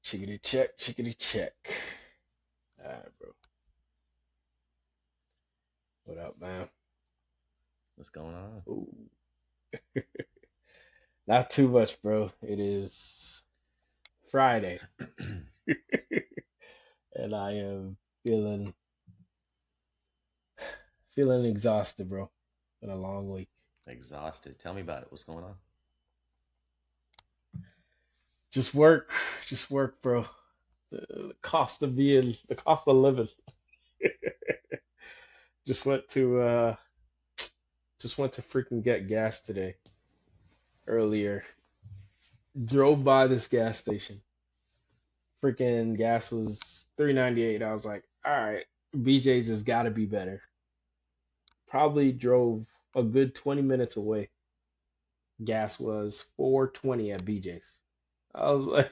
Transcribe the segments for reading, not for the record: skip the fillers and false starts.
Chickity check, chickity check. All right, bro. What up, man? What's going on? Ooh. Not too much, bro. It is Friday, and I am feeling feeling exhausted, bro. Been a long week. Exhausted. Tell me about it. What's going on? Just work, just work, bro. The cost of living. Just went to just went to freaking get gas today earlier. Drove by this gas station. Freaking gas was 3.98. I was like, all right, BJ's has got to be better. Probably drove a good 20 minutes away. Gas was 4.20 at BJ's. I was like,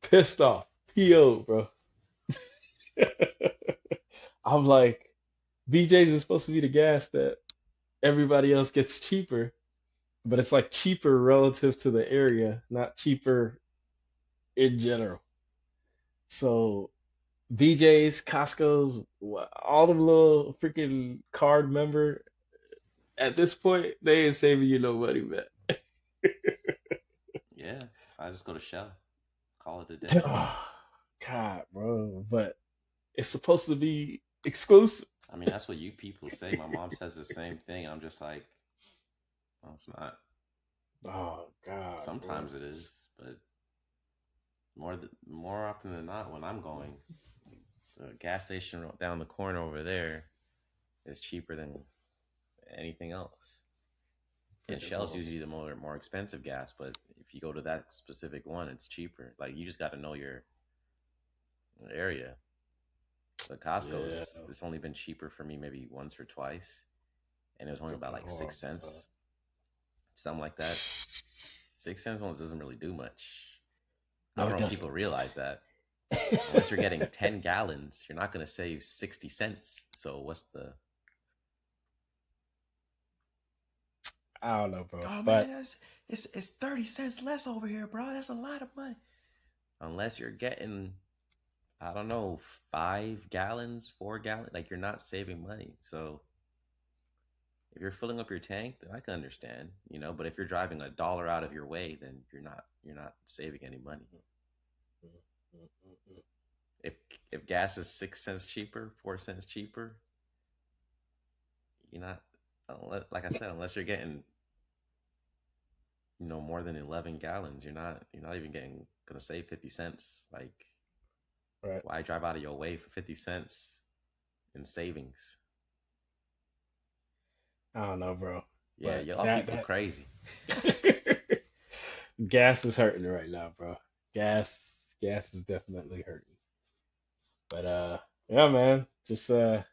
pissed off. PO, bro. I'm like, BJ's is supposed to be the gas that everybody else gets cheaper, but it's like cheaper relative to the area, not cheaper in general. So BJ's, Costco's, all them little freaking card member, at this point, they ain't saving you no money, man. Yeah, I just go to Shell. Call it a day. Oh, God, bro. But it's supposed to be exclusive. I mean, that's what you people say. My mom says the same thing. I'm just like, well, it's not. Oh, God, bro. Sometimes it is, but more often than not, when I'm going, the gas station down the corner over there is cheaper than anything else. And Freaking Shell's horrible. usually the more expensive gas, but if you go to that specific one, it's cheaper. Like you just got to know your area. But Yeah, Costco's it's only been cheaper for me maybe once or twice, and it was only about freaking like six horrible, bro. cents, something like that. 6 cents almost doesn't really do much. I No, don't it know if people doesn't. realize that. Unless you're getting 10 gallons, you're not going to save 60 cents. So what's the? I don't know, bro. Oh man, But it's 30 cents less over here, bro. That's a lot of money. Unless you're getting, I don't know, 5 gallons, 4 gallons, like you're not saving money. So if you're filling up your tank, then I can understand, But if you're driving $1 out of your way, then you're not saving any money. If if gas is 6 cents cheaper, 4 cents cheaper, you're not. Like I said, unless you're getting more than 11 gallons, you're not even getting gonna save 50 cents. Like right. why drive out of your way for 50 cents in savings? I don't know, bro. Yeah, But y'all that people crazy. that gas is hurting right now, bro. Gas gas is definitely hurting. But yeah, man. Just other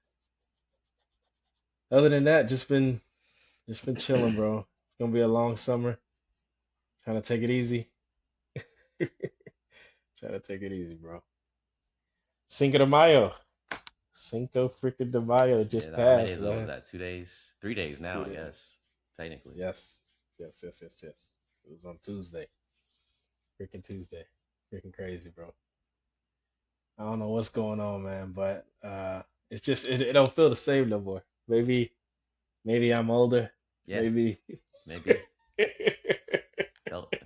than that, just been chilling, bro. It's gonna be a long summer. Trying to take it easy. Trying to take it easy, bro. Cinco de Mayo. Cinco freaking de Mayo just Yeah, how many passed, days ago was man. that? 2 days, 3 days now, Two I days. guess, technically. Yes. Yes, yes, yes, yes. It was on Tuesday. Freaking Tuesday. Freaking crazy, bro. I don't know what's going on, man, but it's just it don't feel the same no more. Maybe I'm older. Yeah, Maybe maybe it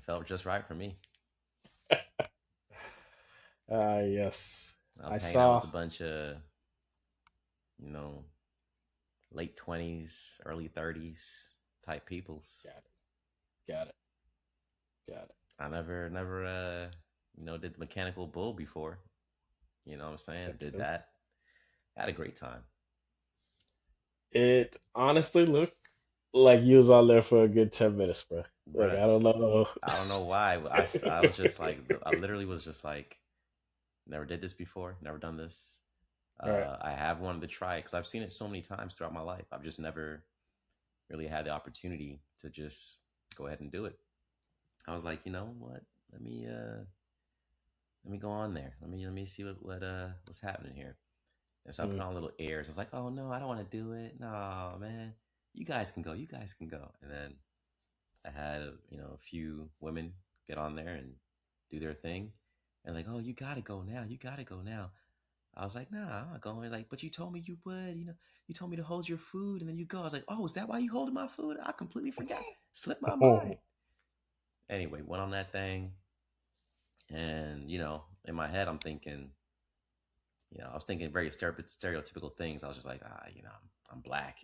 felt just right for me. yes. I was I hanging out with saw a bunch of you know late 20s, early 30s type peoples. got it. Got it. Got it. I never did the mechanical bull before. You know what I'm saying? Yep, Did yep. that. Had a great time. It honestly looked like you was on there for a good 10 minutes, bro. Like Bruh, I don't know. I don't know why. I was just like, I literally was just like, never did this before, never done this. All right. I have wanted to try it because I've seen it so many times throughout my life. I've just never really had the opportunity to just go ahead and do it. I was like, you know what? Let me go on there. Let me see what's happening here. And so I put Mm, on little airs. I was like, oh no, I don't want to do it. No, man. You guys can go. You guys can go. And then I had a few women get on there and do their thing, and like, oh, you gotta go now, you gotta go now. I was like, nah, I'm not going. Like, but you told me you would. You told me to hold your food and then you go. I was like, oh, is that why you holding my food? I completely forgot. Slipped my mind. Anyway, went on that thing, and in my head, I'm thinking, I was thinking very stereotypical things. I was just like, I'm black.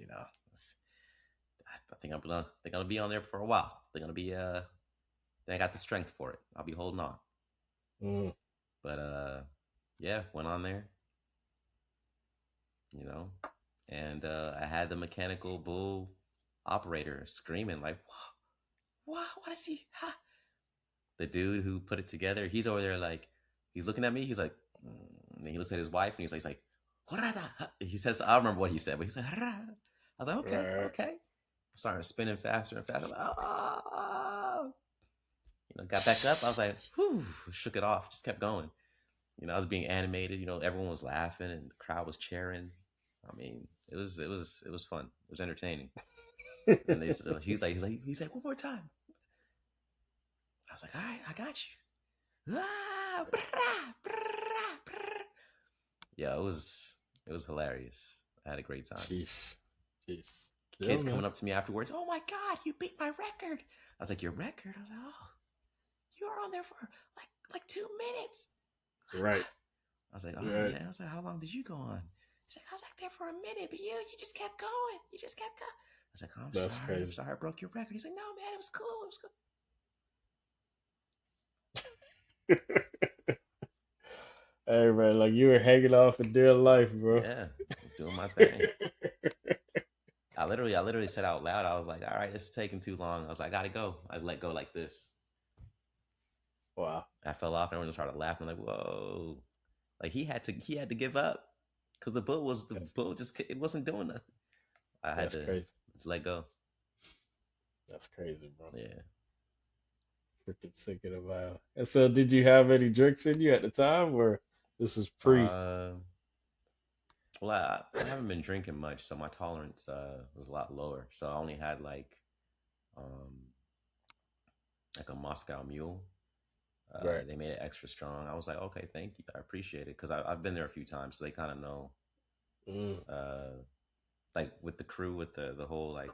I think I'm gonna be on there for a while. They're gonna be Then I got the strength for it. I'll be holding on. Mm. But yeah, went on there, you know, and I had the mechanical bull operator screaming like, what is he? Ha! The dude who put it together, he's over there like, he's looking at me. He's like, and he looks at his wife and he's like, "Horada." He says, I don't remember what he said, but he's like, "Horada." I was like, okay, Right. okay. I'm starting spinning faster and faster. I'm like, oh. Got back up. I was like, whew, shook it off, just kept going. I was being animated. Everyone was laughing and the crowd was cheering. I mean, it was fun. It was entertaining. And he's like, one more time. I was like, all right, I got you. Ah, brah, brah, brah. Yeah, it was hilarious. I had a great time. Jeez. Jeez. Yeah, Kids coming man. up to me afterwards. Oh my God, you beat my record. I was like, your record? I was like, oh, you were on there for like 2 minutes. Right. I was like, oh Right. yeah. I was like, how long did you go on? He's like, I was like there for a minute, but you just kept going. You just kept going. I was like, oh, I'm That's sorry. I'm crazy. sorry I broke your record. He's like, no, man, it was cool. It was cool. Hey, man, like you were hanging off in dear life, bro. Yeah, I was doing my thing. I literally said out loud, I was like, all right, this is taking too long. I was like, I gotta go. I let go like this. Wow. I fell off and everyone just started laughing. I'm like, whoa. Like he had to give up because the That's bull just it wasn't doing nothing. I had that's to crazy. just let go. That's crazy, bro. Yeah. Freaking thinking about. And so, did you have any drinks in you at the time, or this is pre? Uh, well, I haven't been drinking much, so my tolerance was a lot lower. So I only had um like a Moscow Mule. Right. They made it extra strong. I was like, okay, thank you, I appreciate it because I've been there a few times, so they kind of know. Mm. Uh, like with the crew, with the whole like,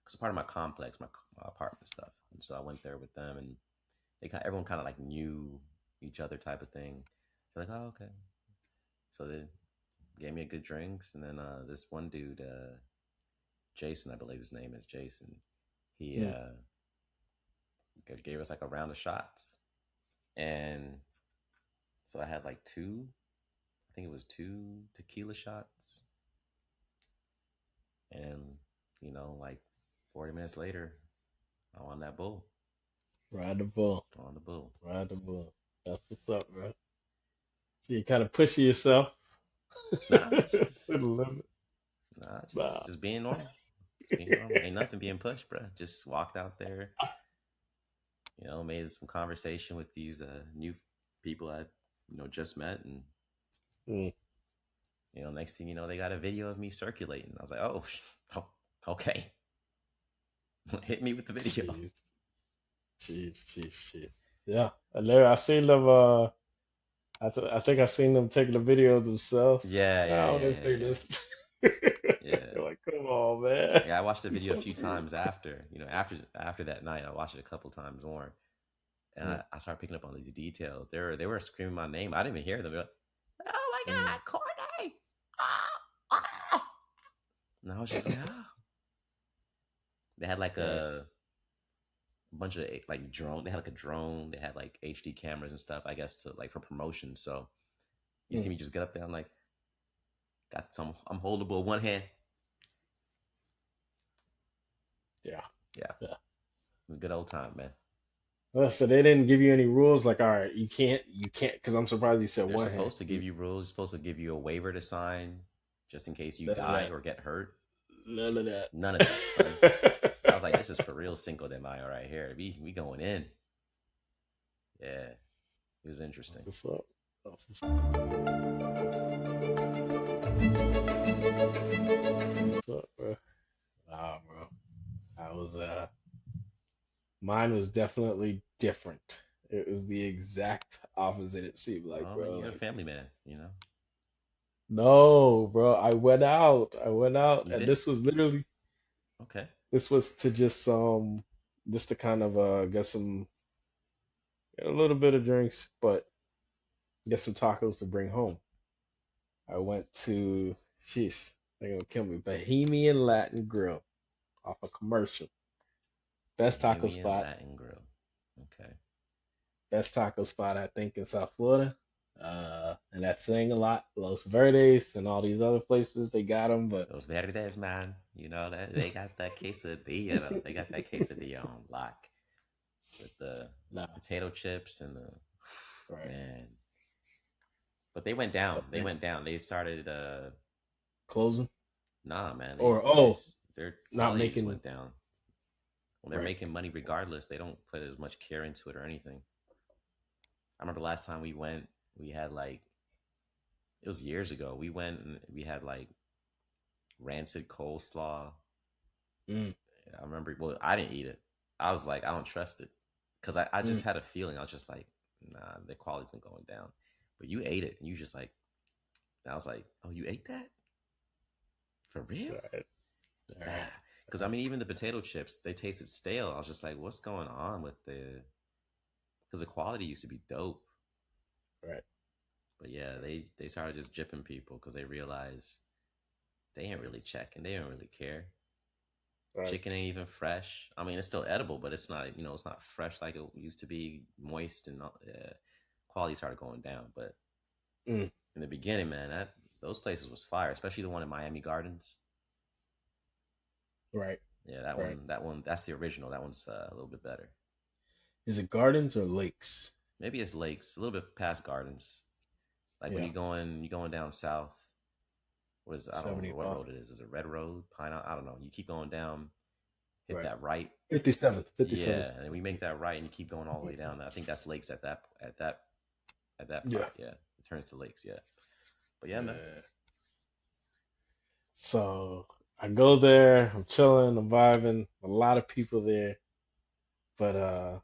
because part of my complex, my apartment stuff, and so I went there with them, and everyone kind of like knew each other type of thing. They're like, oh, okay. So they gave me a good drinks, and then this one dude, Jason, I believe his name is Jason. He Mm. gave us like a round of shots, and so I had like two. I think it was two tequila shots, and like 40 minutes later, I'm on that bull, Ride the bull. on the bull. Ride the bull. That's what's up, bro. So you kind of pushing yourself Nah, to it's the just limit. nah, just Nah. just being normal. Just being normal. Ain't nothing being pushed, bro. Just walked out there, made some conversation with these new people I just met, and Mm. next thing you know, they got a video of me circulating. I was like, oh, oh okay, hit me with the video. Jeez. Jeez. Jeez. Jeez. Yeah. I seen them. I think I seen them taking a video of themselves. Yeah, I yeah, don't yeah, even yeah, think yeah, this. yeah. You're like, come on, man. Yeah, I watched the You video a don't few see times after. After that night, I watched it a couple times more, and it. I started picking up on these details. They were screaming my name. I didn't even hear them. They're like, "Oh my Mm. God, Corday!" Ah, ah. And I was just like, "Oh." They had like Right. a bunch of like drone. They had like a drone. They had like HD cameras and stuff. I guess to like for promotion. So you see Mm. me just get up there. I'm like, got some. I'm holdable with one hand. Yeah. Yeah, it Yeah. was a good old time, man. Well, so they didn't give you any rules like, all right, you can't, because I'm surprised you said They're one hand. supposed to give you rules. They're supposed to give you a waiver to sign, just in case you None of die that. or get hurt. None of that. None of that, son. I was like, this is for real Cinco de Mayo right here. We going in. Yeah, it was interesting. That's what's up. That's what's up, bro. Nah, bro. I was Mine was definitely different. It was the exact opposite, it seemed like, Well, bro. you're a Like, family man, you know. no, bro. I went out. I went out, You and did. this was literally Okay. this was to just to kind of get some get a little bit of drinks, but get some tacos to bring home. I went to jeez, they're gonna kill me. Bohemian Latin Grill off a commercial. Best taco Bohemian spot. Latin Grill. Okay. Best taco spot I think in South Florida. And that's saying a lot. Los Verdes and all these other places they got them, but Those verdes, man. You know that they got that quesadilla though. They got that quesadilla on lock with the nah, potato chips and the right. man. But they went down. But They then went down. They started closing nah, man. They or they oh, just their not quality just making went down. Well, they're right. making money regardless. They don't put as much care into it or anything. I remember last time we went, we had like it was years ago. We went and we had like rancid coleslaw. Mm, I remember. Well, I didn't eat it. I was like, I don't trust it because I just mm, had a feeling. I was just like, nah, the quality's been going down. But you ate it, and you just like, I was like, oh, you ate that for real? right, Nah, right, because I mean, even the potato chips, they tasted stale. I was just like, what's going on with the? Because the quality used to be dope, right, but yeah, they started just jipping people because they realized they ain't really checking. They don't really care. right. Chicken ain't even fresh. I mean, it's still edible, but it's not. It's not fresh like it used to be, moist and all, quality started going down. But Mm, in the beginning, man, that those places was fire, especially the one in Miami Gardens. right, Yeah, that right. one, that's the original. That one's a little bit better. Is it gardens or lakes? Maybe it's lakes, a little bit past Gardens. Like when Yeah, you going down south. What is I don't remember what 75. road it is. Is it Red Road? Pine? I don't know. You keep going down, hit Right. that right. 57th, 57th. Yeah, and then we make that right, and you keep going all the way down. I think that's lakes at that Yeah. part. Yeah, it turns to lakes. Yeah, but yeah, man. Yeah. So I go there, I'm chilling, I'm vibing, a lot of people there, but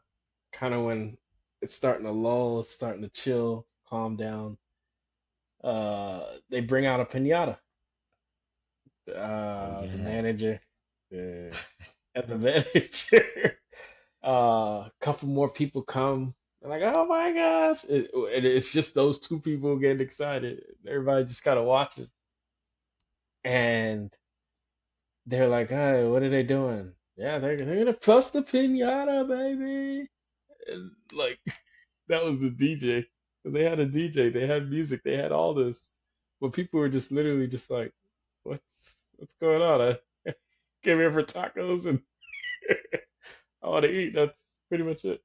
kind of when it's starting to lull, it's starting to chill, calm down, they bring out a piñata. Oh The yeah, manager, and the manager, a couple more people come. And like, oh my gosh. It's just those two people getting excited. Everybody just kind of watching. And they're like, hey, what are they doing? Yeah, they're gonna bust the pinata, baby. And like that was the DJ. They had a DJ, they had music, they had all this. But people were just literally just like, what's going on? I came here for tacos and I want to eat. That's pretty much it.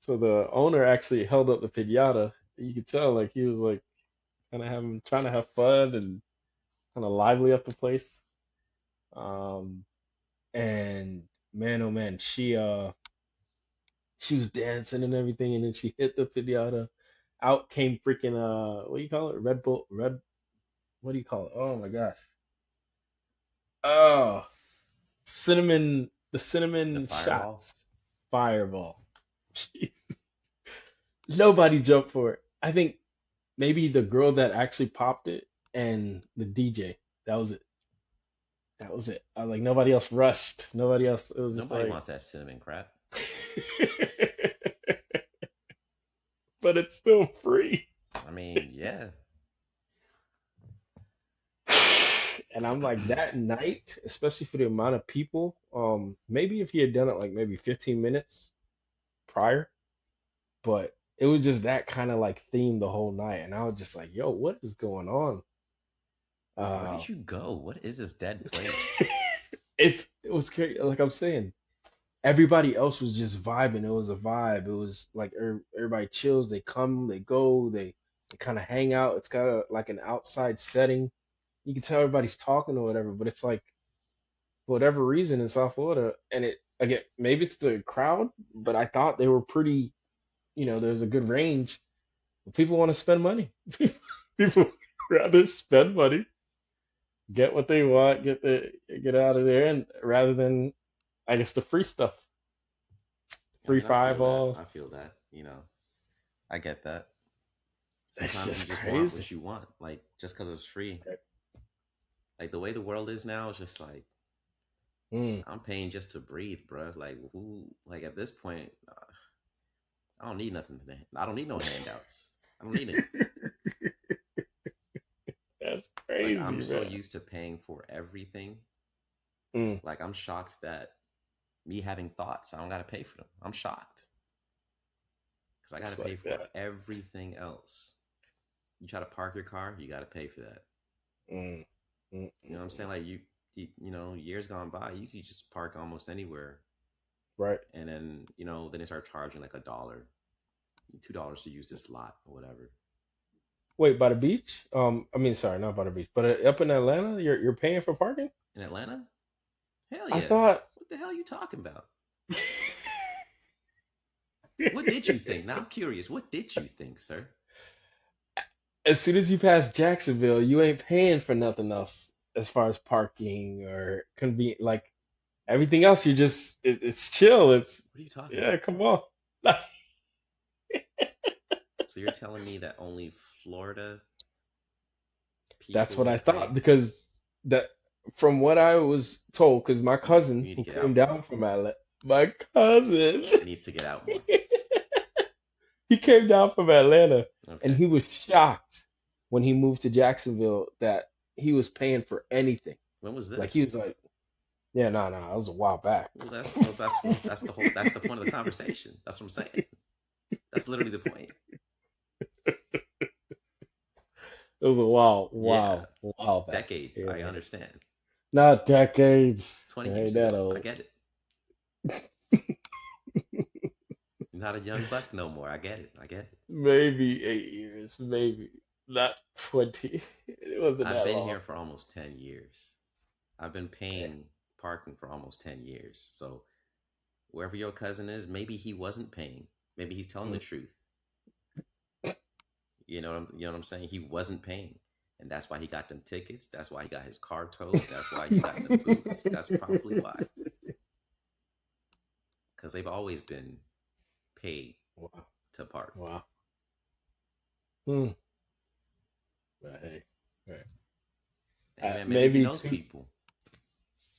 So the owner actually held up the pinata. You could tell like he was like kind of having trying to have fun and kind of lively up the place. Um, and man, oh man, she was dancing and everything, and then she hit the pinata. Out came freaking what do you call it? Red Bull, red. What do you call it? Oh my gosh. Oh, the the cinnamon fireball. shots, fireball. Jeez. Nobody jumped for it. I think maybe the girl that actually popped it and the DJ. That was it. That was it. I was like nobody else rushed. Nobody else. It was just Nobody like, wants that cinnamon crap. but it's still free. I mean, yeah. And I'm like that night, especially for the amount of people. Maybe if he had done it like maybe 15 minutes prior, but it was just that kind of like theme the whole night, and I was just like, yo, what is going on? Where Uh, did you go? What is this dead place? it was crazy. Like I'm saying, everybody else was just vibing. It was a vibe. It was like everybody chills. They come, they go, they kind of hang out. It's kind of like an outside setting. You can tell everybody's talking or whatever, but it's like for whatever reason in South Florida, and it again maybe it's the crowd, but I thought they were pretty. There's a good range. People want to spend money. People rather spend money, get what they want, get out of there, and rather than I guess the free stuff. I free mean, I five feel that. off. I feel that. I get that. It's Sometimes you just just want crazy. what you want, like just because it's free. Like the way the world is now, it's just like Mm. I'm paying just to breathe, bro. Like who? Like at this point, I don't need nothing. I don't need no handouts. I don't need it. That's Like I'm crazy, so man. used to paying for everything. Mm. Like I'm shocked that me having thoughts, I don't gotta pay for them. I'm shocked because I gotta It's pay like for that. everything else. You try to park your car, you gotta pay for that. Mm. Mm, You know what I'm saying? Like years gone by, you could just park almost anywhere, right. and then they start charging like $1, $2 to use this lot or whatever. Wait, by the beach? I mean, sorry, not by the beach, but up in Atlanta, you're paying for parking? In Atlanta, hell I yeah. thought. What the hell are you talking about? What did you think? Now I'm curious. What did you think, sir? As soon as you pass Jacksonville, you ain't paying for nothing else as far as parking or convenient. Like everything else, it's chill. It's What are you talking yeah, about? come on. So you're telling me that only Florida That's people what I will thought pay? because that from what I was told, because my You cousin need to who get came out more. down from Atlanta, my cousin, It needs to get out more. he came down from Atlanta and Okay. he was shocked when he moved to Jacksonville that he was paying for anything. When was Like he was this? like, yeah, no, no, that was a while back. Well, that's the point of the conversation. That's what I'm saying. That's literally the point. It was a Yeah, while back. decades. I Yeah, understand. not decades. 20 It ain't years that ago. I old. get it. You're not a young buck no more. I get it. I get it. Maybe 8 years, maybe not 20. It wasn't I've that been long. here for almost 10 years. I've been paying parking for almost 10 years. So wherever your cousin is, maybe he wasn't paying. Maybe he's telling the Mm. truth. You know what I'm saying? He wasn't paying. And that's why he got them tickets. That's why he got his car towed. That's why he got them boots. That's probably why. Because they've always been paid Wow, to park. wow. Hmm. But hey, right. Hey man, maybe he Maybe knows two. people.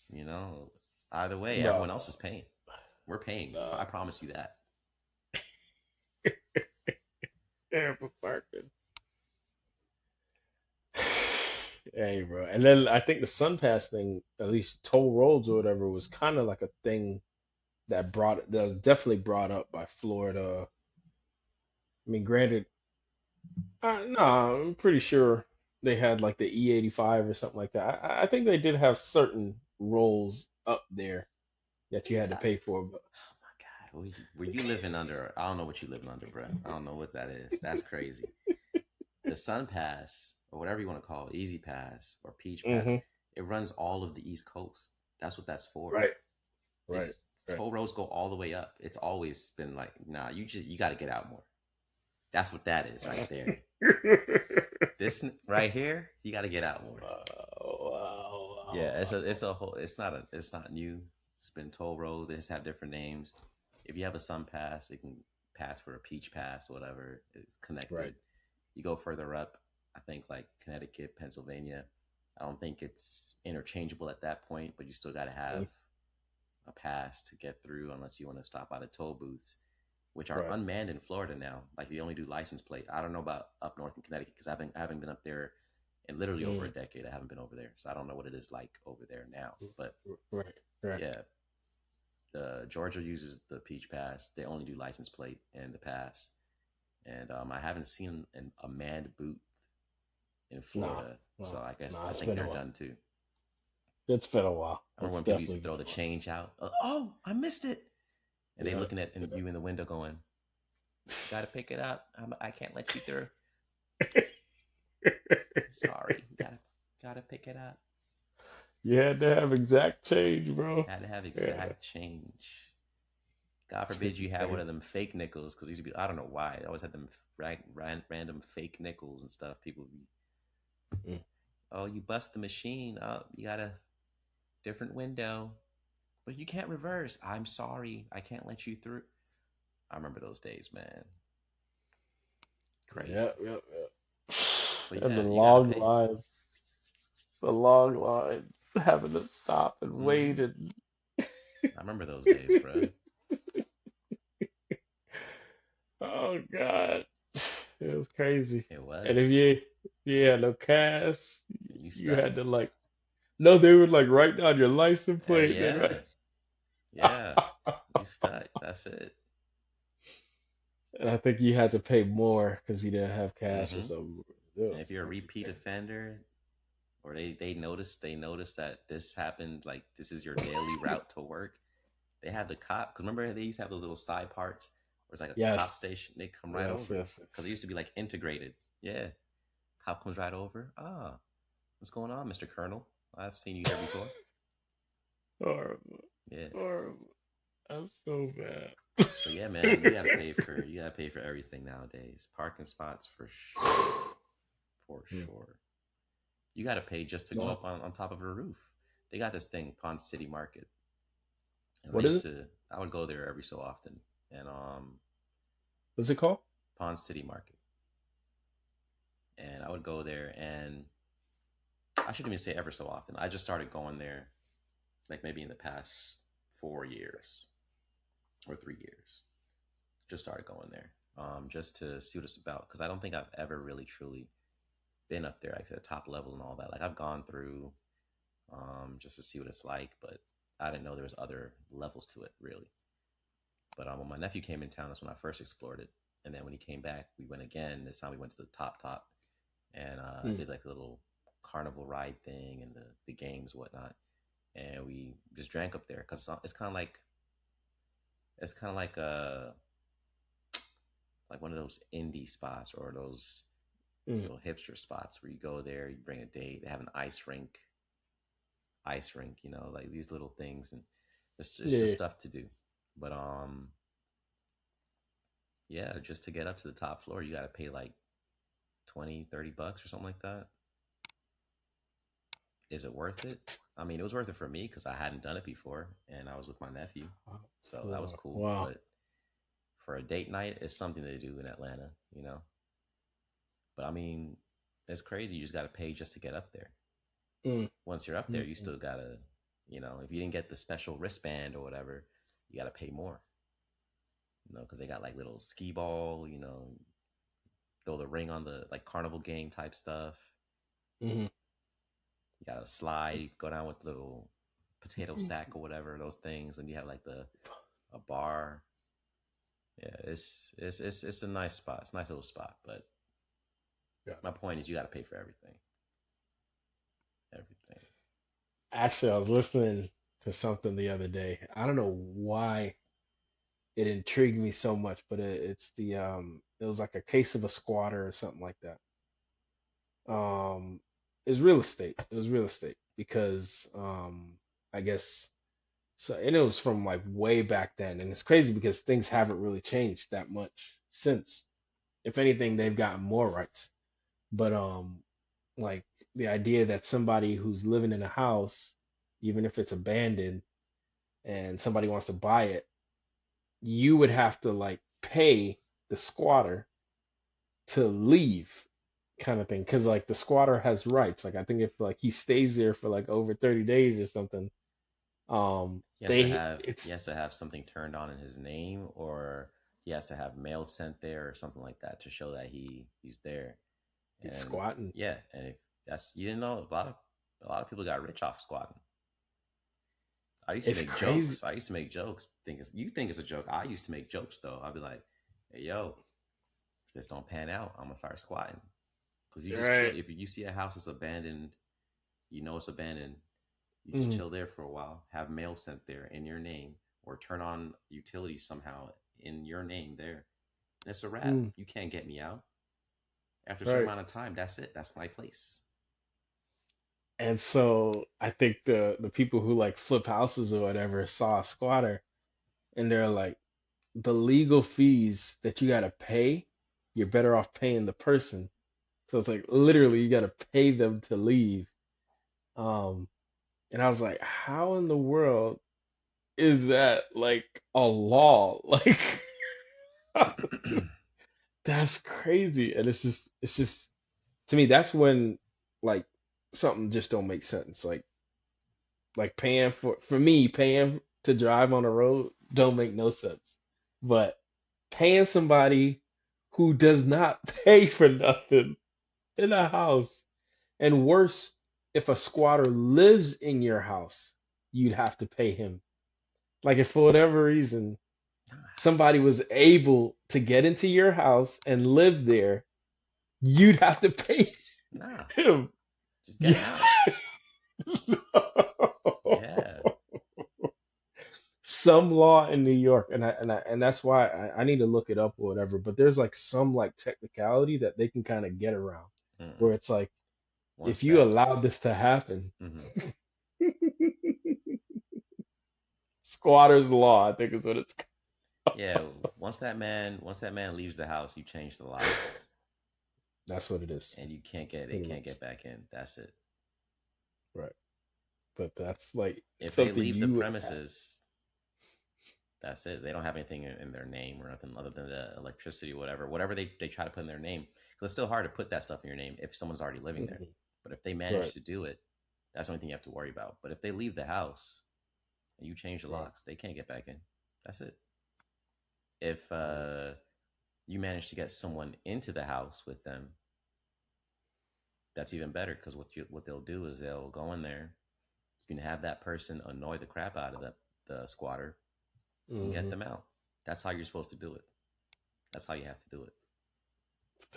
You know, either way, everyone else No, is paying. We're paying. no. I promise you that. Yeah, for parking. Hey, bro. And then I think the Sun Pass thing, at least toll roads or whatever, was kind of like a thing that was definitely brought up by Florida. I mean, granted, no, I'm pretty sure they had like the E85 or something like that. I think they did have certain roles up there What that are you you had to talking? pay for. But Oh my god, were you living under? I don't know what you living under, bro. I don't know what that is. That's crazy. The Sun Pass or whatever you want to call it, Easy Pass or Peach Pass, hmm it runs all of the East Coast. That's what that's for. right, right, It's right. toll roads go all the way up. It's always been like, nah, you got to get out more. That's what that is right there. This right here, you got to get out more. Yeah, it's a whole. It's not new. It's been toll roads. They just have different names. If you have a Sun Pass, you can pass for a Peach Pass, whatever. It's Right. connected. You go further up, I think like Connecticut, Pennsylvania. I don't think it's interchangeable at that point, but you still got to Mm, have a pass to get through unless you want to stop by the toll booths, which are right. unmanned in Florida now. Like they only do license plate. I don't know about up north in Connecticut because I haven't been up there in literally over a Mm, decade. I haven't been over there, so I don't know what it is like over there now. But right. Right. yeah, the Georgia uses the Peach Pass. They only do license plate and the pass. And I haven't seen a manned booth in Nah, Florida, so nah, I guess nah. I It's think been a they're while. done too. It's been a while. I remember It's when people used to definitely throw been the a while. change out. Oh, I missed it, and they Yeah. looking at you in the window going, "Got to pick it up. I can't let you through. Sorry, gotta pick it up. You had to have exact change, bro. Had to have Yeah. exact change. God It's forbid freaking you have one crazy. of them fake nickels because these would be I don't know why I always had them random fake nickels and stuff. People would be, Mm. oh, you bust the machine up. You got a different window, but you can't reverse. I'm sorry, I can't let you through. I remember those days, man. Yep, Crazy. yep, yep. But And the yeah, you gotta long pay. line, the long lines, having to stop and wait Hmm. and I remember those days, bruh. oh God, it was crazy. It And if was. you had no cash, And you you stuck. had to like no, they would like write down your license plate, then Yeah, right. yeah. You stuck. That's it. And I think you had to pay more because you didn't have cash or Hmm. something. It And was if you're a fucking repeat crazy. offender, or they notice that this happened, like this is your daily route to work, they have the cop. Because remember they used to have those little side parts where it's like a cop Yes, station. They come right yes, over yes, because it yes. used to be like integrated. Yeah, cop comes right over. Ah, what's going on, Mister Colonel? I've seen you here before. Horrible, Yeah, horrible. I'm so bad. but yeah, man, you gotta pay for everything nowadays. Parking spots for sure, for Hmm. sure. You gotta pay just to go No, up on top of a roof. They got this thing, Pond City Market, and what is it? I would go there every so often, and What's it called? Pond City Market, and I would go there, and I shouldn't even say ever so often. I just started going there like maybe in the past 4 years or 3 years. Just started going there, just to see what it's about because I don't think I've ever really truly been up there like at the top level and all that. Like I've gone through just to see what it's like, but I didn't know there was other levels to it really. But when my nephew came in town, that's when I first explored it. And then when he came back, we went again. This time we went to the top, and Hmm. did like a little carnival ride thing and the games and whatnot. And we just drank up there because it's kind of like like one of those indie spots or those Hmm. little hipster spots where you go there, you bring a date, they have an ice rink, like these little things, and it's just Yeah. stuff to do. But yeah, just to get up to the top floor, you got to pay like 20, $30 or something like that. Is it worth it? I mean, it was worth it for me because I hadn't done it before and I was with my nephew. So that was cool. Wow. But for a date night, it's something to do in Atlanta. But I mean, it's crazy. You just got to pay just to get up there. Mm, Once you're up there, mm, you mm, still got to, if you didn't get the special wristband or whatever, you got to pay more, because they got like little skee ball, throw the ring on the like carnival game type stuff. mhm. You got to slide, go down with little potato sack or whatever those things, and you have like the a bar. Yeah, it's a nice spot. It's a nice little spot, but Yeah. my point is you got to pay for everything, everything. Actually, I was listening to something the other day. I don't know why it intrigued me so much, but it was like a case of a squatter or something like that. Um, it was real estate. It was real estate because I guess so, and it was from like way back then, and it's crazy because things haven't really changed that much since. If anything, they've gotten more rights. But like the idea that somebody who's living in a house, even if it's abandoned, and somebody wants to buy it, you would have to like pay the squatter to leave kind of thing. Because like the squatter has rights. Like I think if like he stays there for like over 30 days or something, He has to they have he it's has to have something turned on in his name, or he has to have mail sent there or something like that to show that he's there. he's And squatting. yeah, and if that's you didn't know, a lot of people got rich off squatting. I used to It's make crazy. jokes. I used to make jokes. You think it's a joke? I used to make jokes though. I'd be like, "Hey, yo, if this don't pan out, I'm gonna start squatting." Because you just chill. Right. If you see a house that's abandoned, you know it's abandoned. You just Mm, chill there for a while, have mail sent there in your name, or turn on utilities somehow in your name there. And it's a wrap. mm, You can't get me out. After a certain right. amount of time, that's it. That's my place. And so I think the people who like flip houses or whatever saw a squatter and they're like, the legal fees that you gotta pay, you're better off paying the person. So it's like literally you gotta pay them to leave. Um, and I was like, how in the world is that like a law? Like, That's crazy. And it's just to me that's when like something just don't make sense. Like paying for me paying to drive on the road don't make no sense. But paying somebody who does not pay for nothing in a house, and worse, if a squatter lives in your house, you'd have to pay him. Like if for whatever reason somebody was able to get into your house and live there, you'd have to pay Nah, him. just get Yeah. him out. Yeah. Some law in New York, and that's why I need to look it up or whatever. But there's like some like technicality that they can kind of get around, Mm-mm. where it's like Once if you that, allow this to happen, hmm squatter's law, I think is what it's yeah, once that man leaves the house, you change the locks, that's what it is, and you can't get, they pretty can't much. get back in. That's it. Right. But that's like If they something leave the you would have. premises, that's it. They don't have anything in their name or nothing other than the electricity, whatever they try to put in their name. Because it's still hard to put that stuff in your name if someone's already living there. Mhm. But if they manage Right. to do it, that's the only thing you have to worry about. But if they leave the house and you change the Right. locks, they can't get back in. That's it. If Mm. you manage to get someone into the house with them, that's even better because what they'll do is they'll go in there. You can have that person annoy the crap out of the squatter and get Mhm. them out. That's how you're supposed to do it. That's how you have to do it.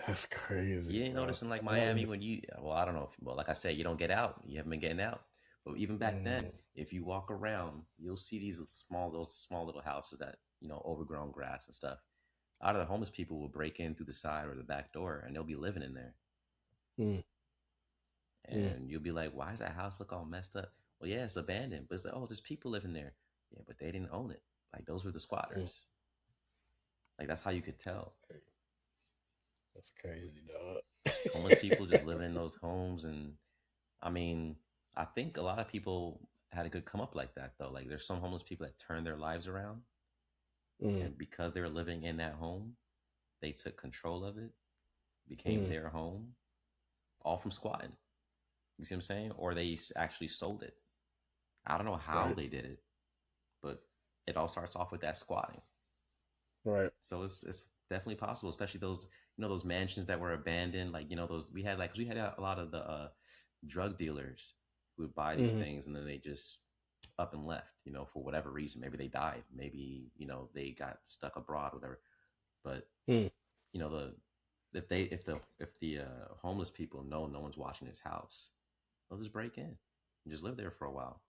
That's crazy, You didn't bro. notice in like That Miami is, when you, well, I don't know if, well, like I said, you don't get out. You haven't been getting out. But even back then, mm, if you walk around, you'll see those small little houses that, overgrown grass and stuff. A lot of the homeless people will break in through the side or the back door and they'll be living in there. mm, mm, And you'll be like, why does that house look all messed up? Well, yeah, it's abandoned. But it's like, oh, there's people living there. Yeah, but they didn't own it. Like those were the mm. squatters. Like that's how you could tell. That's crazy, dog. Homeless people just living in those homes. And I mean, I think a lot of people had a good come up like that though. Like there's some homeless people that turned their lives around, Mm, and because they were living in that home, they took control of it, became mm, their home, all from squatting. You see what I'm saying? Or they actually sold it. I don't know how right, they did it, but it all starts off with that squatting. right. So it's definitely possible, especially those those mansions that were abandoned. Like those we had a lot of the drug dealers who would buy these Mm, things and then they just up and left. For whatever reason, maybe they died, maybe they got stuck abroad, whatever. But mm, the if the homeless people know no one's watching his house, they'll just break in and just live there for a while.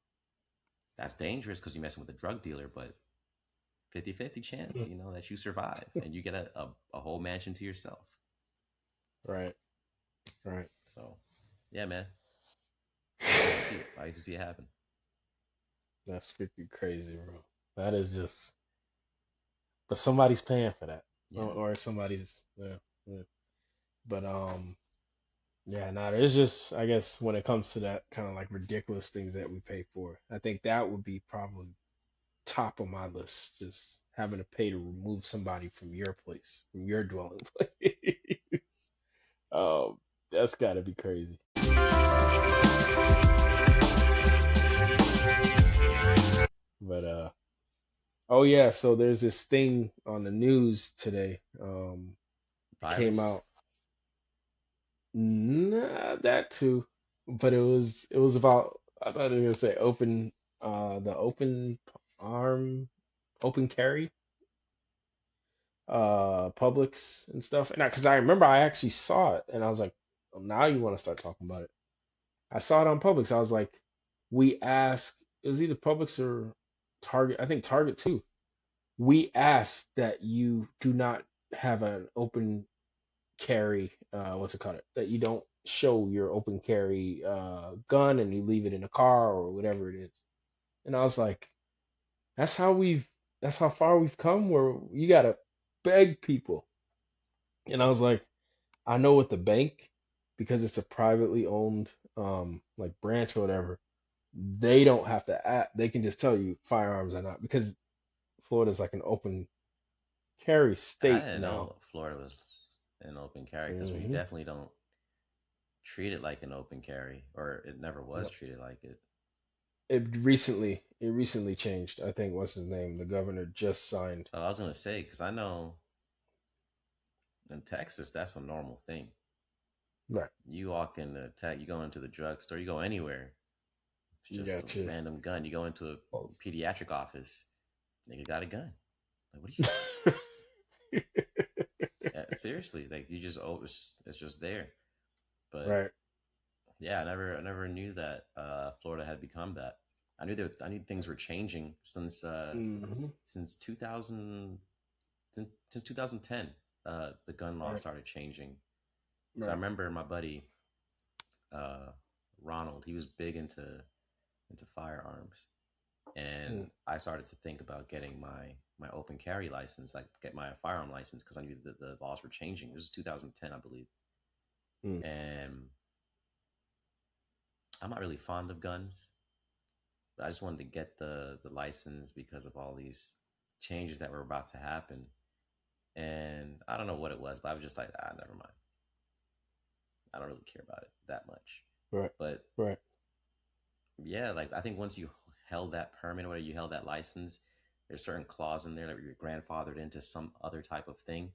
That's dangerous because you're messing with a drug dealer, but 50-50 chance, mm. that you survive and you get a whole mansion to yourself. Right, right. So, yeah, man. I used to see it. I used to see it happen. That's freaking crazy, bro. That is just, but somebody's paying for that, Yeah, or somebody's, yeah, yeah. But yeah, no, there's just, I guess when it comes to that kind of like ridiculous things that we pay for, I think that would be probably top of my list. Just having to pay to remove somebody from your place, from your dwelling place. Um, that's gotta be crazy. But oh yeah, so there's this thing on the news today. Came virus. out. Nah, that too, but it was about I thought it was gonna say open the open arm open carry Publix and stuff. And because I remember I actually saw it and I was like, oh, now you want to start talking about it. I saw it on Publix. I was like, we asked it was either Publix or Target. I think Target too. We asked that you do not have an open carry, what's it called? That you don't show your open carry gun and you leave it in a car or whatever it is. And I was like, that's how we've that's how far we've come where you gotta beg people. And I was like, I know with the bank, because it's a privately owned like branch or whatever, they don't have to act, they can just tell you firearms or not because Florida's like an open carry I state didn't now. know Florida was an open carry because we Hmm. definitely don't treat it like an open carry, or it never was No, treated like it. it recently changed. I think what's his name? The governor just signed. Oh, I was gonna say because I know in Texas that's a normal thing. Right. You walk into tech, you go into the drugstore, you go anywhere. It's You just a got you. random gun. You go into a pediatric office, nigga got a gun. Like, what are you? Yeah, seriously, like you just it's just there. But Right. yeah, I never knew that Florida had become that. I knew things were changing Hmm. since 2000 since 2010. The gun law Right. started changing. So I Right. remember my buddy uh, Ronald. He was big into firearms, Mm. and I started to think about getting my open carry license, like get my firearm license, because I knew that the laws were changing. This was 2010, I believe, Mm. and I'm not really fond of guns, but I just wanted to get the license because of all these changes that were about to happen. And I don't know what it was, but I was just like, never mind. I don't really care about it that much. Right. But Right. yeah, like I think once you held that permit or you held that license, there's certain clause in there that you're grandfathered into some other type of thing.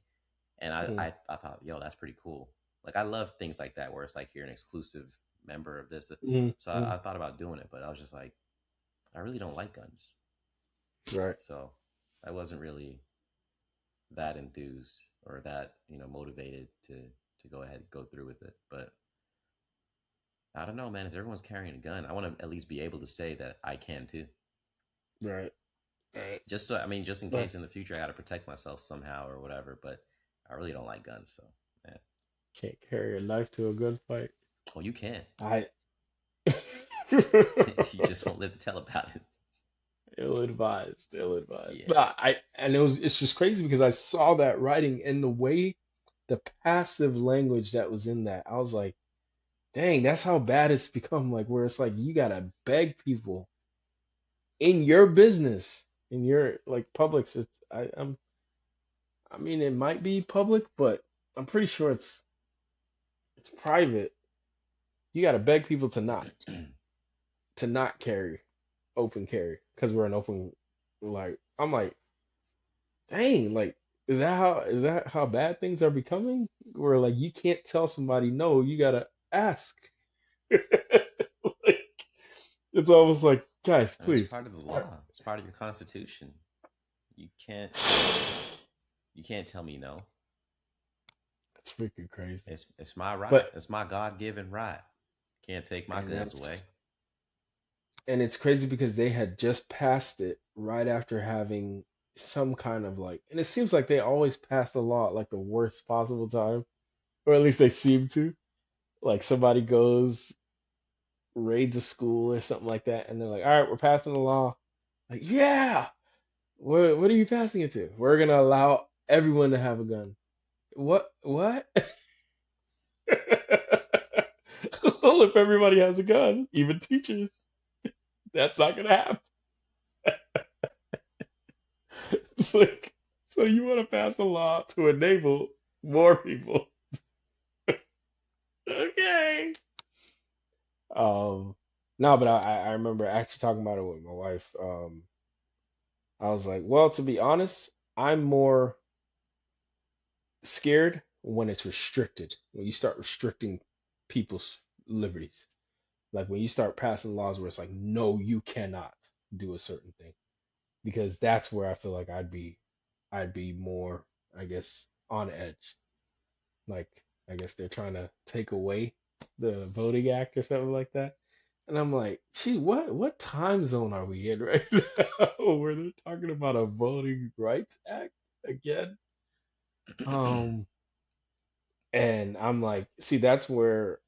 And Mm. I thought, yo, that's pretty cool. Like I love things like that where it's like you're an exclusive member of this. Mm. So Mm. I thought about doing it, but I was just like, I really don't like guns. Right. So I wasn't really that enthused or that, motivated to go ahead and go through with it. But I don't know, man. If everyone's carrying a gun, I want to at least be able to say that I can too. Right. Right. Just so, I mean, just in Right. case in the future I got to protect myself somehow or whatever. But I really don't like guns, so yeah. Can't carry a knife to a gunfight. Oh, you can. I You just won't live to tell about it. ill advised, ill advised. Yeah. But it's just crazy because I saw that writing and the way the passive language that was in that. I was like, dang, that's how bad it's become. Like where it's like you gotta beg people in your business, in your like Publix. I mean it might be public, but I'm pretty sure it's private. You gotta beg people to not carry open carry because we're an open like I'm like dang, like is that how bad things are becoming? Where like you can't tell somebody no, you gotta ask. Like it's almost like guys, And it's please. part of the law. It's part of your constitution. You can't you can't tell me no. That's freaking crazy. It's my right. But It's my God given right. Can't take my and guns away. it's crazy because they had just passed it right after having some kind of like and it seems like they always pass the law at like the worst possible time, or at least they seem to. Like somebody goes raids a school or something like that, and they're like, "All right, we're passing the law." Like, yeah, what are you passing it to? We're gonna allow everyone to have a gun. What? What? Well, if everybody has a gun, even teachers, that's not gonna happen. It's like, so you want to pass a law to enable more people? Okay. No, but I remember actually talking about it with my wife. I was like, well, to be honest, I'm more scared when it's restricted. When you start restricting people's liberties, like when you start passing laws where it's like, no, you cannot do a certain thing, because that's where I feel like I'd be more, I guess, on edge. Like, I guess they're trying to take away the Voting Act or something like that. And I'm like, gee, what time zone are we in right now where they're talking about a Voting Rights Act again? Um, and I'm like, see, that's where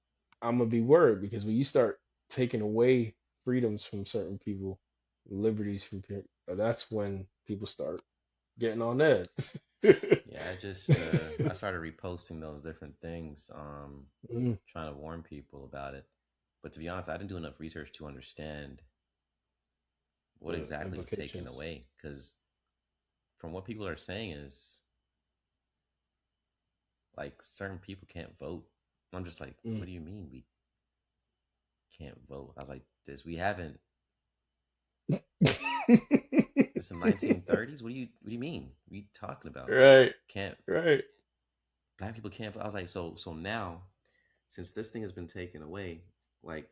I'm gonna be worried because when you start taking away freedoms from certain people, liberties from people, that's when people start getting on edge. Yeah, I started reposting those different things, Mm, trying to warn people about it. But to be honest, I didn't do enough research to understand what the exactly was taken implications. away. Because from what people are saying is like certain people can't vote. I'm just like, Mm. what do you mean we can't vote? I was like, this we haven't. This in 1930s. What do you mean? What are you talking about? Right, Can't right. black people can't vote? I was like, so now, since this thing has been taken away, like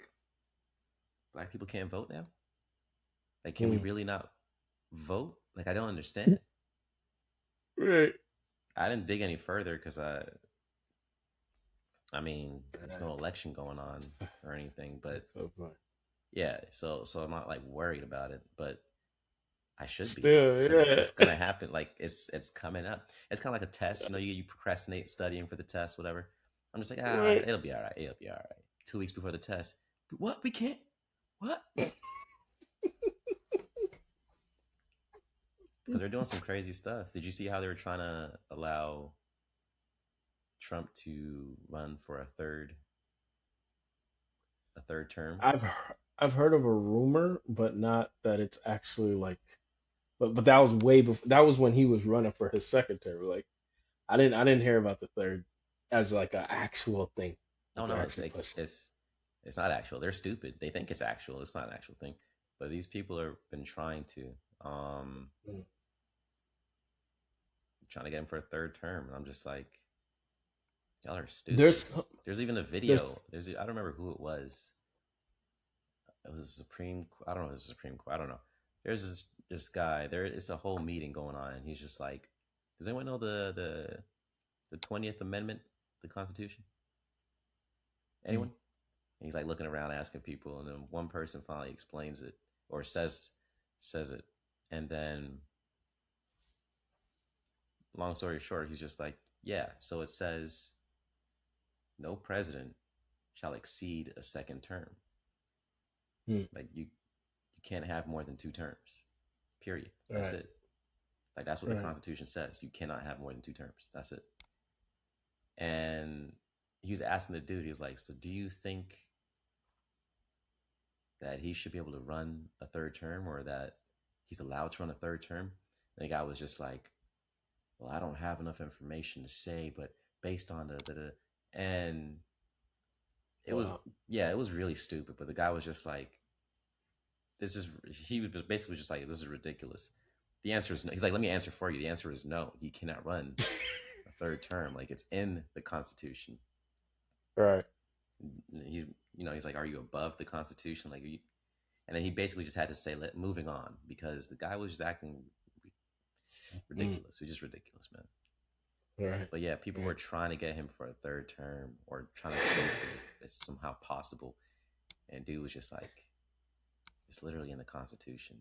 black people can't vote now. Like, can we Mm. really not vote? Like, I don't understand. Right. I didn't dig any further because I mean, there's no Right. election going on or anything, That's but so funny. yeah, so I'm not like worried about it, but I should be Still, because yeah. it's gonna happen. Like it's coming up. It's kind of like a test. You procrastinate studying for the test, whatever. I'm just like, Right. it'll be all right. It'll be all right. 2 weeks before the test, what we can't, what? Because they're doing some crazy stuff. Did you see how they were trying to allow Trump to run for a third term? I've heard of a rumor, but not that it's actually like. But that was way before. That was when he was running for his second term. Like I didn't hear about the third as like an actual thing that Oh they're no, it's actually like pushing. it's not actual. They're stupid. They think it's actual. It's not an actual thing. But these people have been um Mm. trying to get him for a third term, and I'm just like, y'all are stupid. There's There's even a there's video. I don't remember who it was. It was a Supreme. I don't know. If it was a Supreme Court. I don't know. There's this guy. There is a whole meeting going on, and he's just like, does anyone know the 20th Amendment, the Constitution? mm, Anyone? And he's like looking around, asking people, and then one person finally explains it or says it, and then long story short, he's just like, yeah. So it says no president shall exceed a second term. mm, Like you can't have more than 2 terms. Period. That's right, it. Like that's what the right. Constitution says. You cannot have more than 2 terms. That's it. And he was asking the dude, he was like, so do you think that he should be able to run a third term or that he's allowed to run a third term? And the guy was just like, well, I don't have enough information to say, but based on the and it was Wow. yeah, it was really stupid. But the guy was just like, he was basically just like, this is ridiculous. The answer is no. He's like, let me answer for you. The answer is no. He cannot run a third term. Like it's in the Constitution. Right. He's he's like, are you above the Constitution? Like, and then he basically just had to say, moving on because the guy was just acting Mm, ridiculous. He's just ridiculous, man. right. But yeah, people were Right. trying to get him for a third term or trying to see if it's somehow possible. And dude was just like, it's literally in the Constitution.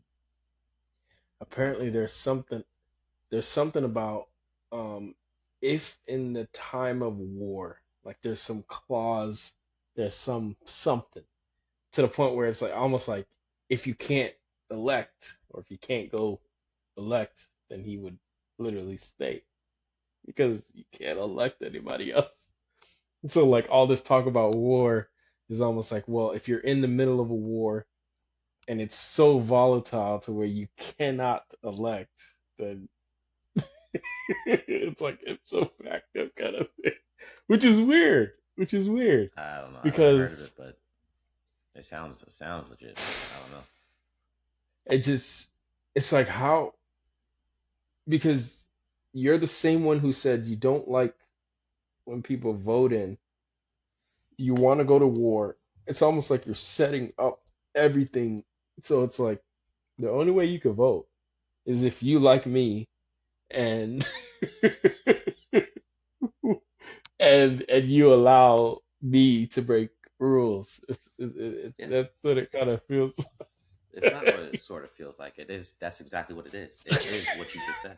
It's Apparently, no. there's something about um if in the time of war, like there's some clause, there's something to the point where it's like almost like if you can't elect or if you can't go elect, then he would literally stay because you can't elect anybody else. So like all this talk about war is almost like, well, if you're in the middle of a war and it's so volatile to where you cannot elect, then it's like ipso facto kind of thing, which is weird. Which is weird I don't know. I never heard of it, because but it sounds legit. But I don't know. it just it's like how because you're the same one who said you don't like when people vote in, you want to go to war. It's almost like you're setting up everything. So it's like the only way you can vote is if you like me and and you allow me to break rules. Yeah, That's what it kind of feels it's not what it like. sort of feels like. It is. That's exactly what it is. It is what you just said.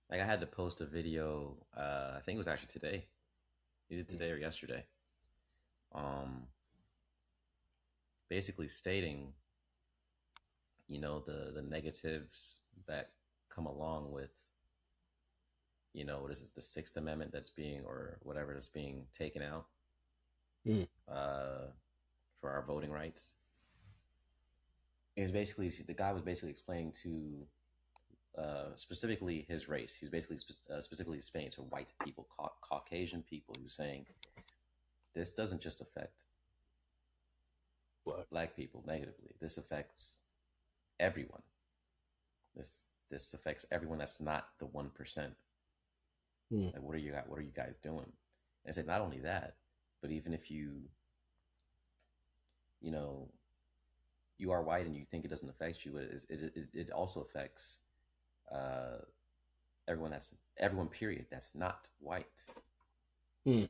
Like I had to post a video. I think it was actually today, either today or yesterday. Um, basically stating, the negatives that come along with, what is this, the Sixth Amendment that's being or whatever that's being taken out Mm, uh, for our voting rights. It was basically the guy was basically explaining to specifically his race. He's basically specifically Spain, so white people, Caucasian people. He was saying this doesn't just affect Black. black people negatively. This affects everyone. This affects everyone that's not the 1%. Hmm. Like, what are you guys doing? And I said, not only that, but even if you know, you are white and you think it doesn't affect you, it also affects uh, everyone. Period. That's not white. Hmm.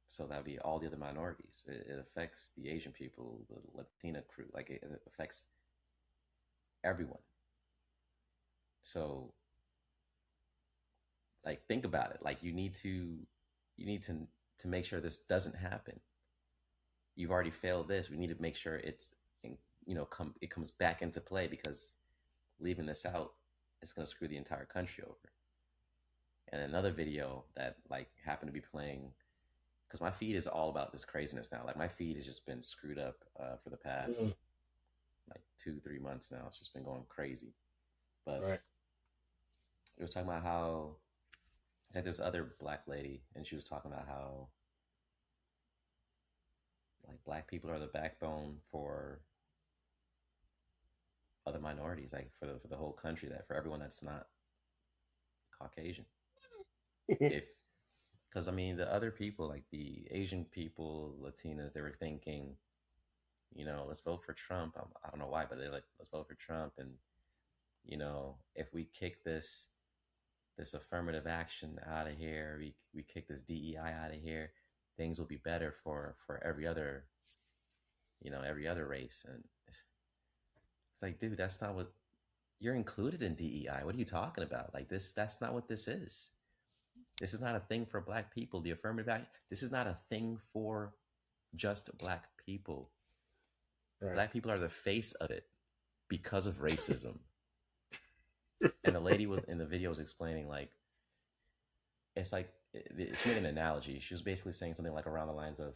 So that'd be all the other minorities. It affects the Asian people, the Latina crew. Like it affects everyone. So like think about it. Like you need to make sure this doesn't happen. You've already failed this. We need to make sure it comes back into play because leaving this out is going to screw the entire country over. And another video that like happened to be playing because my feed is all about this craziness now. Like my feed has just been screwed up for the Hmm. past like 2 3 months now. It's just been going crazy. But Right. it was talking about how it's like this other black lady, and she was talking about how like black people are the backbone for other minorities, like for the whole country, that for everyone that's not Caucasian. If because I mean the other people, like the Asian people, Latinas, they were thinking, let's vote for Trump. I don't know why, but they're like, let's vote for Trump, and if we kick this affirmative action out of here, we kick this DEI out of here, things will be better for every other race. And it's like, dude, that's not what you're included in DEI. What are you talking about? Like this, that's not what this is. This is not a thing for black people. The affirmative act. This is not a thing for just black people. Right. Black people are the face of it because of racism. And the lady was in the video was explaining like it's like she made an analogy. She was basically saying something like around the lines of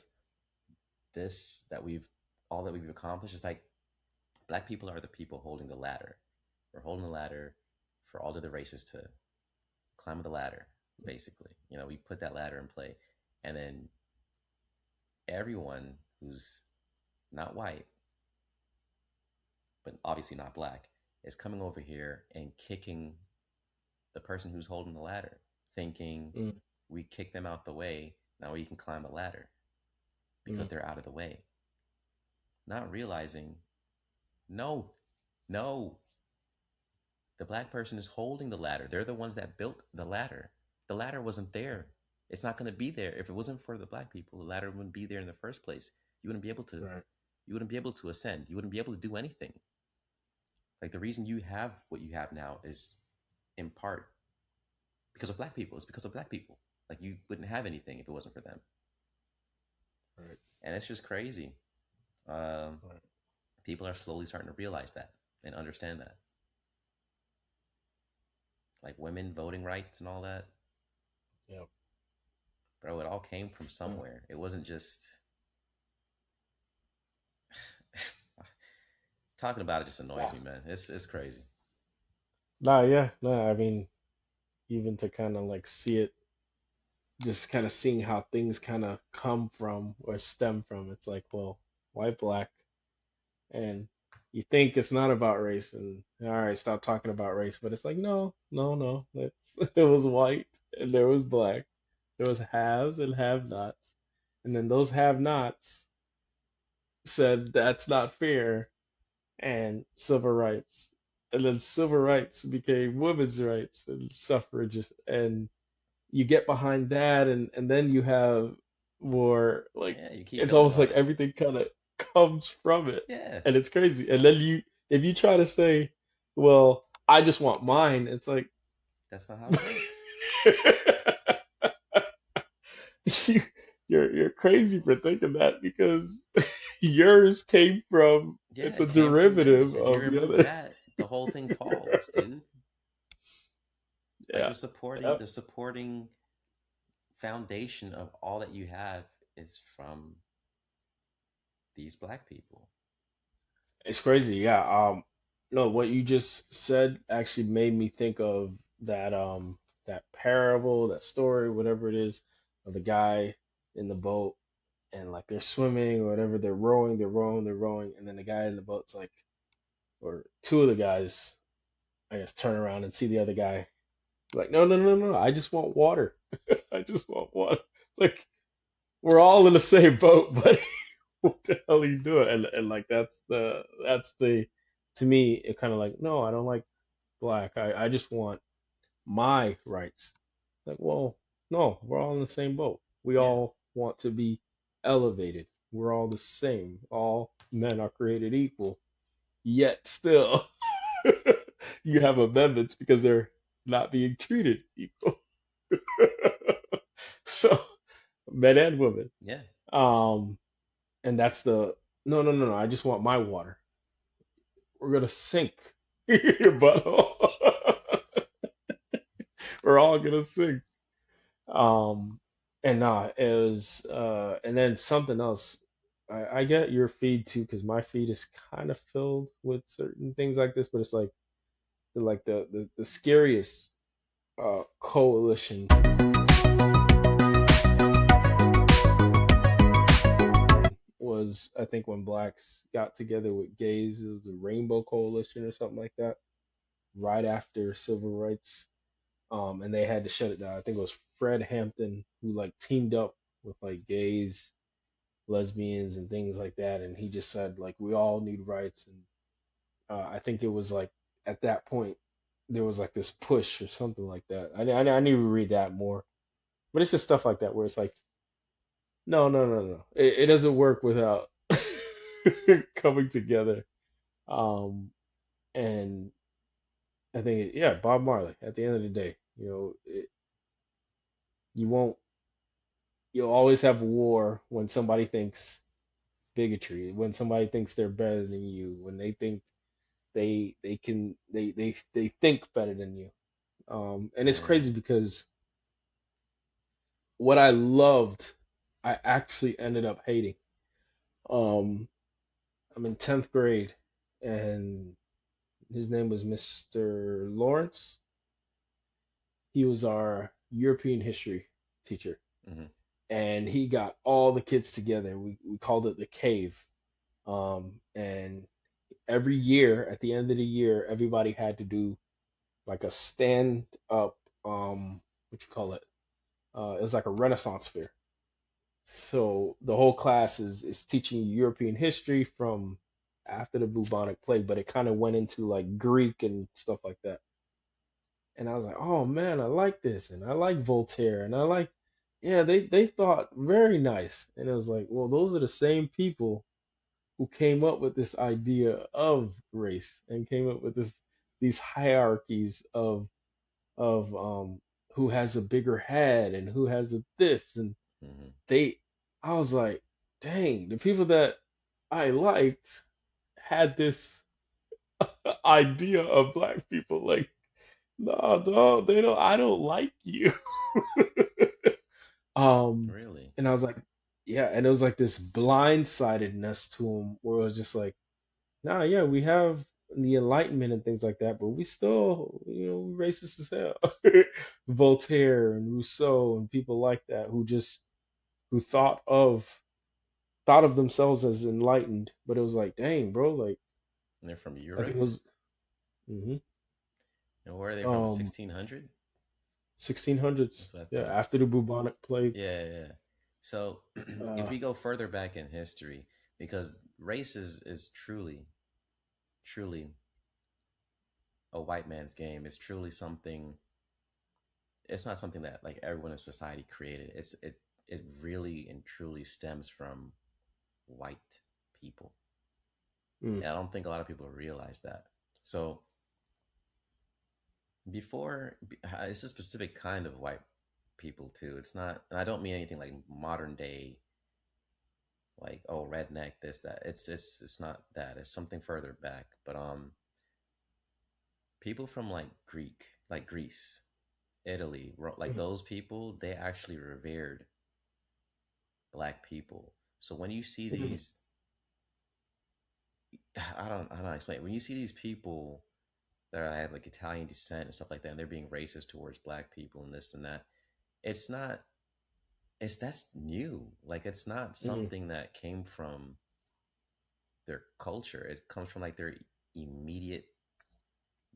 this that we've all that we've accomplished is like black people are the people holding the ladder. We're holding the ladder for all of the races to climb the ladder. Basically, we put that ladder in play, and then everyone who's not white, but obviously not black, is coming over here and kicking the person who's holding the ladder, thinking Mm. we kick them out the way. Now we can climb the ladder because Mm. they're out of the way. Not realizing, no, no, the black person is holding the ladder. They're the ones that built the ladder. The ladder wasn't there. It's not going to be there. If it wasn't for the black people, the ladder wouldn't be there in the first place. You wouldn't be able to Right. you wouldn't be able to ascend. You wouldn't be able to do anything. Like the reason you have what you have now is in part because of black people. It's because of black people. Like you wouldn't have anything if it wasn't for them. Right. And it's just crazy. Um, Right. People are slowly starting to realize that and understand that. Like women voting rights and all that. Yep. Bro, it all came from Yeah. somewhere. It wasn't just talking about it just annoys Yeah. me, man. It's crazy. Nah. Yeah. Nah. I mean, even to kind of like see it, just kind of seeing how things kind of come from or stem from. It's like, well, white, black, and you think it's not about race, and all right, stop talking about race, but it's like, no, no, no. It's, it was white and there was black. There was haves and have-nots, and then those have-nots said that's not fair, and civil rights, and then civil rights became women's rights and suffrage, and you get behind that, and then you have more like Yeah, you keep it's building almost on like it. everything kind of comes from it, Yeah, and it's crazy. And then you if you try to say, well, I just want mine, it's like that's not how it works. you, you're crazy for thinking that because yours came from Yeah, it's a it came from derivative this. If you of the remove other. that, the whole thing falls, dude. Like Yeah. Yeah. the supporting foundation of all that you have is from these black people. It's crazy. Yeah. no, what you just said actually made me think of that that parable, that story, whatever it is, of the guy in the boat and like they're swimming or whatever, they're rowing, and then the guy in the boat's like, or two of the guys, I guess, turn around and see the other guy like, no, no, no, no, I just want water. I just want water. Like we're all in the same boat, but what the hell are you doing? And like that's the to me it kind of like no, I don't like black. I just want my rights. It's like, well, no, we're all in the same boat. We Yeah, all want to be elevated. We're all the same. All men are created equal. Yet still, you have amendments because they're not being treated equal. So, men and women. yeah, Um, and that's the no, no, no, no. I just want my water. We're gonna sink your butthole. We're all gonna sink. Um, and it was and then something else. I get your feed too because my feed is kind of filled with certain things like this, but it's like the scariest coalition was I think when blacks got together with gays, it was a Rainbow Coalition or something like that, right after civil rights. And they had to shut it down. I think it was Fred Hampton who like teamed up with like gays, lesbians, and things like that, and he just said like we all need rights. And I think it was like at that point there was like this push or something like that. I need to read that more, but it's just stuff like that where it's like no, no, no, no, it doesn't work without coming together. Um, and I think yeah, Bob Marley. At the end of the day, you won't. You'll always have war when somebody thinks bigotry, when somebody thinks they're better than you, when they think they can they think better than you. And it's yeah. crazy because what I loved, I actually ended up hating. Um, I'm in 10th grade, and his name was Mr. Lawrence. He was our European history teacher, Hmm. and he got all the kids together. We called it the cave. And every year, at the end of the year, everybody had to do like a stand up, what you call it? It was like a Renaissance fair. So the whole class is teaching European history from after the bubonic plague, but it kind of went into like Greek and stuff like that. And I was like, oh man, I like this, and I like Voltaire, and I like, yeah, they thought very nice. And it was like, well, those are the same people who came up with this idea of race and came up with these hierarchies of who has a bigger head and who has a this and Hmm. they I was like, dang, the people that I liked had this idea of black people like, no, no, they don't I don't like you. um Really? and I was like, yeah, and it was like this blindsidedness to him where it was just like, nah, yeah, we have the Enlightenment and things like that, but we still, racist as hell. Voltaire and Rousseau and people like that who thought of themselves as enlightened, but it was like, dang, bro, like And they're from I think Europe? it was hmm And where are they from? um 1600? 1600s, That's what I yeah, thought. after the bubonic plague. Yeah, yeah. So if Uh, we go further back in history, because race is truly, truly a white man's game. It's truly something. It's not something that like everyone in society created. It really and truly stems from white people. mm, And I don't think a lot of people realize that. So it's a specific kind of white people too. It's not, and I don't mean anything like modern day, like oh redneck this that. It's not that. It's something further back. But people from like Greece, Italy, like mm, those people, they actually revered black people. So when you see mm, these I don't know how to explain it. When you see these people that have like Italian descent and stuff like that, and they're being racist towards black people and this and that, it's not. It's that's new. Like it's not Mm, something that came from their culture. It comes from like their immediate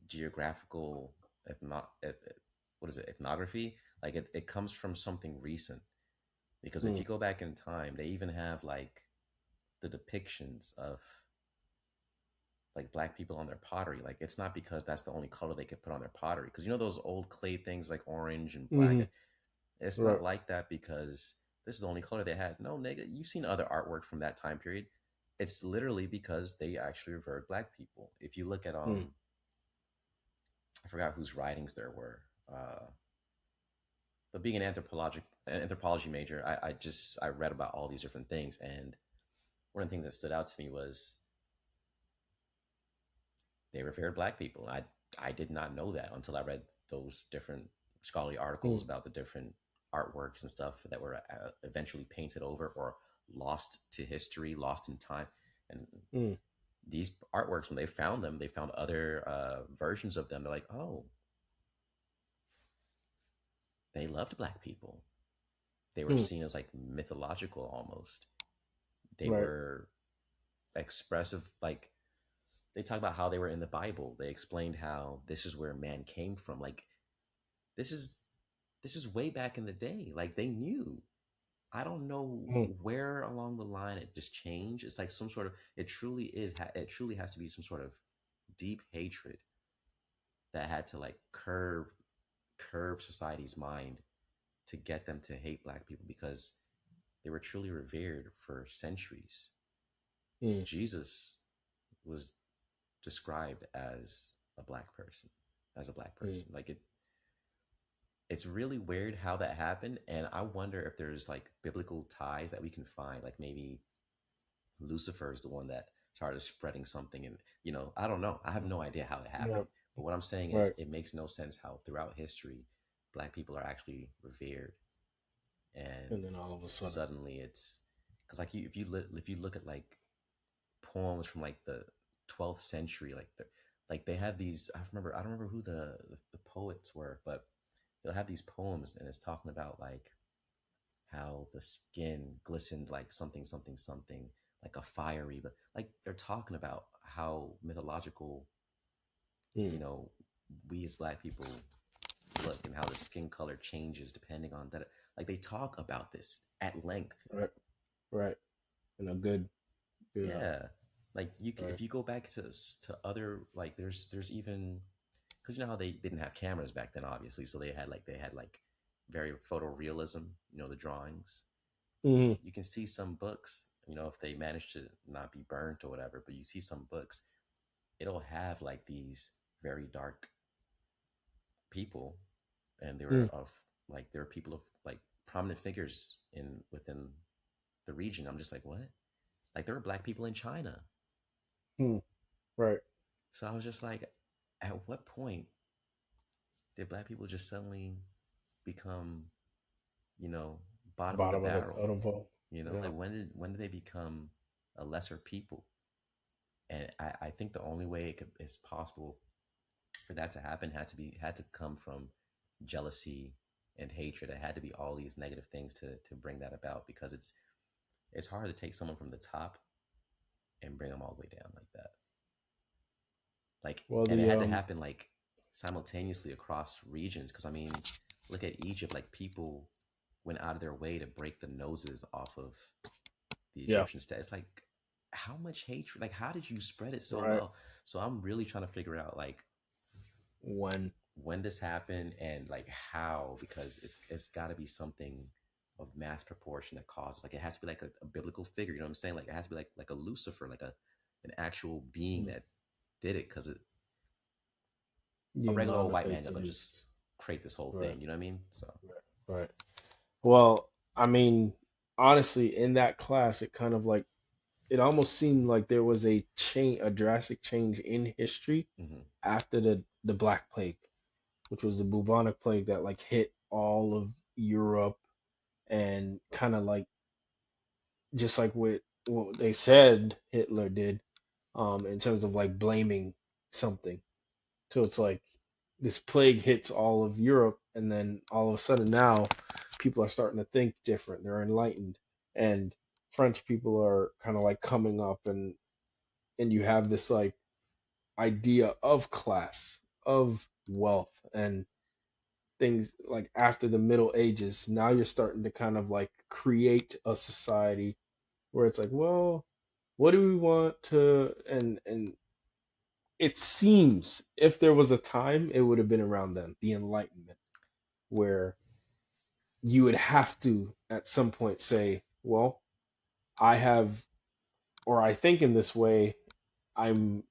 geographical what is it, ethnography. Like it comes from something recent, because if mm, you go back in time, they even have like the depictions of like black people on their pottery. Like it's not because that's the only color they could put on their pottery, because you know those old clay things like orange and black. mm, It's right. not like that because this is the only color they had. No, nigga, you've seen other artwork from that time period. It's literally because they actually revered black people. If you look at Mm, I forgot whose writings there were. But being an anthropology major, I read about all these different things, and one of the things that stood out to me was they revered black people. I did not know that until I read those different scholarly articles mm, about the different artworks and stuff that were eventually painted over or lost to history, lost in time. And mm, these artworks, when they found them, they found other versions of them. They're like, oh, they loved black people. They were mm, seen as like mythological almost. They right. were expressive. Like they talk about how they were in the Bible. They explained how this is where man came from. Like this is this is way back in the day. Like they knew. I don't know Mm, where along the line it just changed. It's like some sort of it truly is it truly has to be some sort of deep hatred that had to like curb society's mind to get them to hate black people, because they were truly revered for centuries. mm, Jesus was described as a black person, as a black mm, person. Like it's really weird how that happened, and I wonder if there's like biblical ties that we can find. Like maybe Lucifer is the one that started spreading something, and I don't know. I have no idea how it yeah, happened. But what I'm saying is, right. it makes no sense how throughout history, black people are actually revered, And and then all of a sudden, suddenly it's because like if you look at like poems from like the 12th century, like they had these. I don't remember who the poets were, but they'll have these poems, and it's talking about like how the skin glistened like something something something, like a fiery, but like they're talking about how mythological, mm, you know we as black people look, and how the skin color changes depending on that. Like they talk about this at length. right, right. And a good, Yeah, like right. if you go back to other, like there's even, because you know how they didn't have cameras back then, obviously, so they had like very photorealism, the drawings. Mm, You can see some books, if they manage to not be burnt or whatever, but you see some books, it'll have like these very dark people, and they were mm, of like there are people of like prominent figures within the region. I'm just like, what? Like there were black people in China. mm, right. So I was just like, at what point did black people just suddenly become, you know, bottom of the Bottom of the barrel? totem pole. Like Yeah. when did they become a lesser people? And I think the only way is possible for that to happen had to come from jealousy and hatred. It had to be all these negative things to bring that about, because it's hard to take someone from the top and bring them all the way down like that. Like, Well, and it the had to happen like simultaneously across regions, because I mean, look at Egypt. Like people went out of their way to break the noses off of the yeah, Egyptian state. It's like, how much hatred, like how did you spread it so right. well? So I'm really trying to figure out like When when this happened and like how, because it's got to be something of mass proportion that causes, like it has to be like a biblical figure, you know what I'm saying? Like it has to be like a Lucifer, like an actual being mm, that did it, because a you regular old know white it man that will just is create this whole right, thing, you know what I mean? So right, right. Well, I mean, honestly, in that class, it kind of like it almost seemed like there was a drastic change in history hmm after the Black Plague, which was the bubonic plague that like hit all of Europe and kind of like just like what they said Hitler did, in terms of like blaming something. So it's like this plague hits all of Europe, and then all of a sudden now people are starting to think different. They're enlightened, and French people are kind of like coming up, and you have this like idea of class, of wealth, and things like after the Middle Ages. Now you're starting to kind of like create a society where it's like, well, what do we want to, and it seems if there was a time, it would have been around then, the Enlightenment, where you would have to at some point say, well, I have, or I think in this way, I'm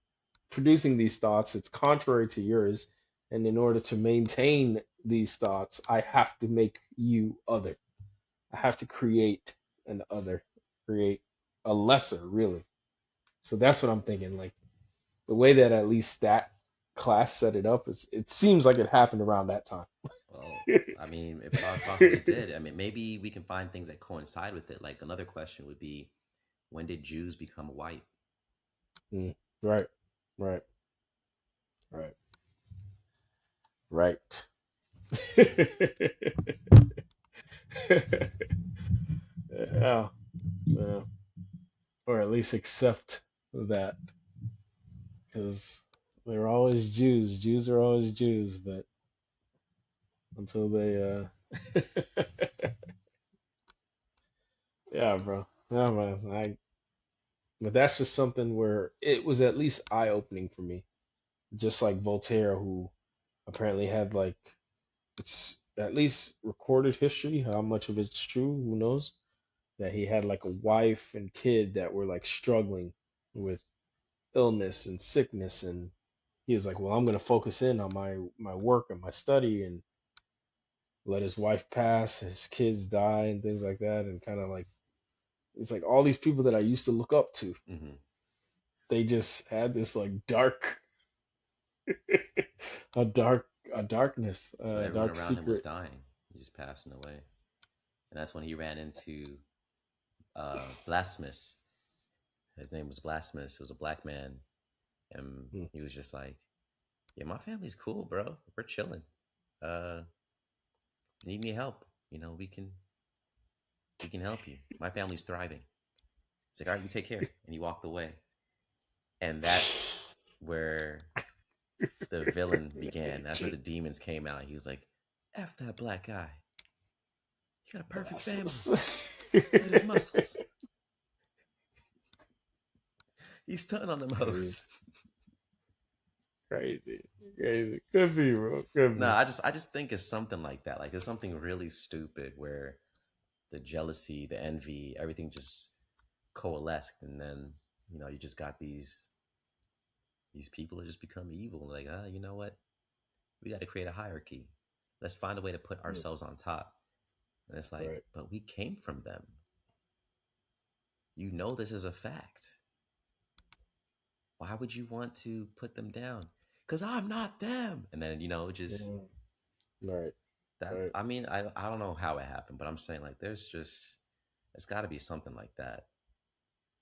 producing these thoughts, it's contrary to yours, and in order to maintain these thoughts, I have to make you other. I have to create an other, create a lesser, really. So that's what I'm thinking. Like the way that at least that class set it up, it seems like it happened around that time. Well, I mean, it possibly did. I mean, maybe we can find things that coincide with it. Like another question would be, when did Jews become white? Mm, right, right, right, right. Yeah, yeah. Or at least accept that, because they're always Jews. Jews are always Jews, but until they, yeah, bro, yeah, man. But that's just something where it was at least eye opening for me. Just like Voltaire, who apparently had like it's at least recorded history. How much of it's true, who knows? That he had like a wife and kid that were like struggling with illness and sickness, and he was like, "Well, I'm gonna focus in on my work and my study," and let his wife pass, his kids die, and things like that, and kind of like it's like all these people that I used to look up to, Hmm. they just had this like dark, a dark, a darkness, So a everyone dark around him was secret. dying, he just passing away, and that's when he ran into Blasphemous. His name was Blasphemous. He was a black man, and Mm. he was just like, "Yeah, my family's cool, bro. We're chilling. Uh, if you need any help? We can help you. My family's thriving." He's like, "All right, you take care," and he walked away. And that's where the villain began. That's where the demons came out. He was like, "F that black guy. He got a perfect family. Blasphemous. Look at his muscles. He's stunting on them Crazy, hoes." crazy, crazy. Could be, bro. Could No, be. I just think it's something like that. Like it's something really stupid where the jealousy, the envy, everything just coalesced, and then you just got these people that just become evil. Like, you know what? We got to create a hierarchy. Let's find a way to put Mm. ourselves on top. And it's like, Right. but we came from them. This is a fact. Why would you want to put them down? Because I'm not them. And then just Mm. Right. that. Right. I mean, I don't know how it happened, but I'm saying like it's got to be something like that.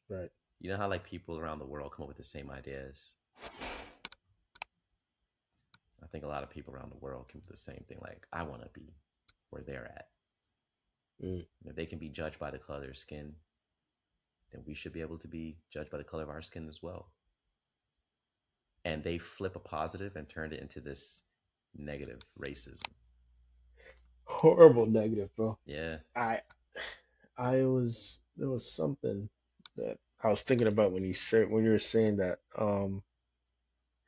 Right. You know how like people around the world come up with the same ideas. I think a lot of people around the world come up with the same thing. Like, I want to be where they're at. Mm. And if they can be judged by the color of their skin, then we should be able to be judged by the color of our skin as well. And they flip a positive and turned it into this negative racism. Horrible negative, bro. Yeah. I I was there was something that I was thinking about when you were saying that.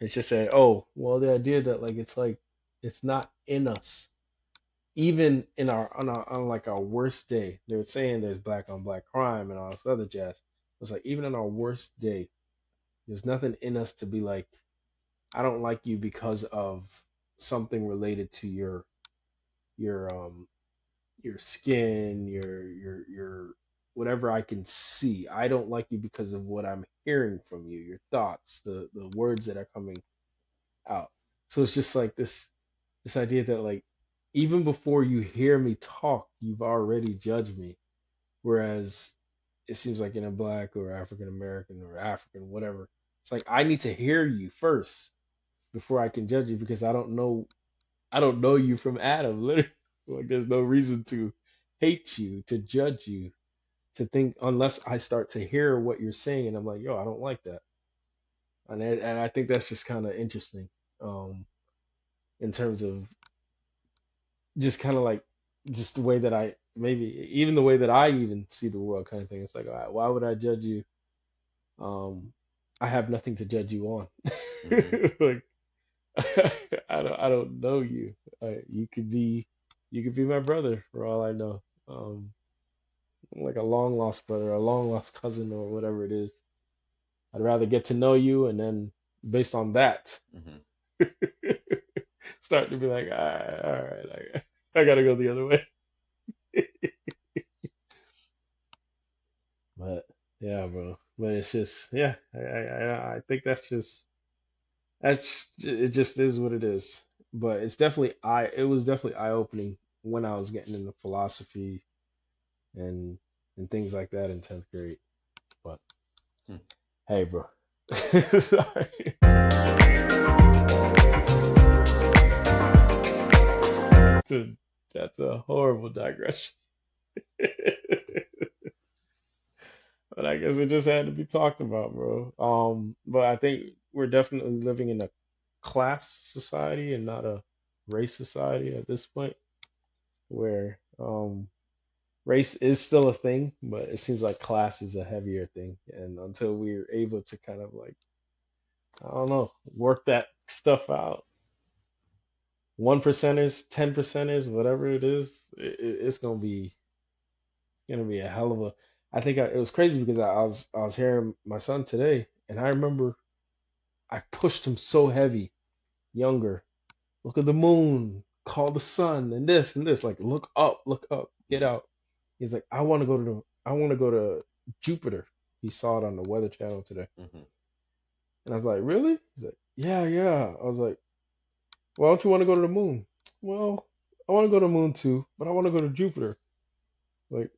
It's just saying, oh, well, the idea that like it's not in us, even in on like our worst day. They were saying there's black on black crime and all this other jazz. It's like even on our worst day, there's nothing in us to be like, I don't like you because of something related to your your skin, your whatever I can see. I don't like you because of what I'm hearing from you, your thoughts, the words that are coming out. So it's just like this idea that like even before you hear me talk, you've already judged me. Whereas it seems like in a black or African American or African whatever It's like I need to hear you first before I can judge you because I don't know you from Adam. Literally, like there's no reason to hate you, to judge you, to think unless I start to hear what you're saying and I'm like, yo, I don't like that. And I think that's just kind of interesting, um, in terms of just kind of like just the way that I maybe even the way that I even see the world kind of thing. It's like, all right, why would I judge you? Um, I have nothing to judge you on. Mm-hmm. Like I don't know you. You could be my brother for all I know. Like a long lost brother, a long lost cousin, or whatever it is. I'd rather get to know you and then based on that Mm-hmm. start to be like, all right, I gotta go the other way. But yeah, bro. But it's just yeah, I think it just is what it is. But it was definitely eye opening when I was getting into philosophy and things like that in 10th grade. But Hmm. hey, bro. Sorry. Dude, that's a horrible digression. But I guess it just had to be talked about, bro. But I think we're definitely living in a class society and not a race society at this point, where race is still a thing, but it seems like class is a heavier thing. And until we're able to kind of like, I don't know, work that stuff out, 1%ers, 10%ers, whatever it is, it's gonna be a hell of a. I think it was crazy because I was hearing my son today, and I remember I pushed him so heavy, younger. Look at the moon, call the sun, and this. Like, look up, get Mm-hmm. out. He's like, I want to go to Jupiter. He saw it on the Weather Channel today, Mm-hmm. and I was like, really? He's like, yeah, yeah. I was like, why don't you want to go to the moon? Well, I want to go to the moon too, but I want to go to Jupiter. Like,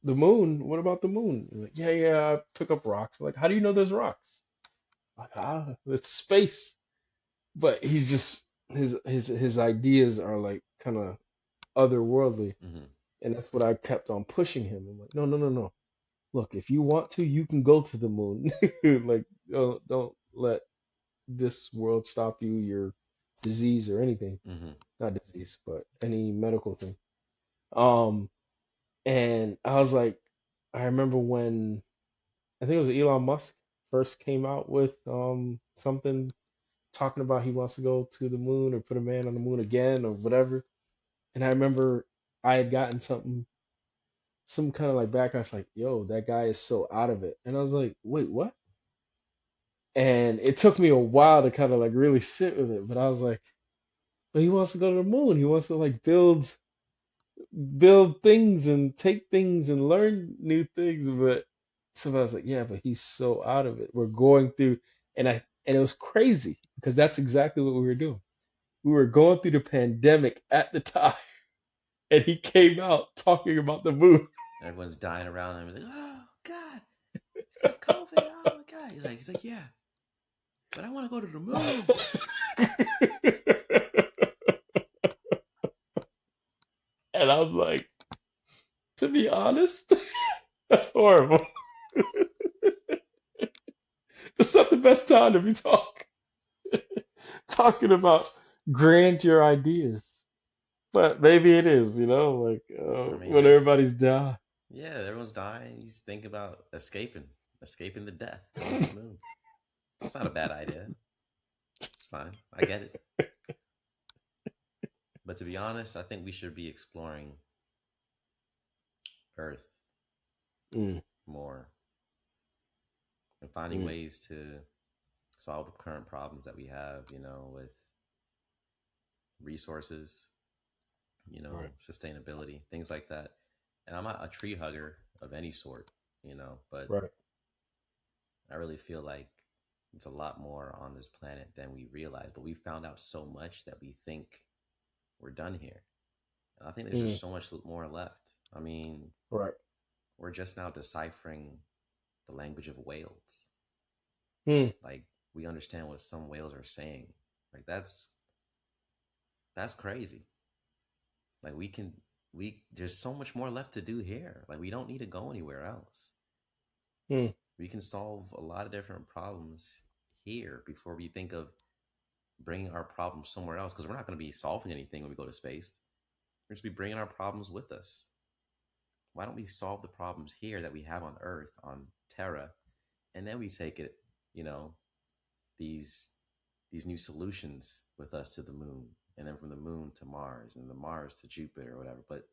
the moon? What about the moon? He's like, yeah, yeah. I pick up rocks. Like, how do you know there's rocks? Like, it's space. But he's just his ideas are like kind of otherworldly, Mm-hmm. and that's what I kept on pushing him. I'm like, no, no, no, no. Look, if you want to, you can go to the moon. Like, don't let this world stop you, your disease or anything. Mm-hmm. Not disease, but any medical thing. Um, and I was like, I remember when I think it was Elon Musk first came out with something talking about he wants to go to the moon or put a man on the moon again or whatever. And I remember I had gotten some kind of like backlash, like, yo, that guy is so out of it. And I was like, wait, what? And it took me a while to kind of like really sit with it, but I was like, but he wants to go to the moon. He wants to like build things and take things and learn new things. But so I was like, yeah, but he's so out of it. We're going through, and it was crazy because that's exactly what we were doing. We were going through the pandemic at the time, and he came out talking about the moon. Everyone's dying around him. He's like, oh God, he's got COVID. Oh my God. He's like, yeah, but I want to go to the moon. And I was like, to be honest, that's horrible. It's not the best time to be talking about grandeur ideas. But maybe it is, like I mean, when everybody's down. yeah, everyone's dying. You just think about escaping the death, going to the moon. It's not a bad idea. It's fine. I get it. But to be honest, I think we should be exploring Earth Mm, more and finding mm, ways to solve the current problems that we have, with resources, right, sustainability, things like that. And I'm not a tree hugger of any sort, but right. I really feel like it's a lot more on this planet than we realize. But we found out so much that we think we're done here. And I think there's Mm, just so much more left. I mean, right. we're just now deciphering the language of whales. Mm, Like, we understand what some whales are saying. Like that's crazy. Like we there's so much more left to do here. Like we don't need to go anywhere else. Hmm. We can solve a lot of different problems here before we think of bringing our problems somewhere else, because we're not going to be solving anything when we go to space. We're just be bringing our problems with us. Why don't we solve the problems here that we have on Earth, on Terra, and then we take it, you know, these these new solutions with us to the moon, and then from the moon to Mars, and the Mars to Jupiter or whatever. But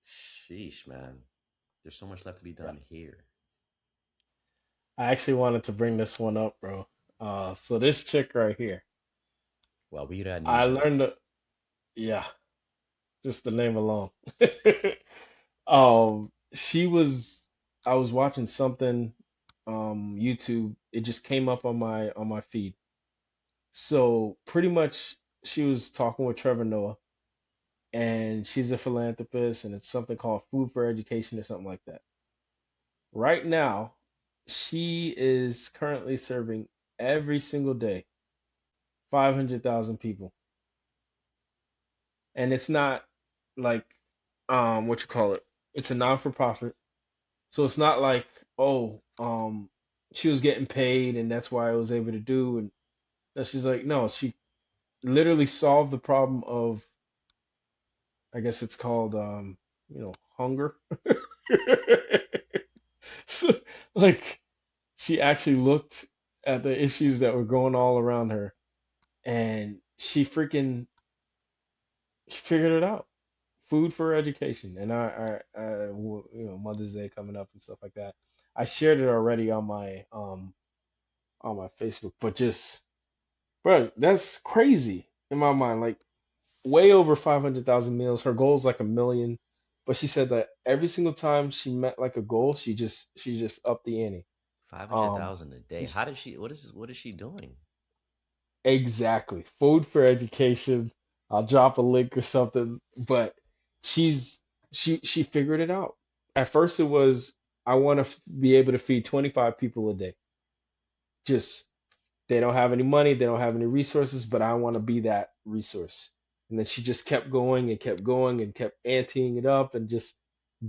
sheesh, man, there's so much left to be Yeah. done here. I actually wanted to bring this one up, bro. So this chick right here, Well, we'd had I Nisha. learned, yeah, just the name alone. She was, I was watching something, YouTube. It just came up on my feed. So pretty much, she was talking with Trevor Noah, and she's a philanthropist, and it's something called Food for Education or something like that. Right now, she is currently serving every single day 500,000 people. And it's not like what you call it. It's a non-for-profit. So it's not like, oh, she was getting paid and that's why I was able to do and she's like, no, she literally solved the problem of I guess it's called hunger. So, like she actually looked at the issues that were going all around her and she figured it out. Food for education, and Mother's Day coming up and stuff like that. I shared it already on my Facebook, but just bro, that's crazy in my mind. Like way over 500,000 meals. Her goal is like a million, but she said that every single time she met like a goal, she just upped the ante. Five hundred Um, thousand a day. How does she? What is she doing? exactly. Food for education. I'll drop a link or something, but she's she figured it out. At first it was I want to be able to feed 25 people a day. Just they don't have any money, they don't have any resources, but I want to be that resource. And then she just kept going and kept going and kept anteing it up and just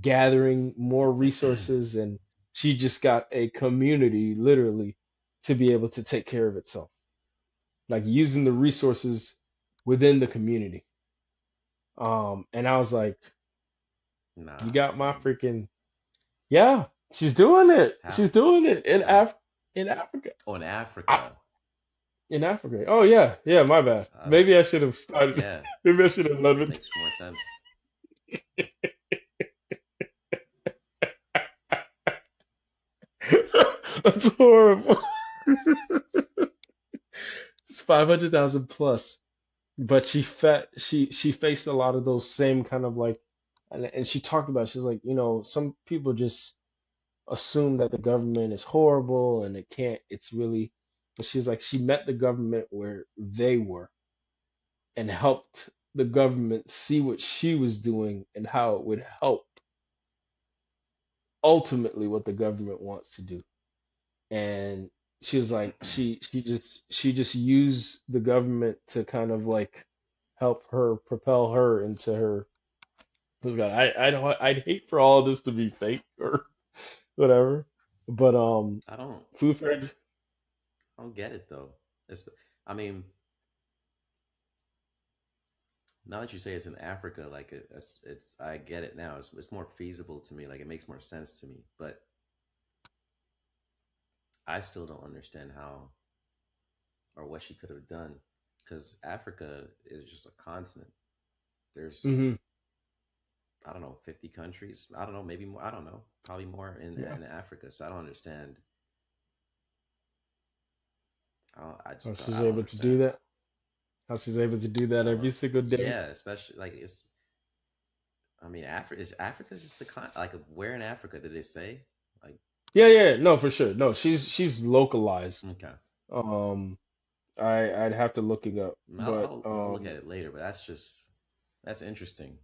gathering more resources and she just got a community literally to be able to take care of itself, like using the resources within the community. And I was like, you Nah, got my son. freaking yeah. She's doing it. How? She's doing it How? In Africa. Oh, in I, Africa. in Africa. Oh yeah, yeah. My bad. Maybe I should have started. Yeah, Maybe I should have led with. makes more sense. That's horrible. It's 500,000 plus, but she faced a lot of those same kind of like, and she talked about. She's like, some people just assume that the government is horrible and it can't, it's really, but she's like, she met the government where they were and helped the government see what she was doing and how it would help ultimately what the government wants to do. And she was like, she just used the government to kind of like help her propel her into her. God, I don't, I'd hate for all of this to be fake or whatever, but I don't. food for I don't get it though. It's. I mean, now that you say it's in Africa, like it's. I get it now. It's more feasible to me. Like it makes more sense to me. But I still don't understand how or what she could have done, because Africa is just a continent. There's hmm I don't know 50 countries. I don't know, maybe more. I don't know, probably more yeah. in Africa. So I don't understand. I How just she's I don't able to do understand. that? How she's able to do that I don't every know. single day? Yeah, especially like it's. I mean, Africa just the like where in Africa did they say? Like Yeah, yeah, no, for sure. No, she's localized. okay, Um, I'd have to look it up, but I'll look at it later. But that's interesting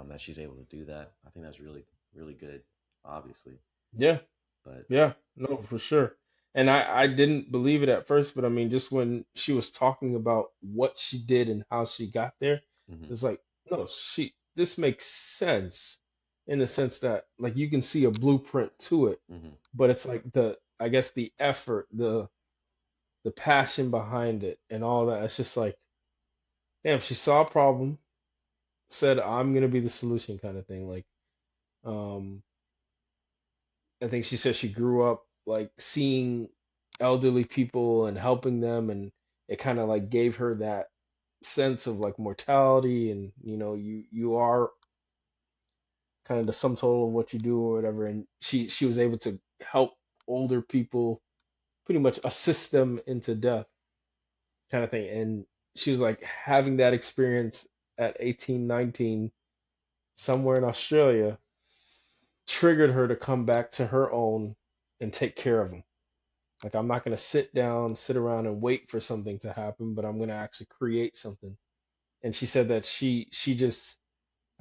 that she's able to do that. I think that's really good, obviously. yeah, But yeah, no, for sure. And I didn't believe it at first, but I mean, just when she was talking about what she did and how she got there, Hmm. it's like, no, this makes sense in the sense that like you can see a blueprint to it, Hmm. but it's like I guess the effort, the passion behind it and all that. It's just like, damn, she saw a problem, said, I'm gonna be the solution kind of thing. Like, um, I think she said she grew up like seeing elderly people and helping them, and it kind of like gave her that sense of like mortality, and you are kind of the sum total of what you do or whatever. And she was able to help older people, pretty much assist them into death, kind of thing. And she was like having that experience at 18, 19, somewhere in Australia, triggered her to come back to her own and take care of them. Like I'm not gonna sit around and wait for something to happen, but I'm gonna actually create something. And she said that she just,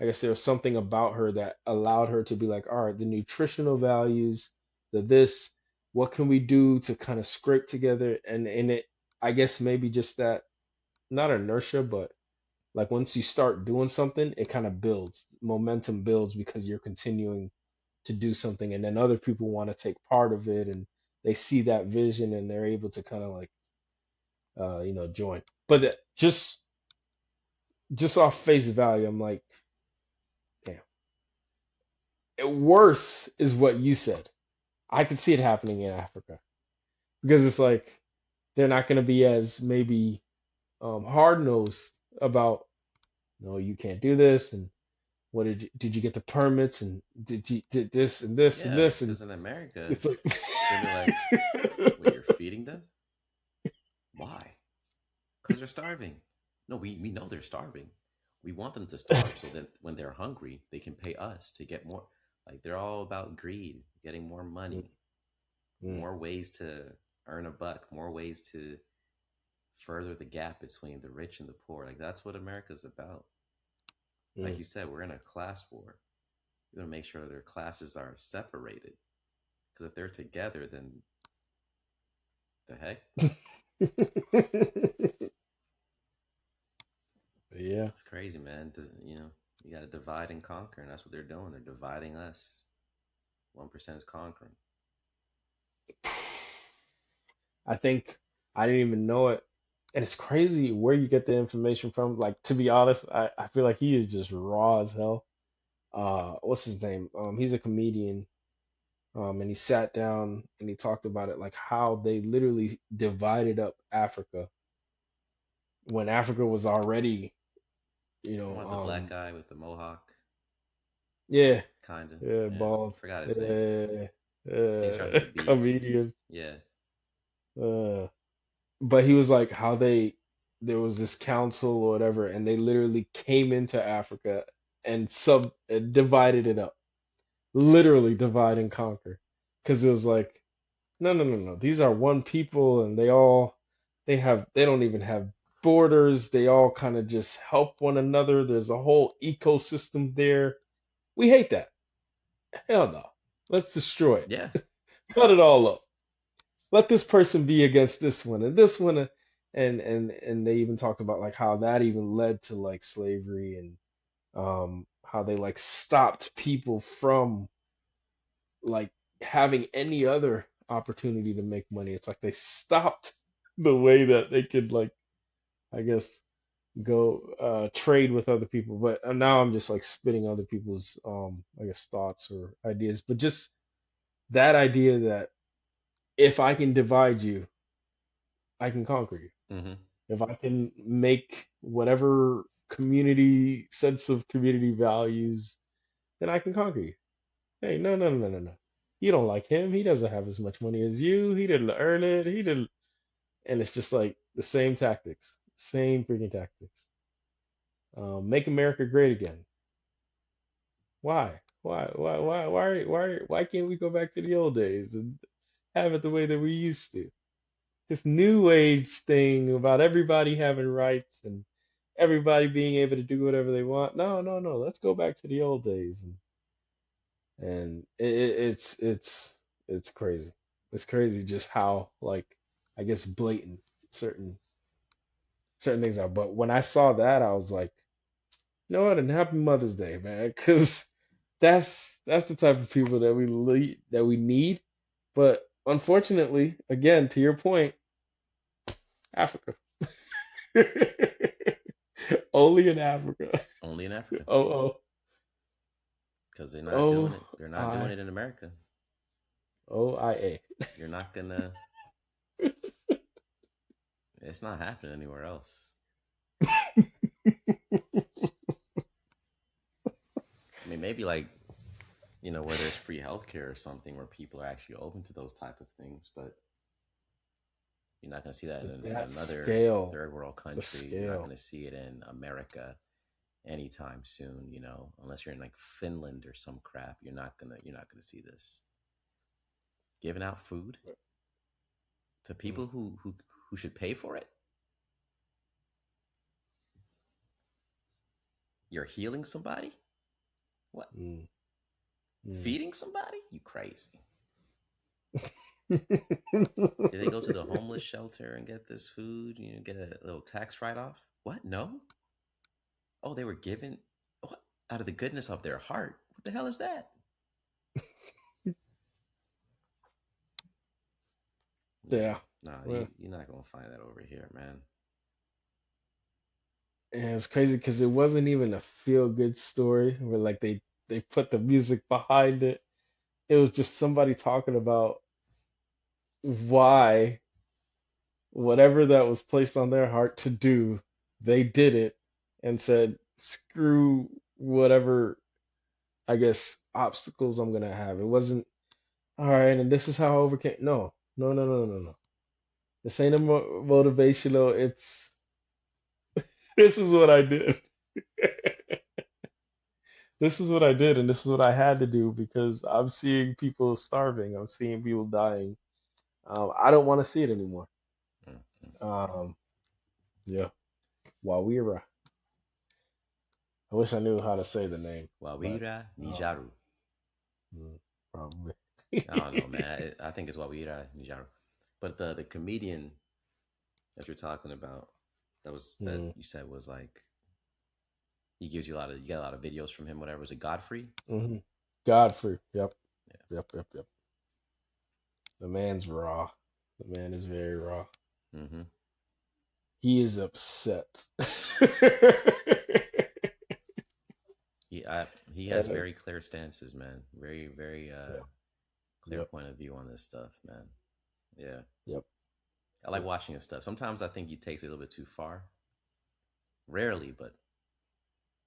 I guess there was something about her that allowed her to be like, all right, the nutritional values, the this, what can we do to kind of scrape together, and it, I guess maybe just that, not inertia, but like once you start doing something, it kind of builds, momentum builds because you're continuing to do something, and then other people want to take part of it, and they see that vision and they're able to kind of like join. But just off face value, I'm like, damn. Worse is what you said. I could see it happening in Africa because it's like they're not going to be as maybe hard nosed about, no, you can't do this, and what did you get the permits, and did this and this and Yeah, this, and because in America, it's like they'll be like, "Wait, you're feeding them? Why? Because they're starving." No, we know they're starving. We want them to starve so that when they're hungry, they can pay us to get more. Like they're all about greed, getting more Mm, money, mm, more ways to earn a buck, more ways to further the gap between the rich and the poor. Like that's what America's about. Like mm. you said, we're in a class war. We want to make sure their classes are separated. Because if they're together, then the heck? Yeah. It's crazy, man. You got to divide and conquer, and that's what they're doing. They're dividing us. 1% is conquering. I think I didn't even know it. And it's crazy where you get the information from. Like, to be honest, I feel like he is just raw as hell. What's his name? He's a comedian. And he sat down and he talked about it, like how they literally divided up Africa when Africa was already, you Talking know, about the black guy with the mohawk, yeah, kinda. yeah, Yeah, bald, forgot his name. yeah, He started with a B. comedian. Yeah, Uh, but he was like how there was this council or whatever, and they literally came into Africa and divided it up, literally divide and conquer, because it was like, no, no, no, no, these are one people, and they don't even have borders. They all kind of just help one another. There's a whole ecosystem there. We hate that. Hell no. Let's destroy it. yeah, Cut it all up. Let this person be against this one and this one, and they even talked about like how that even led to like slavery, and how they like stopped people from like having any other opportunity to make money. It's like they stopped the way that they could like, I guess, go trade with other people. But now I'm just like spitting other people's I guess thoughts or ideas. But just that idea that if I can divide you, I can conquer you. mm-hmm. If I can make whatever community sense of community values, then I can conquer you. Hey, no, no, no, no, no. You don't like him. He doesn't have as much money as you. He didn't earn it. He didn't. And it's just like the same tactics, same freaking tactics. Make America great again. Why? Why can't we go back to the old days and have it the way that we used to? This new age thing about everybody having rights and everybody being able to do whatever they want. No, no, no. Let's go back to the old days, and it's crazy. It's crazy just how like I guess blatant certain certain things are. But when I saw that, I was like, you know what? And happy Mother's Day, man, because that's the type of people that that we need. But unfortunately, again, to your point, Africa. Only in Africa. Only in Africa, Oh, oh, because they're not doing oh, it. They're not doing I, it in America. OIA. You're not gonna. It's not happening anywhere else. I mean, maybe like where there's free healthcare or something where people are actually open to those type of things, but you're not going to see that But in that another scale, third world the country. You're not going scale. to see it in America anytime soon. Unless you're in like Finland or some crap. You're not gonna see this giving out food to Mm, people who should pay for it. You're healing somebody. What? mm, mm. Feeding somebody? You crazy? Did they go to the homeless shelter and get this food? Get a little tax write off? What? No. Oh, they were given what out of the goodness of their heart. What the hell is that? Yeah. Yeah. Nah, Well, you're not gonna find that over here, man. and it was crazy because it wasn't even a feel good story where like they put the music behind it. It was just somebody talking about why whatever that was placed on their heart to do, they did it and said, screw whatever, I guess, obstacles I'm gonna have. It wasn't, all right, and this is how I overcame. No, no, no, no, no, no. This ain't a motivational. It's this is what I did. This is what I did, and this is what I had to do because I'm seeing people starving. I'm seeing people dying. I don't want to see it anymore. Mm, mm. Um, yeah, Wawira. I wish I knew how to say the name, but Wawira um, Nijaru. probably. I don't know, man. I think it's Wawira Nijaru. But the comedian that you're talking about, that Mm, you said was like he gives you you got a lot of videos from him. Whatever, was it Godfrey? hmm Godfrey. Yep, Yeah. yep, yep, yep. The man's raw. The man is very raw. Mm-hmm. He is upset. He has And, very clear stances, man. Very very yeah, clear yep, point of view on this stuff, man. Yeah, yep, I like yep. watching his stuff. Sometimes I think he takes it a little bit too far. Rarely, but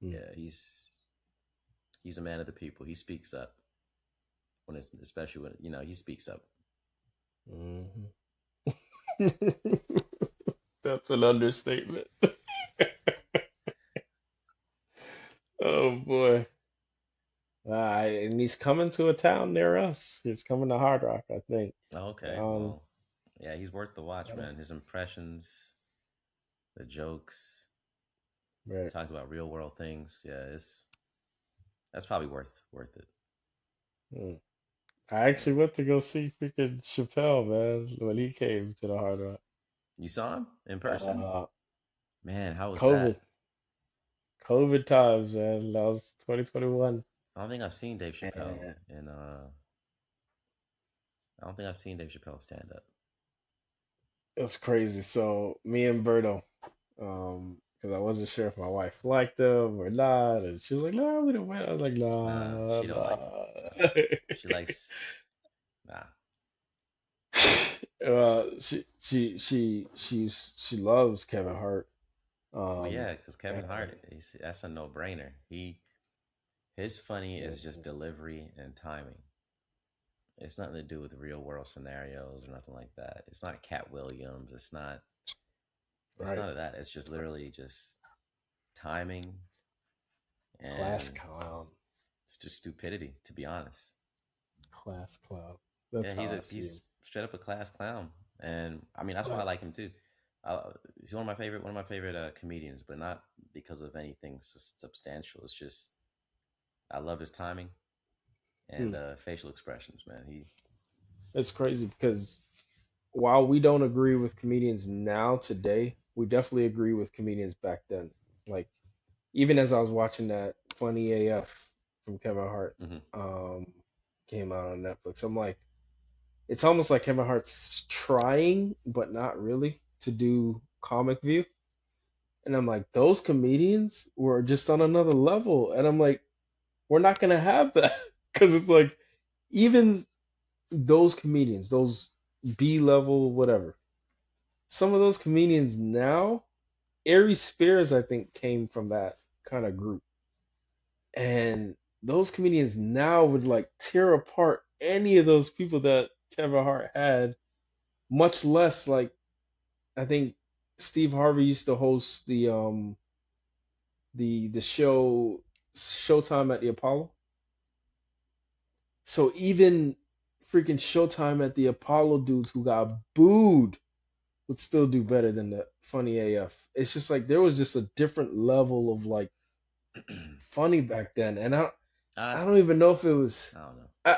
Mm, yeah, he's a man of the people. He speaks up when it's especially when he speaks up. mhm. That's an understatement. Oh boy. And he's coming to a town near us. He's coming to Hard Rock, I think. Oh, okay, Um, well, yeah, he's worth the watch, man. His impressions, the jokes, right. talks about real world things. Yeah, it's that's probably worth it. Mm. I Yeah. actually went to go see freaking Chappelle, man, when he came to the Hard Rock. You saw him in person? Uh, Man, how was COVID, that? COVID times, man. That was 2021, I don't think I've seen Dave Chappelle, and and I don't think I've seen Dave Chappelle stand up. it was crazy. So me and Berto, because I wasn't sure if my wife liked them or not, and she was like, "No, we don't win." I was like, Nah, "Nah, she don't like him. Nah, nah." she likes nah. She loves Kevin Hart. Well, Um, yeah, because Kevin and Hart, that's a no brainer. His funny is just mhm, delivery and timing. It's nothing to do with real world scenarios or nothing like that. It's not Cat Williams. It's not. It's right, none of that. It's just literally just timing class and clown, it's just stupidity. To be honest, class clown. yeah, That's how I see he's him. straight up a class clown, and I mean that's why I But like him too. He's one of my favorite comedians, but not because of anything substantial. It's just I love his timing and hmm, facial expressions, man. It's crazy because while we don't agree with comedians now today, we definitely agree with comedians back then. Like even as I was watching that Funny AF from Kevin Hart, Hmm. um, came out on Netflix, I'm like, it's almost like Kevin Hart's trying, but not really, to do comic view. And I'm like, those comedians were just on another level. And I'm like, we're not gonna have that because it's like even those comedians, those B level whatever, some of those comedians now, Ari Spears I think came from that kind of group, and those comedians now would like tear apart any of those people that Kevin Hart had, much less like I think Steve Harvey used to host the show Showtime at the Apollo. So even freaking Showtime at the Apollo dudes who got booed would still do better than the Funny AF. It's just like there was just a different level of like funny back then, and I I don't even know if it was. I don't know. I,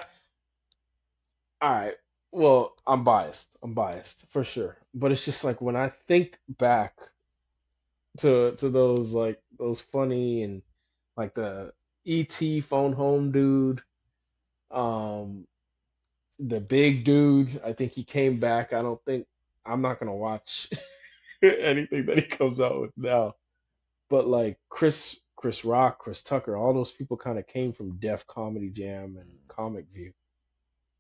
all right, well, I'm biased. I'm biased for sure, but it's just like when I think back to those like those funny and like the ET phone home dude, um, the big dude. I think he came back. I don't think I'm not gonna watch anything that he comes out with now. But like Chris Rock, Chris Tucker, all those people kind of came from Def Comedy Jam and Mm. Comic View.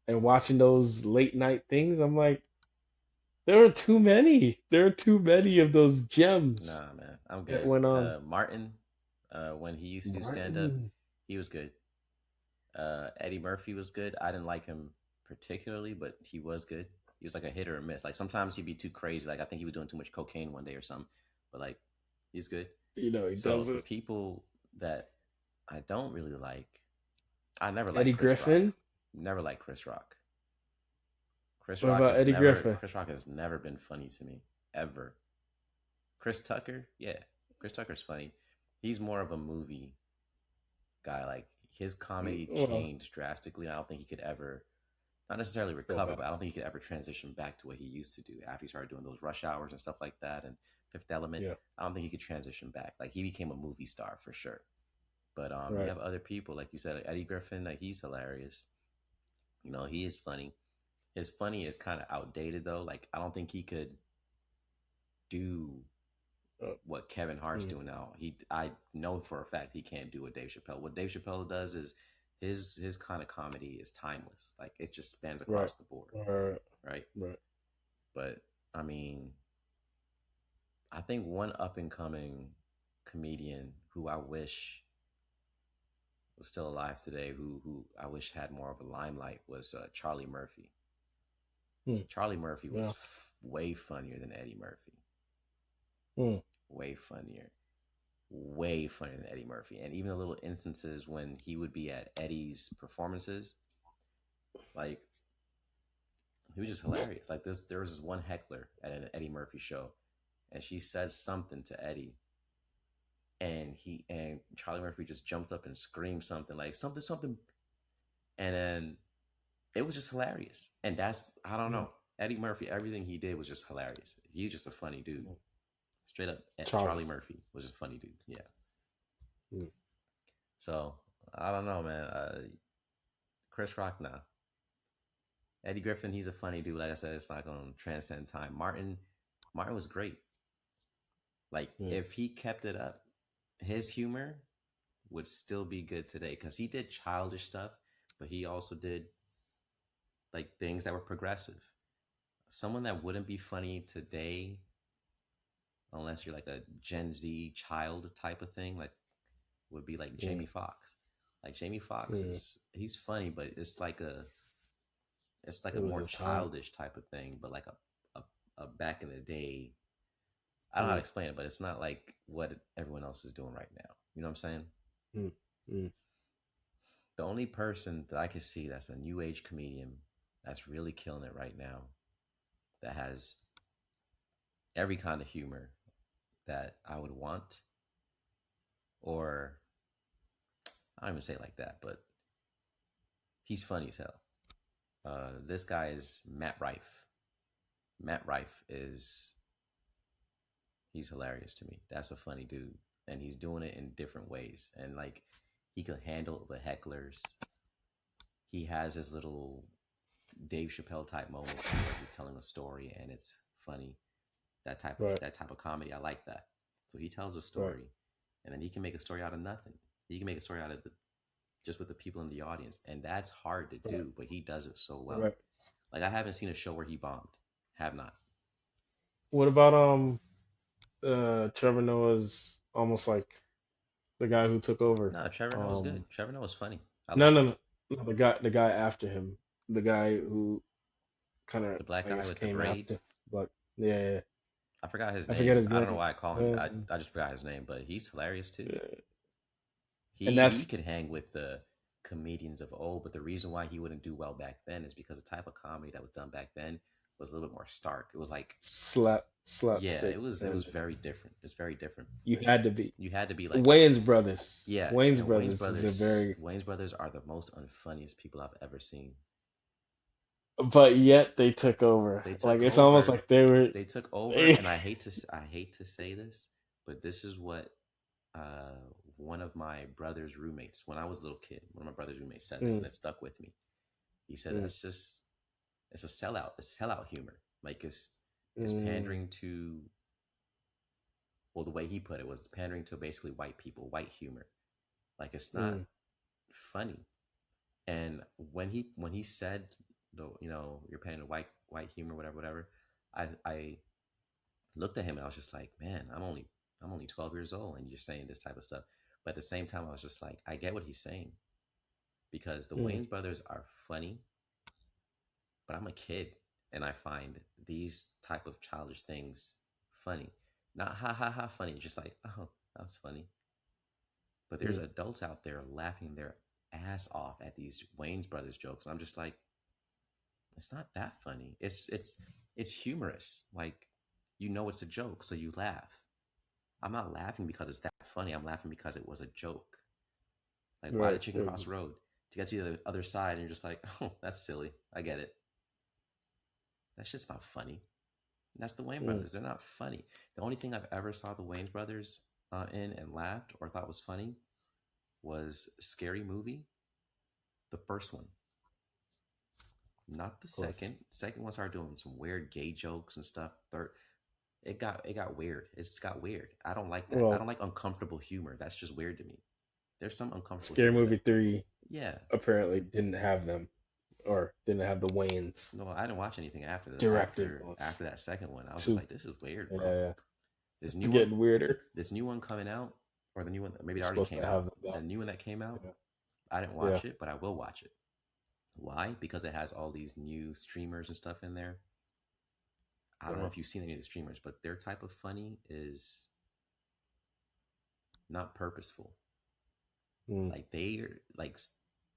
And watching those late night things, I'm like, there are too many. There are too many of those gems Nah, man, I'm that good. went on. Martin, when he used to stand up, Martin, he was good. Eddie Murphy was good. I didn't like him particularly, but he was good. He was like a hit or a miss. Like sometimes he'd be too crazy. Like I think he was doing too much cocaine one day or something. But like he's good. he So does for it. people that I don't really like, I never liked Eddie Chris Rock. Griffin. Never liked Chris Rock. What about Eddie Griffin? Chris Rock has never been funny to me ever. Chris Tucker, yeah, Chris Tucker's funny. He's more of a movie guy. Like his comedy Well, changed drastically. I don't think he could ever, not necessarily go recover, back. but I don't think he could ever transition back to what he used to do after he started doing those rush hours and stuff like that and Fifth Element. Yeah, I don't think he could transition back. Like he became a movie star for sure. But you right. have other people like you said, like Eddie Griffin. Like he's hilarious. You know, he is funny. His funny is kind of outdated though. Like I don't think he could do Uh, what Kevin Hart's mm, doing now. I know for a fact he can't do what Dave Chappelle. What Dave Chappelle does is his kind of comedy is timeless. Like it just spans right. across the board, Right. right? Right. But I mean, I think one up and coming comedian who I wish was still alive today, who I wish had more of a limelight was Charlie Murphy. Mm, Charlie Murphy was yeah. way funnier than Eddie Murphy. Mm, Way funnier. Way funnier than Eddie Murphy. And even the little instances when he would be at Eddie's performances, like he was just hilarious. Like this, there was this one heckler at an Eddie Murphy show, and she says something to Eddie, and Charlie Murphy just jumped up and screamed something like something something, and then it was just hilarious. And that's I don't yeah. know Eddie Murphy. Everything he did was just hilarious. He's just a funny dude. Mm. Straight up, Charlie. Charlie Murphy was just a funny dude. Yeah. Mm, So I don't know, man. Chris Rock, nah. Eddie Griffin, he's a funny dude. Like I said, it's not going to transcend time. Martin was great. Like mm, if he kept it up, his humor would still be good today because he did childish stuff, but he also did like things that were progressive. Someone that wouldn't be funny today, unless you're like a Gen Z child type of thing, like would be like mm, Jamie Foxx. Like Jamie Foxx mm. is he's funny, but it's like It a was more a time. childish type of thing, but like a back in the day. I don't know how to Mm, explain it, but it's not like what everyone else is doing right now. You know what I'm saying? mm, mm, The only person that I can see that's a new age comedian that's really killing it right now, that has every kind of humor that I would want, or I don't even say it like that, but he's funny as hell. This guy is Matt Rife. Matt Rife is he's hilarious to me. That's a funny dude, and he's doing it in different ways. And like he can handle the hecklers. He has his little Dave Chappelle type moments too, where he's telling a story and it's funny. Right. That type of comedy, I like that. So he tells a Right. story, and then he can make a story out of nothing. He can make a story out of the just with the people in the audience, and that's hard to Right. do, but he does it so well. Right. Like I haven't seen a show where he bombed. Have not. What about Trevor Noah's almost like the guy who took over? No, Trevor Noah's Um, good. Trevor Noah's funny. I no, like no, him. no, no, the guy after him, the guy who kind of The black I guy guess with the came after, braids. but yeah, yeah, yeah. I forgot his I forget name. his I don't know name. why I call him. Um, I just forgot his name, but he's hilarious too. yeah. And He that's could hang with the comedians of old, but the reason why he wouldn't do well back then is because the type of comedy that was done back then was a little bit more stark. It was like yeah, slapstick, it was and very different. It's very different. you had to be You had to be like Wayans brothers. yeah, Wayans and brothers is a very, Wayne's brothers are the most unfunniest people I've ever seen. but yet they took over. They Like took it's almost over. like they were. They took over, and I hate to say this, but this is what uh, one of my brother's roommates, when I was a little kid, one of my brother's roommates said this, Mm, and it stuck with me. He said mm, that's just it's a sellout, it's sellout humor. Like it's mm, pandering to well, the way he put it was pandering to basically white people, white humor. Like it's not mm, funny. And when he said the you're paying white humor whatever, I looked at him and I was just like, man, I'm only 12 years old and you're saying this type of stuff. But at the same time, I was just like, I get what he's saying because the mm, Wayne's brothers are funny, but I'm a kid and I find these type of childish things funny. Not ha ha ha funny, just like, oh, that was funny. But there's mm, adults out there laughing their ass off at these Wayne's brothers jokes. And I'm just like, it's not that funny. It's humorous. Like it's a joke, so you laugh. I'm not laughing because it's that funny. I'm laughing because it was a joke. Like, why right. did chicken cross the road? To get to the other side, and you're just like, oh, that's silly. I get it. That shit's not funny. And that's the Wayne Mm, brothers. They're not funny. The only thing I've ever saw the Wayne's brothers in and laughed or thought was funny was Scary Movie, the first one, not the of course. second. Second one started doing some weird gay jokes and stuff. Third, it got weird. It's got weird. I don't like that. I Well, don't like uncomfortable humor. That's just weird to me. There's some uncomfortable Scary humor Movie that 3 yeah. apparently didn't have them or didn't have the Wayans No, I didn't watch anything directing those after that second one. I was just two. like, this is weird, Yeah, bro. yeah. This It's new one, getting weirder. this new one coming out, or the new one maybe it You're already supposed to came have out. them back. The new one that came out, Yeah, I didn't yeah. watch it, but I will watch it. Why? Because it has all these new streamers and stuff in there. I don't know Right. if you've seen any of the streamers, but their type of funny is not purposeful. Mm, Like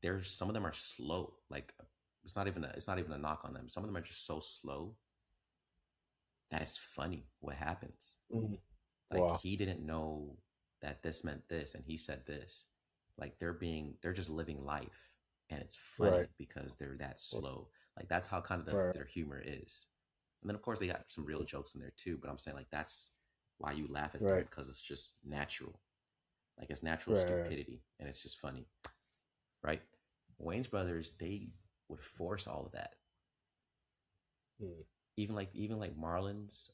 there's some of them are slow. Like it's not even a knock on them. Some of them are just so slow that it's funny what happens. mm. Like Wow. he didn't know that this meant this and he said this. Like they're just living life and it's Right. funny because they're that slow. Like that's how kind of Right. their humor is. And then of course they got some real jokes in there too, but I'm saying like that's why you laugh at them Right. because it's just natural. Like it's natural Right. Right. stupidity and it's just funny, right? Wayne's brothers, they would force all of that. Mm, Even like Marlon's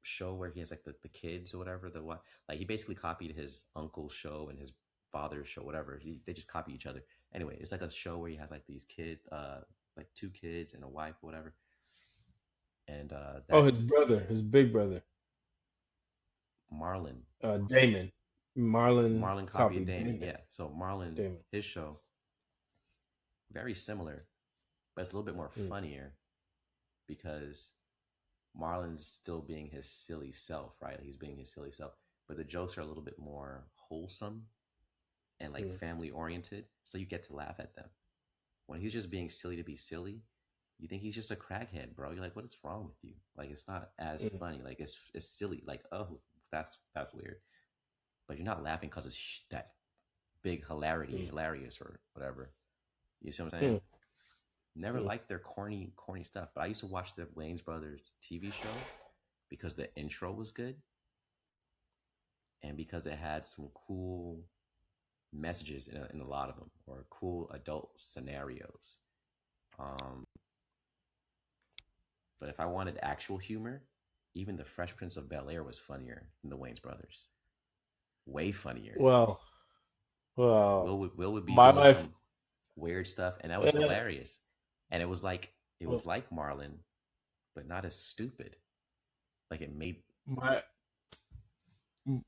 show where he has like the kids or whatever the what like he basically copied his uncle's show and his father's show whatever they just copy each other anyway. It's like a show where he has like these like two kids and a wife or whatever and Oh, that his big brother, Marlon Damon. Marlon Marlon copied copied Damon, Damon. yeah. So Marlon, Damon. his show very similar but it's a little bit more Mm, funnier because Marlon's still being his silly self, right? He's being his silly self, but the jokes are a little bit more wholesome and like mm, family oriented, so you get to laugh at them. When he's just being silly to be silly, you think he's just a crackhead, bro. You're like, what is wrong with you? Like it's not as mm, funny. Like it's silly. Like oh, that's weird. But you're not laughing because it's that big hilarity, mm, hilarious or whatever. You see what I'm saying? mm. Never Mm. liked their corny stuff. But I used to watch the Wayne's Brothers TV show because the intro was good and because it had some cool messages in a lot of them or cool adult scenarios. Um, but if I wanted actual humor, even the Fresh Prince of Bel Air was funnier than the Wayne's Brothers. Way funnier. Well, well, Will would be my doing wife. some weird stuff, and that was Uh, hilarious. And it well, was like Marlon, but not as stupid. Like it made my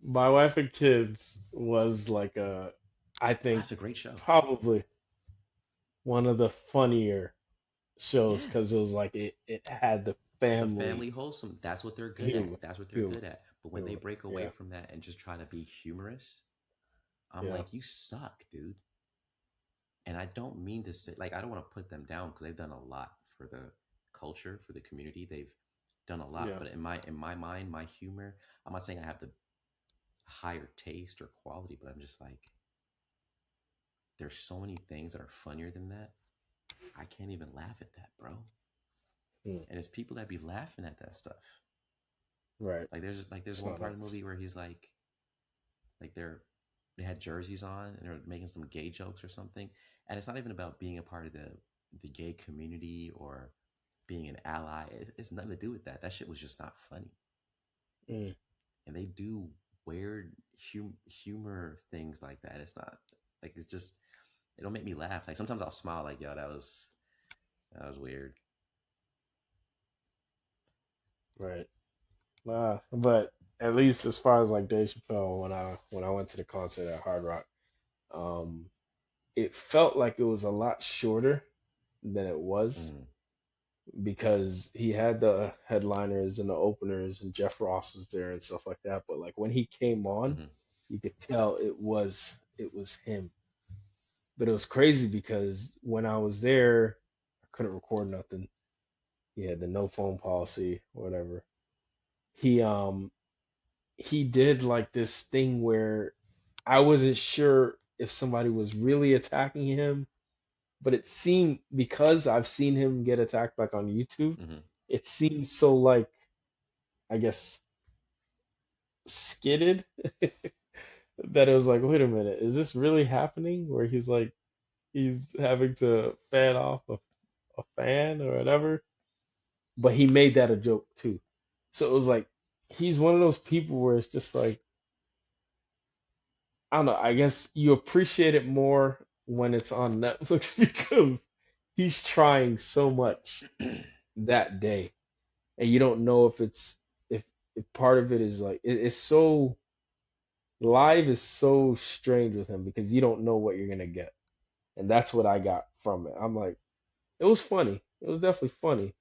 my wife and kids was like I think that's a great show. probably one of the funnier shows Yeah, because it was like it had the the family family wholesome. That's what they're good humor, at. That's what they're humor, good at. But when they humor. break away Yeah, from that and just try to be humorous, I'm yeah, like, you suck, dude. And I don't mean to say like I don't want to put them down because they've done a lot for the culture, for the community. They've done a lot. yeah, But in my mind, my humor, I'm not saying I have the higher taste or quality, but I'm just like, there's so many things that are funnier than that. I can't even laugh at that, bro. mm, And it's people that be laughing at that stuff. right. There's It's one not part of the us. movie where he's like they had jerseys on and they're making some gay jokes or something. And it's not even about being a part of the gay community or being an ally. It's nothing to do with that. That shit was just not funny. Mm, And they do weird humor things like that. It's not like it's just it'll make me laugh. Like sometimes I'll smile like, yo, that was weird. right. But at least as far as like Dave Chappelle, when I went to the concert at Hard Rock, um, it felt like it was a lot shorter than it was Mm, because he had the headliners and the openers and Jeff Ross was there and stuff like that. But like when he came on, hmm you could tell it was him. But it was crazy because when I was there, I couldn't record nothing. He had the no phone policy, whatever. He he did like this thing where I wasn't sure if somebody was really attacking him, but it seemed because I've seen him get attacked like on YouTube, hmm it seemed so like I guess skidded that it was like, wait a minute, is this really happening? Where he's like he's having to fan off a fan or whatever, but he made that a joke too. So it was like he's one of those people where it's just like I don't know. I guess you appreciate it more when it's on Netflix because he's trying so much that day, and you don't know if if if part of it is like it's so live is so strange with him because you don't know what you're gonna get, and that's what I got from it. I'm like, it was funny. It was definitely funny,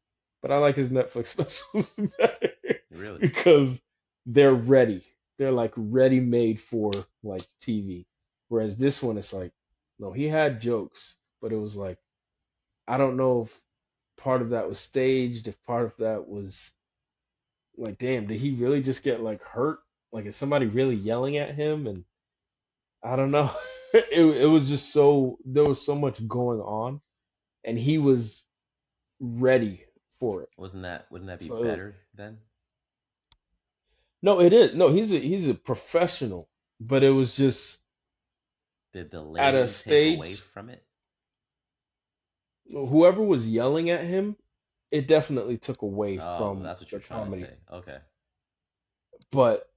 but I like his Netflix specials better Really? because they're ready. They're like ready made for like TV. Whereas this one, it's like, no, he had jokes, but it was like, I don't know if part of that was staged, if part of that was like, damn, did he really just get like hurt? Like, is somebody really yelling at him? And I don't know. It was just so there was so much going on, and he was ready for it. Wouldn't that be So better then? no, it is. No, he's a professional, but it was just Did the at a lady take away stage, from it? whoever was yelling at him, it definitely took away Oh, from that's what the you're trying to comedy. say. Okay. But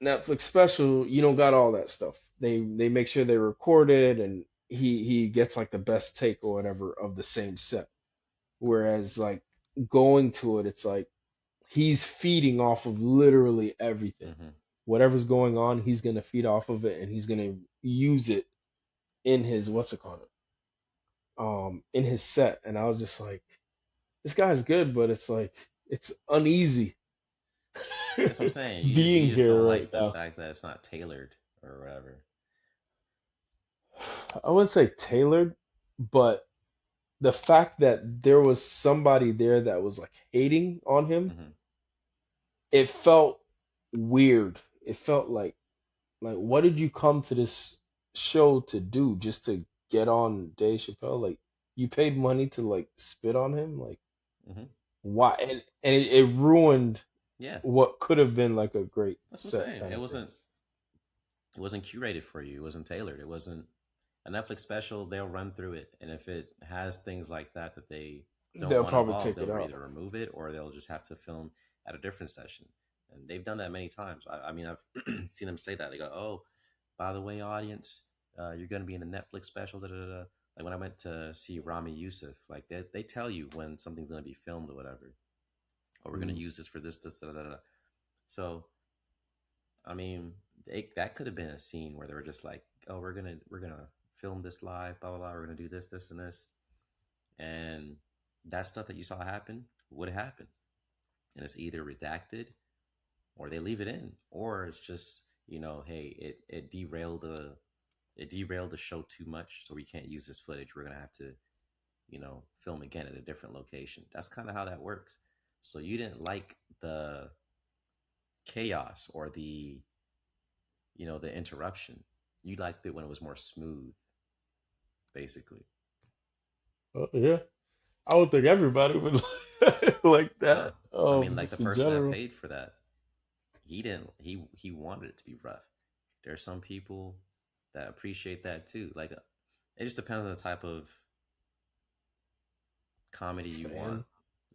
Netflix special, you don't got all that stuff. They make sure they record it, and he gets like the best take or whatever of the same set. Whereas like going to it, it's like he's feeding off of literally everything. hmm Whatever's going on, he's gonna feed off of it, and he's gonna use it in his what's it called in his set. And I was just like, this guy's good, but it's like it's uneasy That's what I'm saying. You being just here don't right like the now. fact that it's not tailored or whatever. I wouldn't say tailored, but the fact that there was somebody there that was like hating on him, hmm it felt weird. It felt like what did you come to this show to do? Just to get on Dave Chappelle? Like You paid money to like spit on him, like Hmm. why? And it ruined Yeah, what could have been like a great that's what I'm set saying. kind of thing. It wasn't curated for you. It wasn't tailored. It wasn't a Netflix special. They'll run through it, and if it has things like that that they don't They'll want probably involved, take it they'll out. either remove it or they'll just have to film at a different session. And they've done that many times. I mean, I've seen them say that. They go, "Oh, by the way, audience, you're going to be in the Netflix special." Da, da, da, da." Like when I went to see Rami Youssef, like they tell you when something's going to be filmed or whatever, or we're going to Mm, use this for this, da, da, da. So I mean, that could have been a scene where they were just like, "Oh, we're gonna film this live, blah blah blah. We're gonna do this, this, and this," and that stuff that you saw happen would happen, and it's either redacted or they leave it in, or it's just hey, it derailed the show too much, so we can't use this footage. We're gonna have to film again at a different location. That's kind of how that works. So you didn't like the chaos or the interruption. You liked it when it was more smooth, basically. yeah, I would think everybody would like No, that. I mean like the Just in person that general. paid for that, he didn't. He wanted it to be rough. There's some people that appreciate that too. Like it just depends on the type of comedy you want. Fan.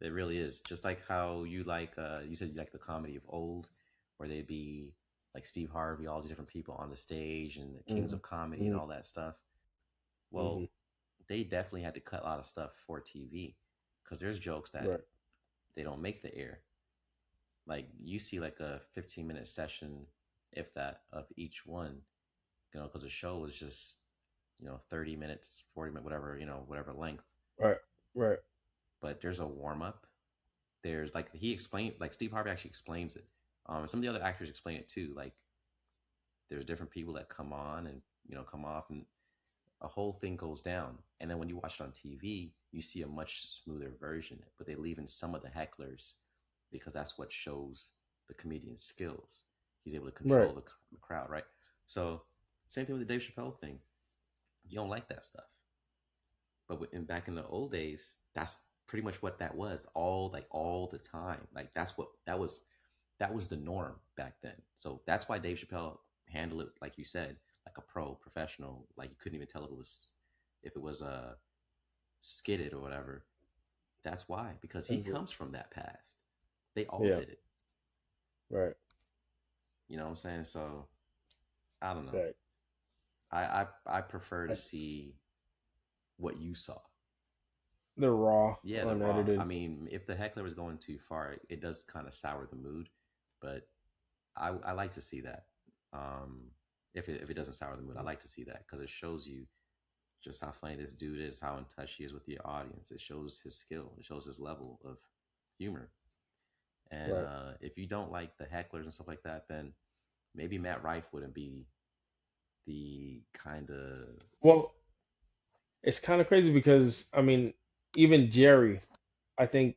It really is just like how you like. You said you like the comedy of old, where they'd be like Steve Harvey, all these different people on the stage, and the kings Hmm. of comedy and Hmm. all that stuff. Hmm. Well, they definitely had to cut a lot of stuff for TV because there's jokes that Right. they don't make the air. Like you see like a 15-minute session, if that, of each one, because the show was just 30 minutes, 40 minutes, whatever, whatever length. Right. Right. But there's a warm up. There's like he explained, like Steve Harvey actually explains it. Some of the other actors explain it too. Like there's different people that come on and come off, and a whole thing goes down. And then when you watch it on TV, you see a much smoother version, but they leave in some of the hecklers because that's what shows the comedian's skills. He's able to Right. control the crowd, right? So, same thing with the Dave Chappelle thing. You don't like that stuff. But back in the old days, that's pretty much what that was all the time. Like that was the norm back then. So that's why Dave Chappelle handled it like you said, like a professional. Like you couldn't even tell if it was skidded or whatever. That's why, because he Is it? comes from that past. They all Yeah. did it. Right. You know what I'm saying? So I don't know. Right. I prefer to I, see what you saw. the raw, Yeah, the raw. I unedited. mean, if the heckler was going too far, it does kind of sour the mood. But I like to see that. Um, if it doesn't sour the mood, I like to see that because it shows you just how funny this dude is, how in touch he is with the audience. It shows his skill. It shows his level of humor. And Right. if you don't like the hecklers and stuff like that, then maybe Matt Rife wouldn't be the kind of Well, it's kind of crazy because I mean, even Jerry, I think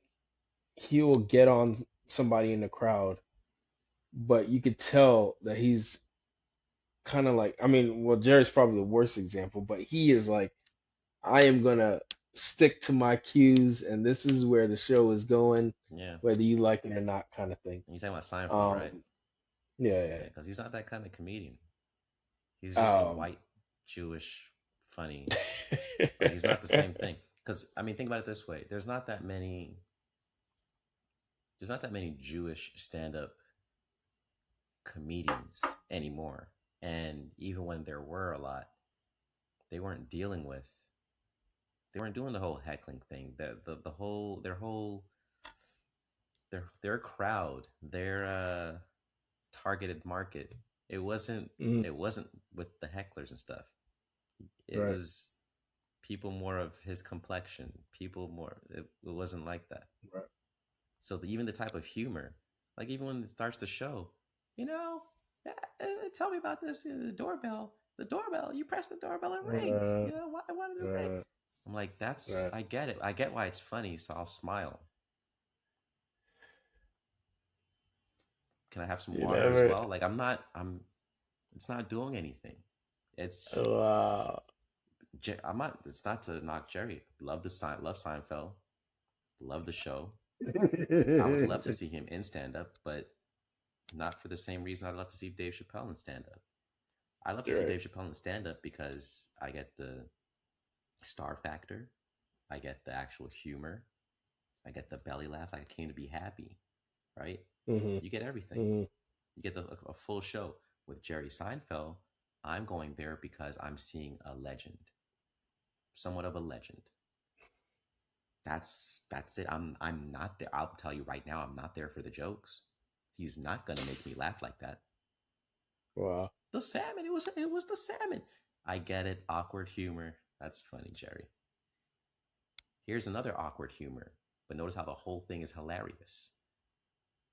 he will get on somebody in the crowd, but you could tell that he's kind of like, I mean, well, Jerry's probably the worst example, but he is like, I am gonna stick to my cues, and this is where the show is going, yeah. whether you like it or not, kind of thing. You're talking about Seinfeld, right? Um, yeah, Yeah, because he's not that kind of comedian. He's just a yeah. white Jewish funny. Like he's not the same thing. Because I mean, think about it this way: there's not that many Jewish stand-up comedians anymore, and even when there were a lot, they weren't dealing with, they weren't doing the whole heckling thing. The whole their crowd, their targeted market. It wasn't Mm, it wasn't with the hecklers and stuff. It right, was people more of his complexion. People more. It wasn't like that. right, So even the type of humor, like even when it starts the show, you know, tell me about this. The doorbell. The doorbell. You press the doorbell, it rings. uh, Why did it ring? uh, I'm like, that's right. I get it. I get why it's funny. So I'll smile. Can I have some You water as never. well? Like I'm not. I'm. It's not doing anything. It's Wow. I'm not. It's not to knock Jerry. Love Seinfeld. Love the show. I would love to see him in stand up, but not for the same reason I'd love to see Dave Chappelle in stand up. I love to see Right. Dave Chappelle in stand up because I get the star factor, I get the actual humor, I get the belly laugh. Like I came to be happy, right? Hmm. You get everything. Hmm. You get a full show. With Jerry Seinfeld, I'm going there because I'm seeing a legend, somewhat of a legend. That's it. I'm not there. I'll tell you right now, I'm not there for the jokes. He's not gonna make me laugh like that. Wow. The salmon. It was the salmon. I get it. Awkward humor. That's funny, Jerry. Here's another awkward humor, but notice how the whole thing is hilarious.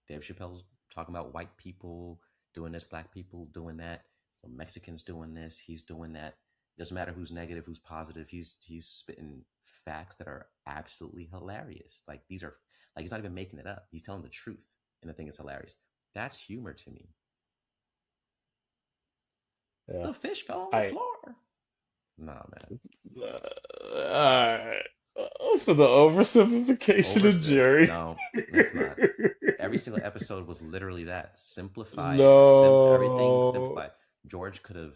Dave Chappelle's talking about white people doing this, black people doing that, or Mexicans doing this, he's doing that. Doesn't matter who's negative, who's positive. He's spitting facts that are absolutely hilarious. Like these are like he's not even making it up. He's telling the truth, and the thing is hilarious. That's humor to me. Yeah. The fish fell on the I. floor. Nah, man. Alright. For the oversimplification of Jerry. No, it's not. Every single episode was literally that simplified, everything No. simplified. George could have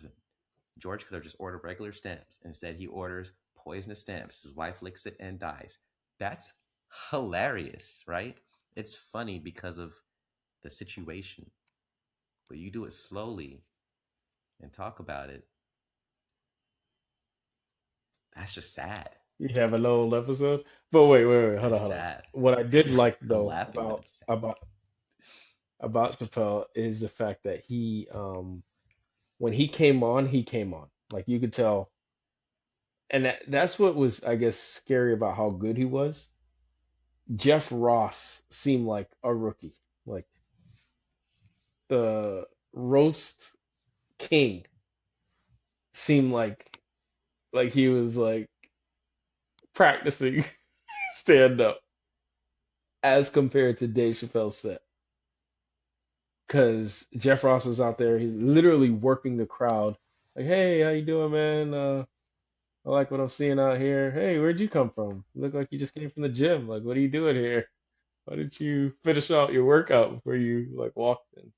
George could have just ordered regular stamps. Instead, he orders poisonous stamps. His wife licks it and dies. That's hilarious, right? It's funny because of the situation, but you do it slowly and talk about it. That's just sad. You have a little episode. But wait, hold It's on, hold on. sad. What I did like I'm though laughing, but it's sad. about Chappelle is the fact that he when he came on, he came on. Like you could tell, and that's what was, I guess, scary about how good he was. Jeff Ross seemed like a rookie, like the roast king seemed like he was like practicing stand up as compared to Dave Chappelle's set. Because Jeff Ross is out there, he's literally working the crowd. Like, hey, how you doing, man? I like what I'm seeing out here. Hey, where'd you come from? You look like you just came from the gym. Like, what are you doing here? Why didn't you finish out your workout before you like walked in?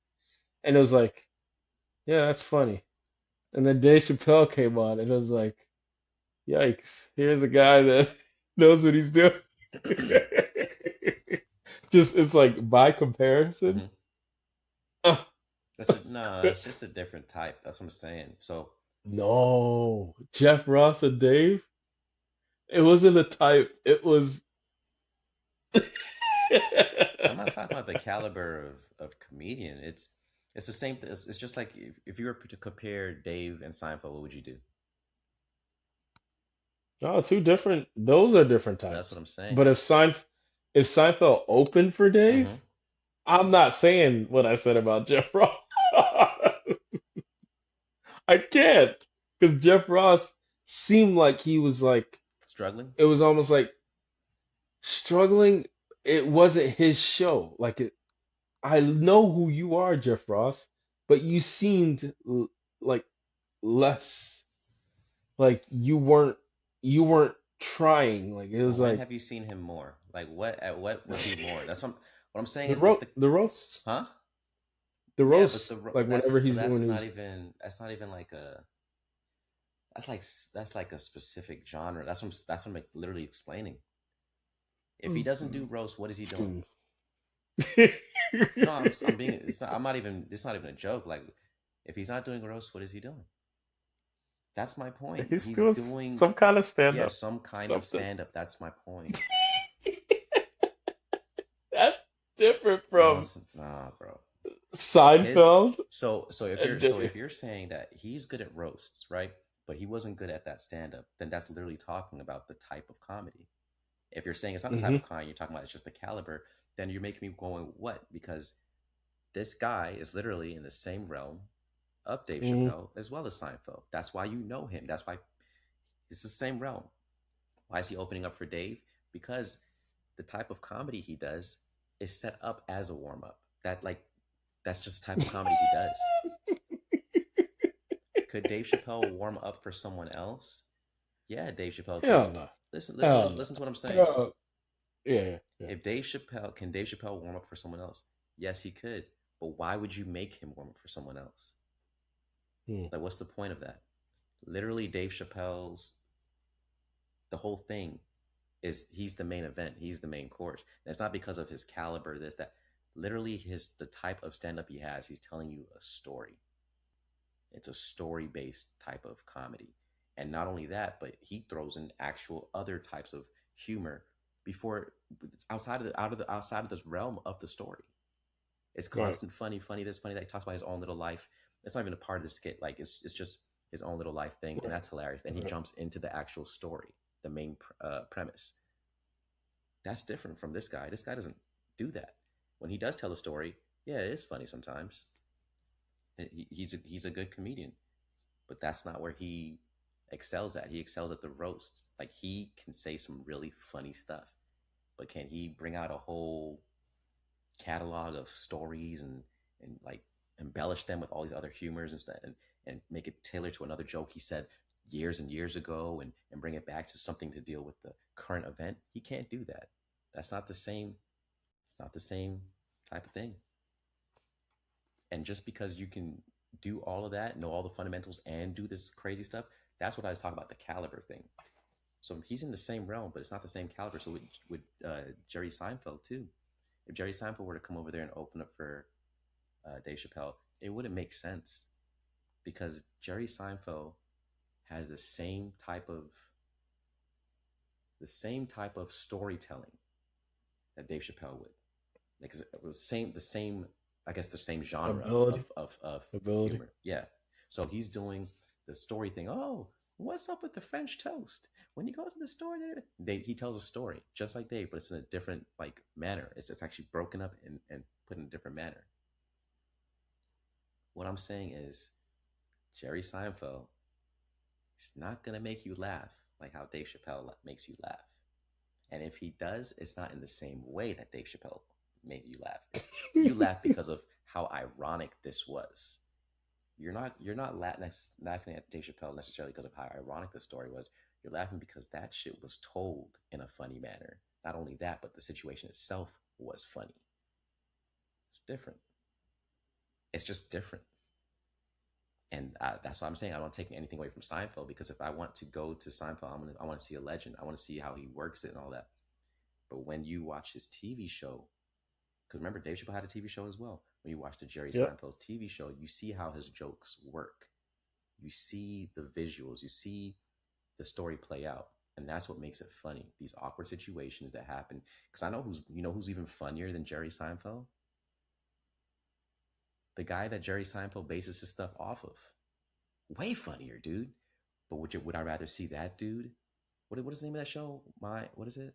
And it was like, yeah, that's funny. And then Dave Chappelle came on, and it was like, yikes! Here's a guy that knows what he's doing. Just it's like by comparison. Hmm. uh, No, that's just a different type. That's what I'm saying. So no, Jeff Ross and Dave. It wasn't a type. It was. I'm not talking about the caliber of comedian. It's the same. It's just like if you were to compare Dave and Seinfeld, what would you do? No, two different. Those are different That's what types. I'm saying. But if Seinfeld opened for Dave, Hmm. I'm not saying what I said about Jeff Ross. I can't, because Jeff Ross seemed like he was like Struggling. it was almost like struggling. It wasn't his show. Like I know who you are, Jeff Ross, but you seemed like less like you weren't trying. Like it was When like have you seen him more? Like what? At what was he more? What I'm saying the is this. the roasts, Huh? the Yeah, but roasts. Like whenever but he's doing his. that's not even like a that's like a specific genre. That's what I'm literally explaining. If he doesn't do roast, what is he doing? No, I'm being it's not, I'm not even it's not even a joke. Like if he's not doing roast, what is he doing? That's my point. He's He's doing doing some kind of stand yeah, up, some kind of something. stand up. That's my point. That's different No, from nah, bro. His Seinfeld and so Dave. if you're saying that he's good at roasts, right? But he wasn't good at that stand up, then that's literally talking about the type of comedy. If you're saying it's not the type Hmm. of comedy, you're talking about it's just the caliber, then you're making me going, what? Because this guy is literally in the same realm of Dave Hmm. Chappelle as well as Seinfeld. That's why you know him. That's why it's the same realm. Why is he opening up for Dave? Because the type of comedy he does is set up as a warm up. That's just the type of comedy he does. Could Dave Chappelle warm up for someone else? Yeah, Dave Chappelle could. Hell no. Listen, Hell listen, no. listen to what I'm saying. Hell, yeah, yeah. If Dave Chappelle warm up for someone else? Yes, he could. But why would you make him warm up for someone else? Hmm. Like, what's the point of that? Literally, Dave Chappelle's the whole thing is he's the main event. He's the main course. And it's not because of his caliber, this, that. Literally, the type of stand up he has, he's telling you a story. It's a story based type of comedy. And not only that, but he throws in actual other types of humor before it's outside of this realm of the story. It's Right, constant funny this, funny that. He talks about his own little life. It's not even a part of the skit. Like it's just his own little life thing, and right, that's hilarious. Then he right. jumps into the actual story, the main premise. That's different from this guy. This guy doesn't do that. When he does tell a story, yeah, it is funny sometimes. He's a good comedian, but that's not where he excels at. He excels at the roasts. Like he can say some really funny stuff, but can he bring out a whole catalog of stories and like embellish them with all these other humors and stuff and make it tailored to another joke he said years and years ago and bring it back to something to deal with the current event? He can't do that. That's not the same. It's not the same type of thing. And just because you can do all of that, know all the fundamentals, and do this crazy stuff, that's what I was talking about, the caliber thing. So he's in the same realm, but it's not the same caliber. So with Jerry Seinfeld too, if Jerry Seinfeld were to come over there and open up for Dave Chappelle, it wouldn't make sense because Jerry Seinfeld has the same type of storytelling that Dave Chappelle would. Like it was the same, I guess the same genre Ability, of ability. humor. Yeah. So he's doing the story thing. Oh, what's up with the French toast? When you go to the store, he tells a story just like Dave, but it's in a different like manner. It's actually broken up and put in a different manner. What I'm saying is Jerry Seinfeld is not gonna make you laugh like how Dave Chappelle makes you laugh. And if he does, it's not in the same way that Dave Chappelle made you laugh. You laugh because of how ironic this was. You're not laughing at Dave Chappelle necessarily because of how ironic the story was. You're laughing because that shit was told in a funny manner. Not only that, but the situation itself was funny. It's different. It's just different. And that's what I'm saying. I'm not taking anything away from Seinfeld because if I want to go to Seinfeld, I want to see a legend. I want to see how he works it and all that. But when you watch his TV show, because remember Dave Chappelle had a TV show as well. When you watch the Jerry Yep. Seinfeld's TV show, you see how his jokes work. You see the visuals. You see the story play out, and that's what makes it funny. These awkward situations that happen. Because I know who's even funnier than Jerry Seinfeld. The guy that Jerry Seinfeld bases his stuff off of. Way funnier, dude. But would I rather see that dude? What is the name of that show? What is it?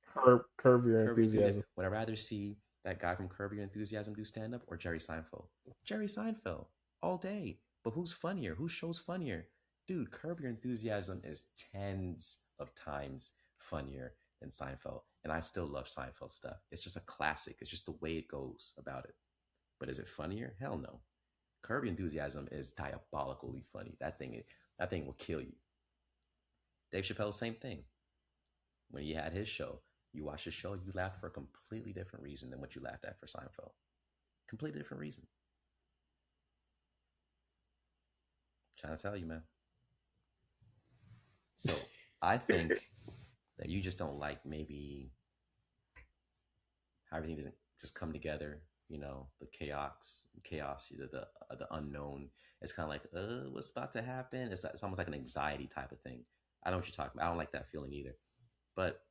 Curb your Curb Your Enthusiasm. enthusiasm. Would I rather see that guy from Curb Your Enthusiasm do stand up or Jerry Seinfeld? Jerry Seinfeld all day. But who's funnier? Whose show's funnier? Dude, Curb Your Enthusiasm is tens of times funnier than Seinfeld. And I still love Seinfeld stuff. It's just a classic. It's just the way it goes about it. But is it funnier? Hell no. Curb Your Enthusiasm is diabolically funny. That thing will kill you. Dave Chappelle, same thing. When he had his show, you watch his show, you laughed for a completely different reason than what you laughed at for Seinfeld. Completely different reason. I'm trying to tell you, man. So I think that you just don't like maybe how everything doesn't just come together. The chaos, the unknown. It's kind of like, what's about to happen? It's almost like an anxiety type of thing. I know what you're talking about. I don't like that feeling either. But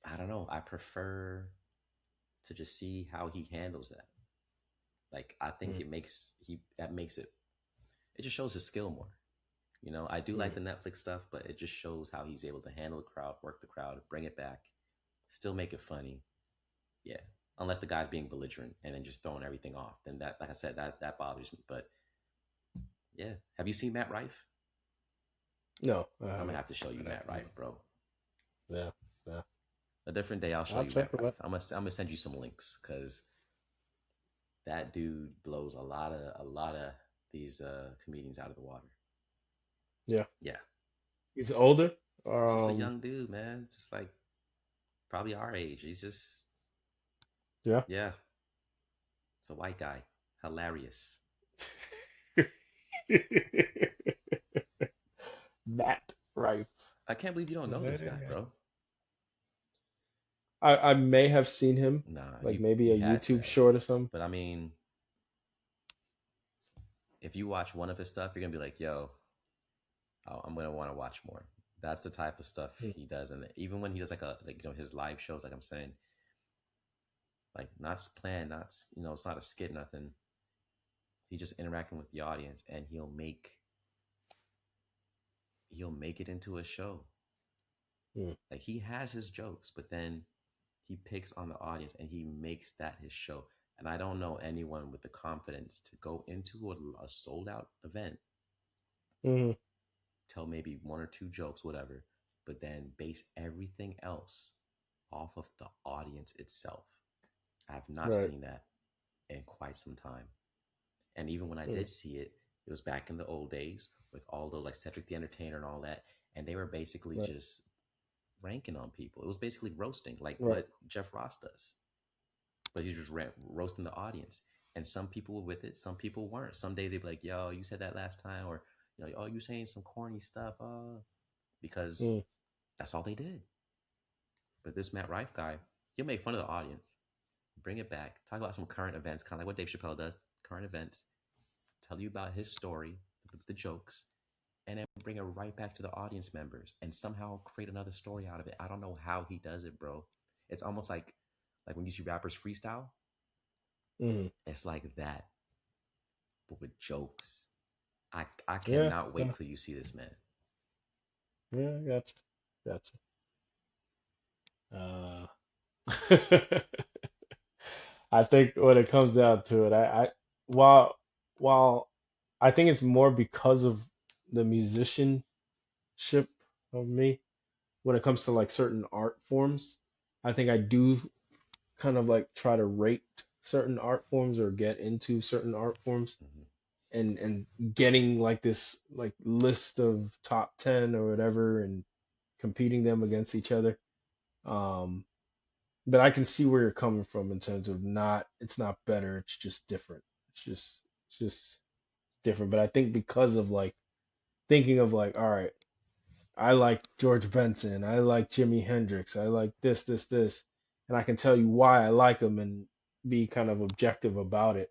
I don't know. I prefer to just see how he handles that. Like I think Mm, it just shows his skill more. I do like mm. the Netflix stuff, but it just shows how he's able to handle the crowd, work the crowd, bring it back, still make it funny. Yeah. Unless the guy's being belligerent and then just throwing everything off. Then that, like I said, that bothers me. But yeah. Have you seen Matt Rife? No, I I'm gonna haven't. have to show you I Matt haven't. Rife, bro. Yeah, yeah. A different day I'll show I'll you check Matt it Rife. out. I'm gonna send you some links because that dude blows a lot of these comedians out of the water. Yeah. Yeah, He's older. he's just a Um. young dude, man. Just like probably our age. He's just Yeah. yeah, it's a white guy. Hilarious. Matt Rife. I can't believe you don't know this guy, Yeah. bro. I may have seen him, Nah, like maybe you a had to YouTube have. short or something. But I mean, if you watch one of his stuff, you're gonna be like, yo, I'm gonna want to watch more. That's the type of stuff Mm, he does, and even when he does like a like his live shows, like I'm saying, like not planned, not it's not a skit, nothing. He just interacting with the audience, and he'll make it into a show. mm, Like he has his jokes, but then he picks on the audience and he makes that his show. And I don't know anyone with the confidence to go into a sold out event, mm, tell maybe one or two jokes, whatever, but then base everything else off of the audience itself. I have not right. seen that in quite some time. And even when I Mm, did see it, it was back in the old days with all the like Cedric the Entertainer and all that. And they were basically right. just ranking on people. It was basically roasting, like Right. what Jeff Ross does. But he's just roasting the audience. And some people were with it, some people weren't. Some days they'd be like, yo, you said that last time, or, oh, you saying some corny stuff, because Mm, that's all they did. But this Matt Rife guy, he'll make fun of the audience, bring it back, talk about some current events, kind of like what Dave Chappelle does, current events, tell you about his story, the jokes, and then bring it right back to the audience members and somehow create another story out of it. I don't know how he does it, bro. It's almost like when you see rappers freestyle, mm. it's like that, but with jokes. I Yeah. cannot wait Yeah. till you see this man. Yeah. Gotcha. Gotcha. Uh, I think when it comes down to it, while while I think it's more because of the musicianship of me when it comes to like certain art forms, I think I do kind of like try to rate certain art forms or get into certain art forms Mm-hmm. and getting like this like list of top 10 or whatever and competing them against each other. Um, but I can see where you're coming from in terms of not it's not better, it's just different. It's just different. But I think because of like thinking of like, all right, I like George Benson, I like Jimi Hendrix, I like this, and I can tell you why I like them and be kind of objective about it.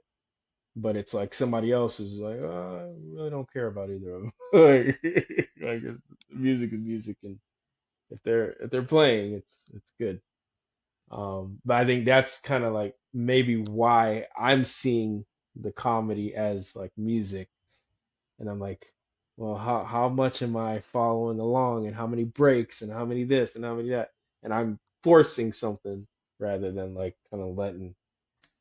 But it's like somebody else is like, oh, I really don't care about either of them. Like music is music, and if they're playing, it's good. But I think that's kind of like maybe why I'm seeing the comedy as like music, and I'm like, well, how much am I following along, and how many breaks, and how many this, and how many that, and I'm forcing something rather than like kind of letting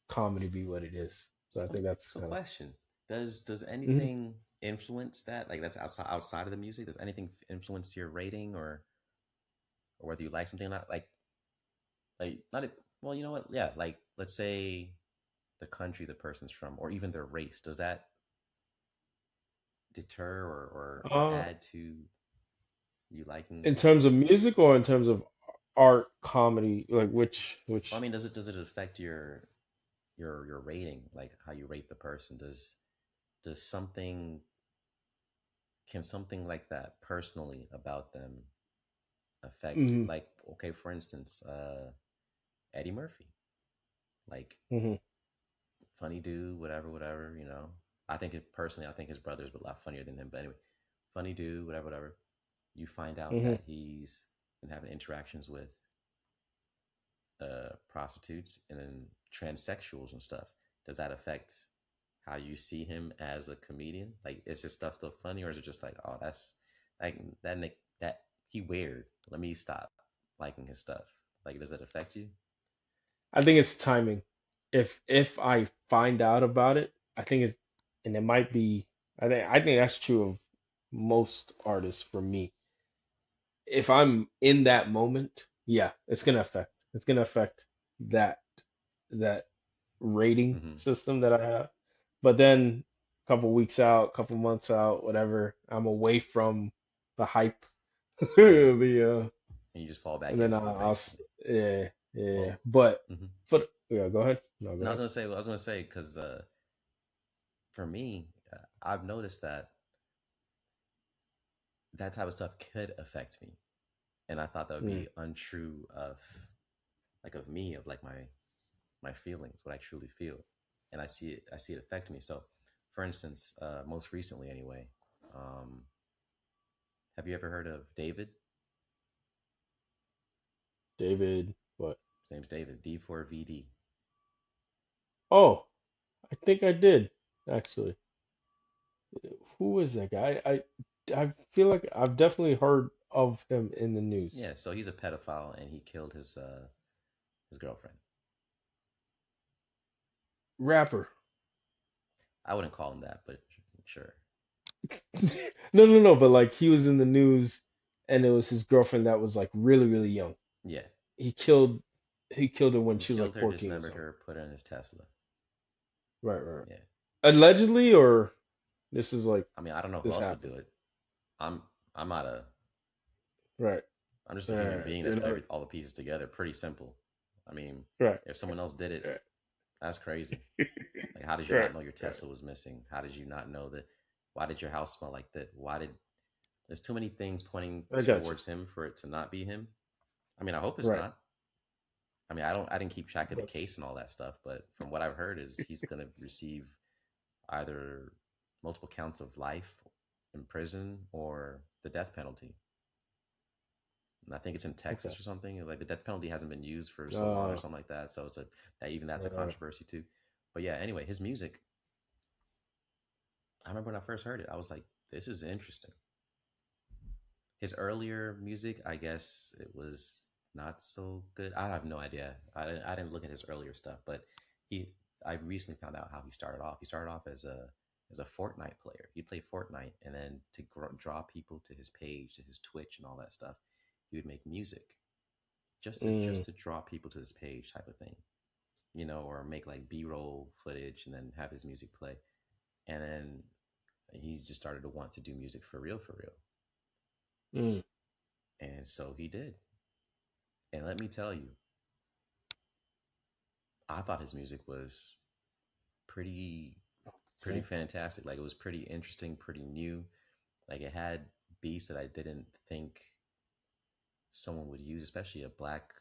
comedy be what it is. So I So think that's so kind of. question: Does Mhm. anything influence that? Like that's outside of the music. Does anything influence your rating or whether you like something or not? Like not it. Well, you know what? Yeah, like let's say the country the person's from, or even their race. Does that deter or Uh, add to you liking? in terms of music or in terms of art, comedy, like Well, I which. mean, does it affect your rating, like how you rate the person? Does something can something like that personally about them affect, Hmm. like, okay, for instance, Eddie Murphy, like Hmm. funny dude, whatever. I think his brother's a lot funnier than him, but anyway, funny dude, whatever. You find out Hmm. that he's been having interactions with prostitutes and then transsexuals and stuff. Does that affect how you see him as a comedian? Like, is his stuff still funny, or is it just like, oh, that's like that he weird? Let me stop liking his stuff. Like, does it affect you? I think it's timing. If I find out about it, I think it's and it might be. I think that's true of most artists for me. If I'm in that moment, yeah, it's gonna affect. It's gonna affect that that rating Mm-hmm. system that I have. But then couple weeks out, couple months out, whatever. I'm away from the hype. Yeah, The and you just fall back and then into it basically. yeah, yeah. Well, hmm But yeah, go ahead. No, go and ahead. I was gonna say because for me, I've noticed that that type of stuff could affect me, and I thought that would Mm, be untrue of like of me, of like my feelings, what I truly feel, and I see it affect me. So, for instance, most recently anyway, um, have you ever heard of David? David, what? His name's David, D4VD. Oh, I think I did actually. Who is that guy? I feel like I've definitely heard of him in the Yeah, news. so he's a pedophile and he killed his girlfriend. Rapper. I wouldn't call him that, but sure. No, no, no, but like he was in the news and it was his girlfriend that was like really, really young. Yeah, He killed he killed her when he she was killed like her, 14 or dismembered something. her, put her in his Tesla. Right, right. Yeah, Allegedly, or this is like I mean, I don't know who this else would do happened. it. I'm I'm not a Right. I'm just a human being You're that put not all the pieces together. Pretty simple. I mean, right. if someone else did it, Right. that's crazy. Like, how did you Right. not know your Right. Tesla was missing? How did you not know that? Why did your house smell like that? Why did there's too many things pointing I got you. towards him for it to not be him? I mean, I hope it's Right. not. I mean, I didn't keep track of the But case and all that stuff, but from what I've heard is he's gonna receive either multiple counts of life in prison or the death penalty. And I think it's in okay. Texas or something. Like the death penalty hasn't been used for so long or Uh, something like that. So it's a that even that's a uh controversy too. But yeah, anyway, his music. I remember when I first heard it, I was like, "This is interesting." His earlier music, I guess it was not so good. I have no idea. I didn't look at his earlier stuff, but he. I recently found out how he started off. He started off as a Fortnite player. He'd play Fortnite, and then to draw people to his page, to his Twitch, and all that stuff, he would make music mm, just to draw people to his page, type of thing, or make like B-roll footage and then have his music play, and then he just started to want to do music for real, mm, and so he did. And let me tell you, I thought his music was pretty pretty okay. fantastic. Like it was pretty interesting, pretty new. Like it had beats that I didn't think someone would use, especially a black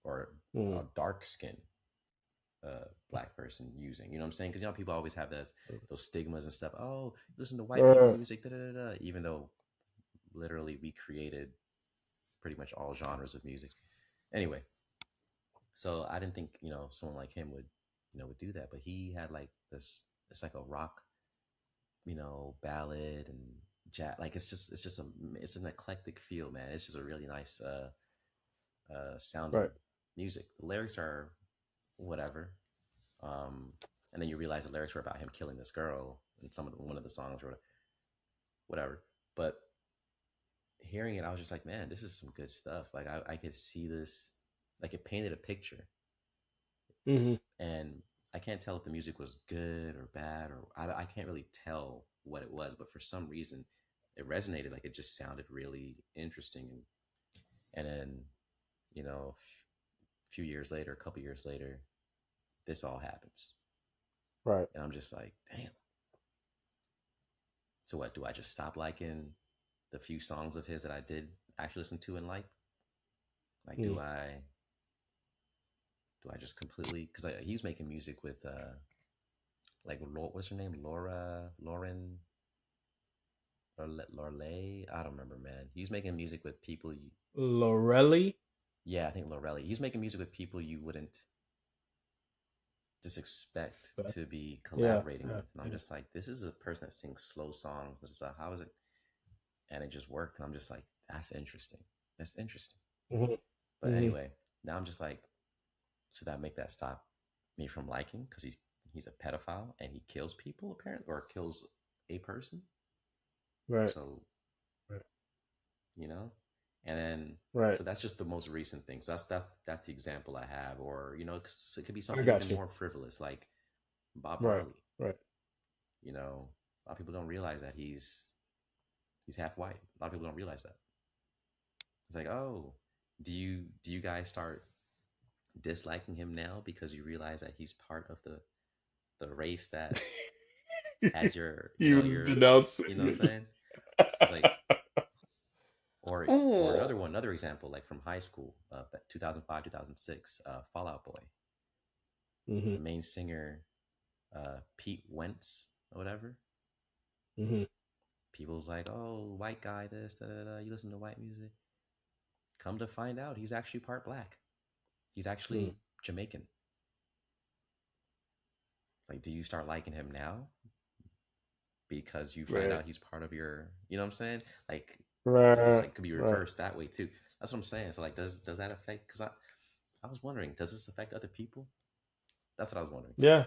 or Mm, a dark skin black person using. You know what I'm saying? Because people always have those stigmas and stuff. Oh, listen to white people uh, music, da da da. Even though literally we created pretty much all genres of music. Anyway, so I didn't think someone like him would do that, but he had like this. It's like a rock ballad and jazz. Like it's an eclectic feel, man. It's just a really nice sounding right. music. The lyrics are whatever, um, and then you realize the lyrics were about him killing this girl in one of the songs or whatever. But hearing it, I was just like, man, this is some good stuff. Like I could see this, like it painted a picture, Hmm. and I can't tell if the music was good or bad, or I can't really tell what it was, but for some reason, it resonated. Like it just sounded really interesting, and then a few years later, a couple years later, this all happens, Right. and I'm just like, damn. So what? Do I just stop liking the few songs of his that I did actually listen to and like? Like, Mm. do I just completely? Because he's making music with like what's her name, Lauren Lorelei. I don't remember, man. He's making music with people. Lorelli. Yeah, I think Lorelei. He's making music with people you wouldn't just expect Spec. to be Yeah. collaborating Yeah. with, and I'm Yeah. just like, this is a person that sings slow songs. This is how is it? And it just worked, and I'm just like, that's interesting. That's interesting. Hmm. But Hmm. anyway, now I'm just like, should that make that stop me from liking because he's a pedophile and he kills people apparently or kills a person? Right. So Right. you know, and then Right. but that's just the most recent thing. So that's the example I have, or it could be I something even got you. more frivolous like Bob Right. Marley. Right. A lot of people don't realize that he's half white. A lot of people don't realize that. It's like, oh, do you guys start disliking him now because you realize that he's part of the race that had your He was your denouncing you know what I'm it. saying? It's like, or Oh. another example, like from high school, 2005 2006, Fallout Boy, Hmm. the main singer, Pete Wentz or whatever. Hmm. People's like, oh, white guy, this, da, da, da. You listen to white music. Come to find out, he's actually part black. He's Mm. actually Jamaican. Like, do you start liking him now because you find Right. out he's part of your, you know what I'm saying? Like, it's Right. like could be Right. reversed that way too. That's what I'm saying. So like, does that affect? Because I was wondering, does this affect other people? That's what I was wondering. Yeah.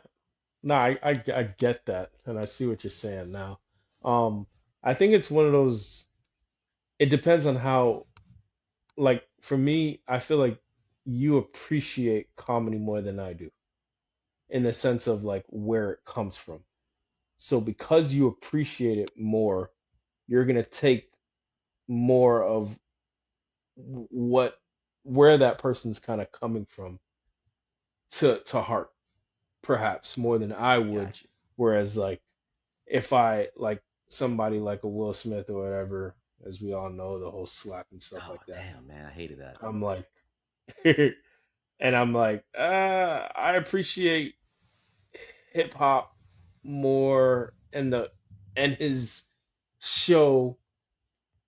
No, I get that, and I see what you're saying now. I think it's one of those. It depends on how. Like for me, I feel like you appreciate comedy more than I do, in the sense of like where it comes from. So because you appreciate it more, you're gonna take more of what where that person's kind of coming from to heart, perhaps more than I would. Got you. Whereas like if I like somebody like a Will Smith or whatever, as we all know, the whole slap and stuff Oh like that, damn, man, I hated that. I'm like, and I'm like, I appreciate hip hop more and the and his show,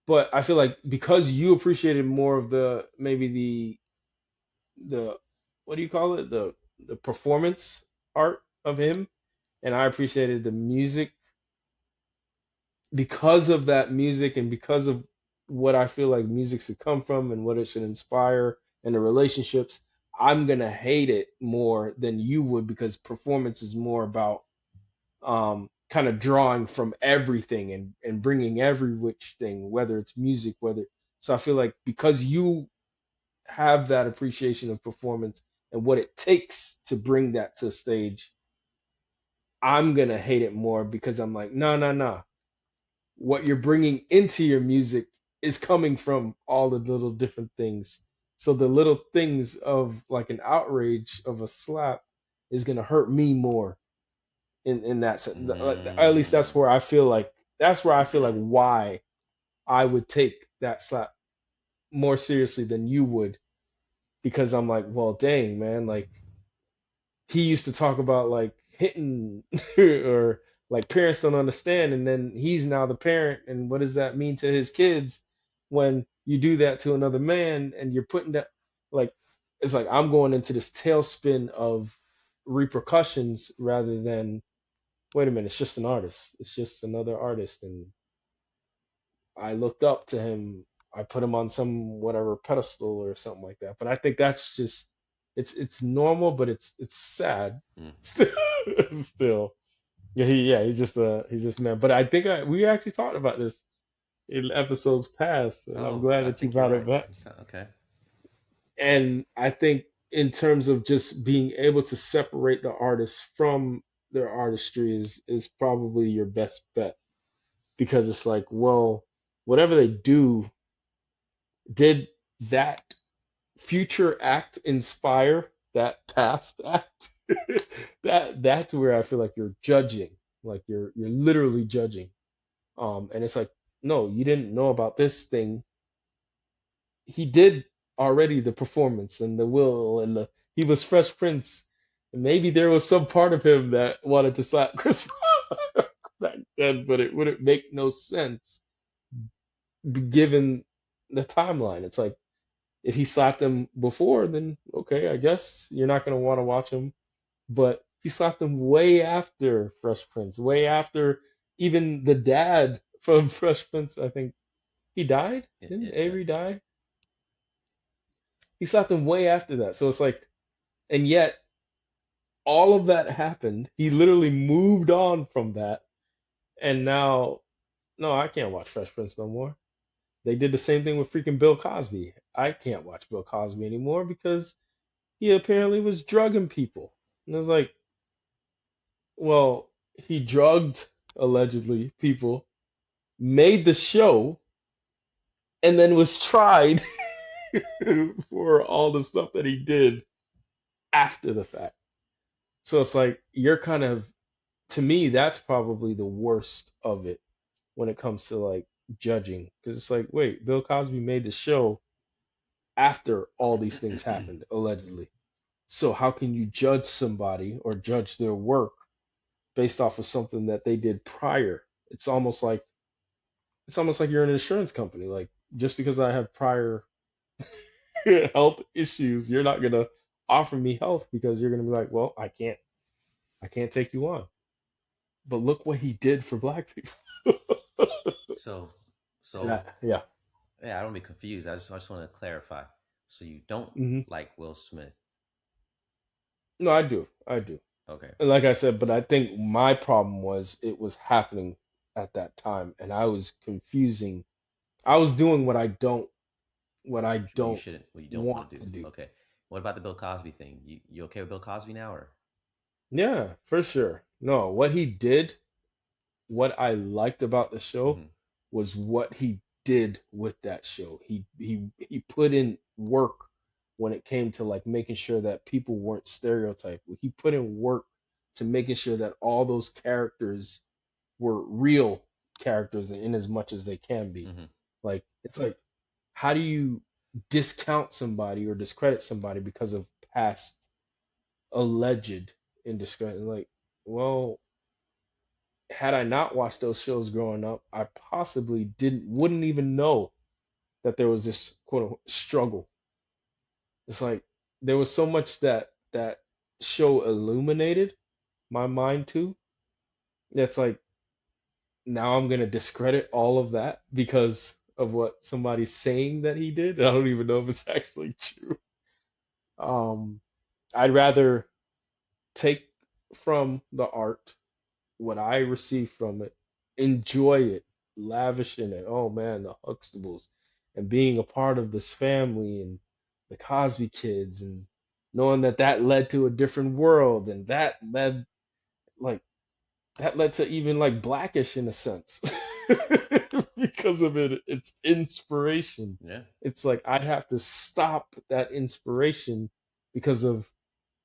but I feel like because you appreciated more of the maybe the what do you call it, the performance art of him, and I appreciated the music because of that music and because of what I feel like music should come from and what it should inspire and the relationships, I'm gonna hate it more than you would because performance is more about kind of drawing from everything and bringing every which thing, whether it's music, whether so I feel like because you have that appreciation of performance and what it takes to bring that to stage, I'm gonna hate it more because I'm like, no, no, no, what you're bringing into your music is coming from all the little different things. So the little things of like an outrage of a slap is gonna hurt me more in that sense. Like, at least that's Mm. where I feel like that's where I feel like why I would take that slap more seriously than you would because I'm like, well, dang man, like he used to talk about like hitting or like parents don't understand and then he's now the parent and what does that mean to his kids when you do that to another man and you're putting that like it's like I'm going into this tailspin of repercussions rather than wait a minute, it's just an artist, it's just another artist and I looked up to him. I put him on some whatever pedestal or something like that. But I think that's just it's normal, but it's sad Mm. still. Still, yeah he's just man. But I think we actually talked about this in episodes past, and I'm Oh, glad I that you think you're brought it right. back. Okay. And I think in terms of just being able to separate the artist from their artistry is probably your best bet because it's like, well, whatever they do did that future act inspire that past act? That's where I feel like you're judging, like you're literally judging. And it's like, no, you didn't know about this thing. He did already the performance and the will and the he was Fresh Prince. And maybe there was some part of him that wanted to slap Chris Rock back then, but it wouldn't make no sense given the timeline. It's like if he slapped him before, then okay, I guess you're not gonna want to watch him. But he slapped him way after Fresh Prince, way after even the dad from Fresh Prince. I think he died. Yeah, Didn't yeah, yeah. Avery die? He slapped him way after that. So it's like, and yet all of that happened. He literally moved on from that, and now, no, I can't watch Fresh Prince no more. They did the same thing with freaking Bill Cosby. I can't watch Bill Cosby anymore because he apparently was drugging people. And I was like, well, he drugged. allegedly, people made the show and then was tried for all the stuff that he did after the fact. So it's like you're kind of, to me, that's probably the worst of it when it comes to like judging, because it's like, wait, Bill Cosby made the show after all these things happened allegedly. So how can you judge somebody or judge their work based off of something that they did prior? It's almost like you're an insurance company. Like, just because I have prior health issues, you're not gonna offer me health because you're gonna be like, well, I can't take you on. But look what he did for black people. So, Yeah, so yeah. yeah, I don't be confused. I just want to clarify. So you don't Hmm. like Will Smith? No, I do. I do. Okay. And like I said, but I think my problem was it was happening at that time, and I was confusing. I was doing what I What you don't shouldn't, what you don't want want to to do. do. Okay. What about the Bill Cosby thing? You okay with Bill Cosby now, or Yeah, for sure. No, what he did, what I liked about the show hmm was what he did with that show. He put in work when it came to like making sure that people weren't stereotyped. He put in work to making sure that all those characters were real characters in as much as they can be. hmm Like, it's like, how do you discount somebody or discredit somebody because of past alleged indiscretion? Like, well, had I not watched those shows growing up, I possibly wouldn't even know that there was this quote unquote struggle. It's like there was so much that that show illuminated my mind too. It's like now I'm gonna discredit all of that because of what somebody's saying that he did. I don't even know if it's actually true. Um, I'd rather take from the art what I receive from it, enjoy it, lavish in it. Oh man, the Huxtables, and being a part of this family and the Cosby kids, and knowing that that led to a different world, and like that led to even like Blackish in a sense because of its inspiration. yeah, It's like I'd have to stop that inspiration because of,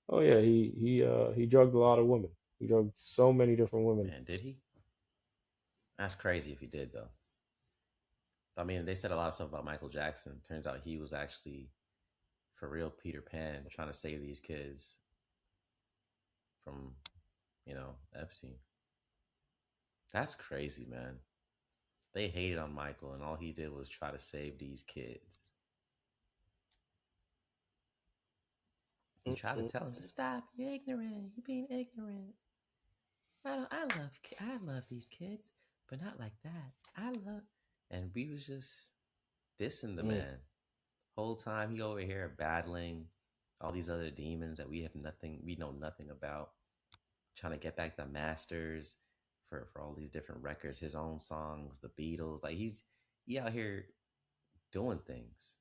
oh yeah, he drugged a lot of women. He drugged so many different women. man, did he? That's crazy if he did though. I mean, they said a lot of stuff about Michael Jackson. Turns out he was actually for real Peter Pan trying to save these kids from, Epstein. That's crazy, man. They hated on Michael, and all he did was try to save these kids. He tried to Mm-mm. tell him, "Stop! You're ignorant. You're being ignorant. I don't. I love these kids, but not like that. I love." And we was just dissing the Mm. man whole time. He over here battling all these other demons that we know nothing about. Trying to get back the masters for all these different records, his own songs, the Beatles. Like he out here doing things.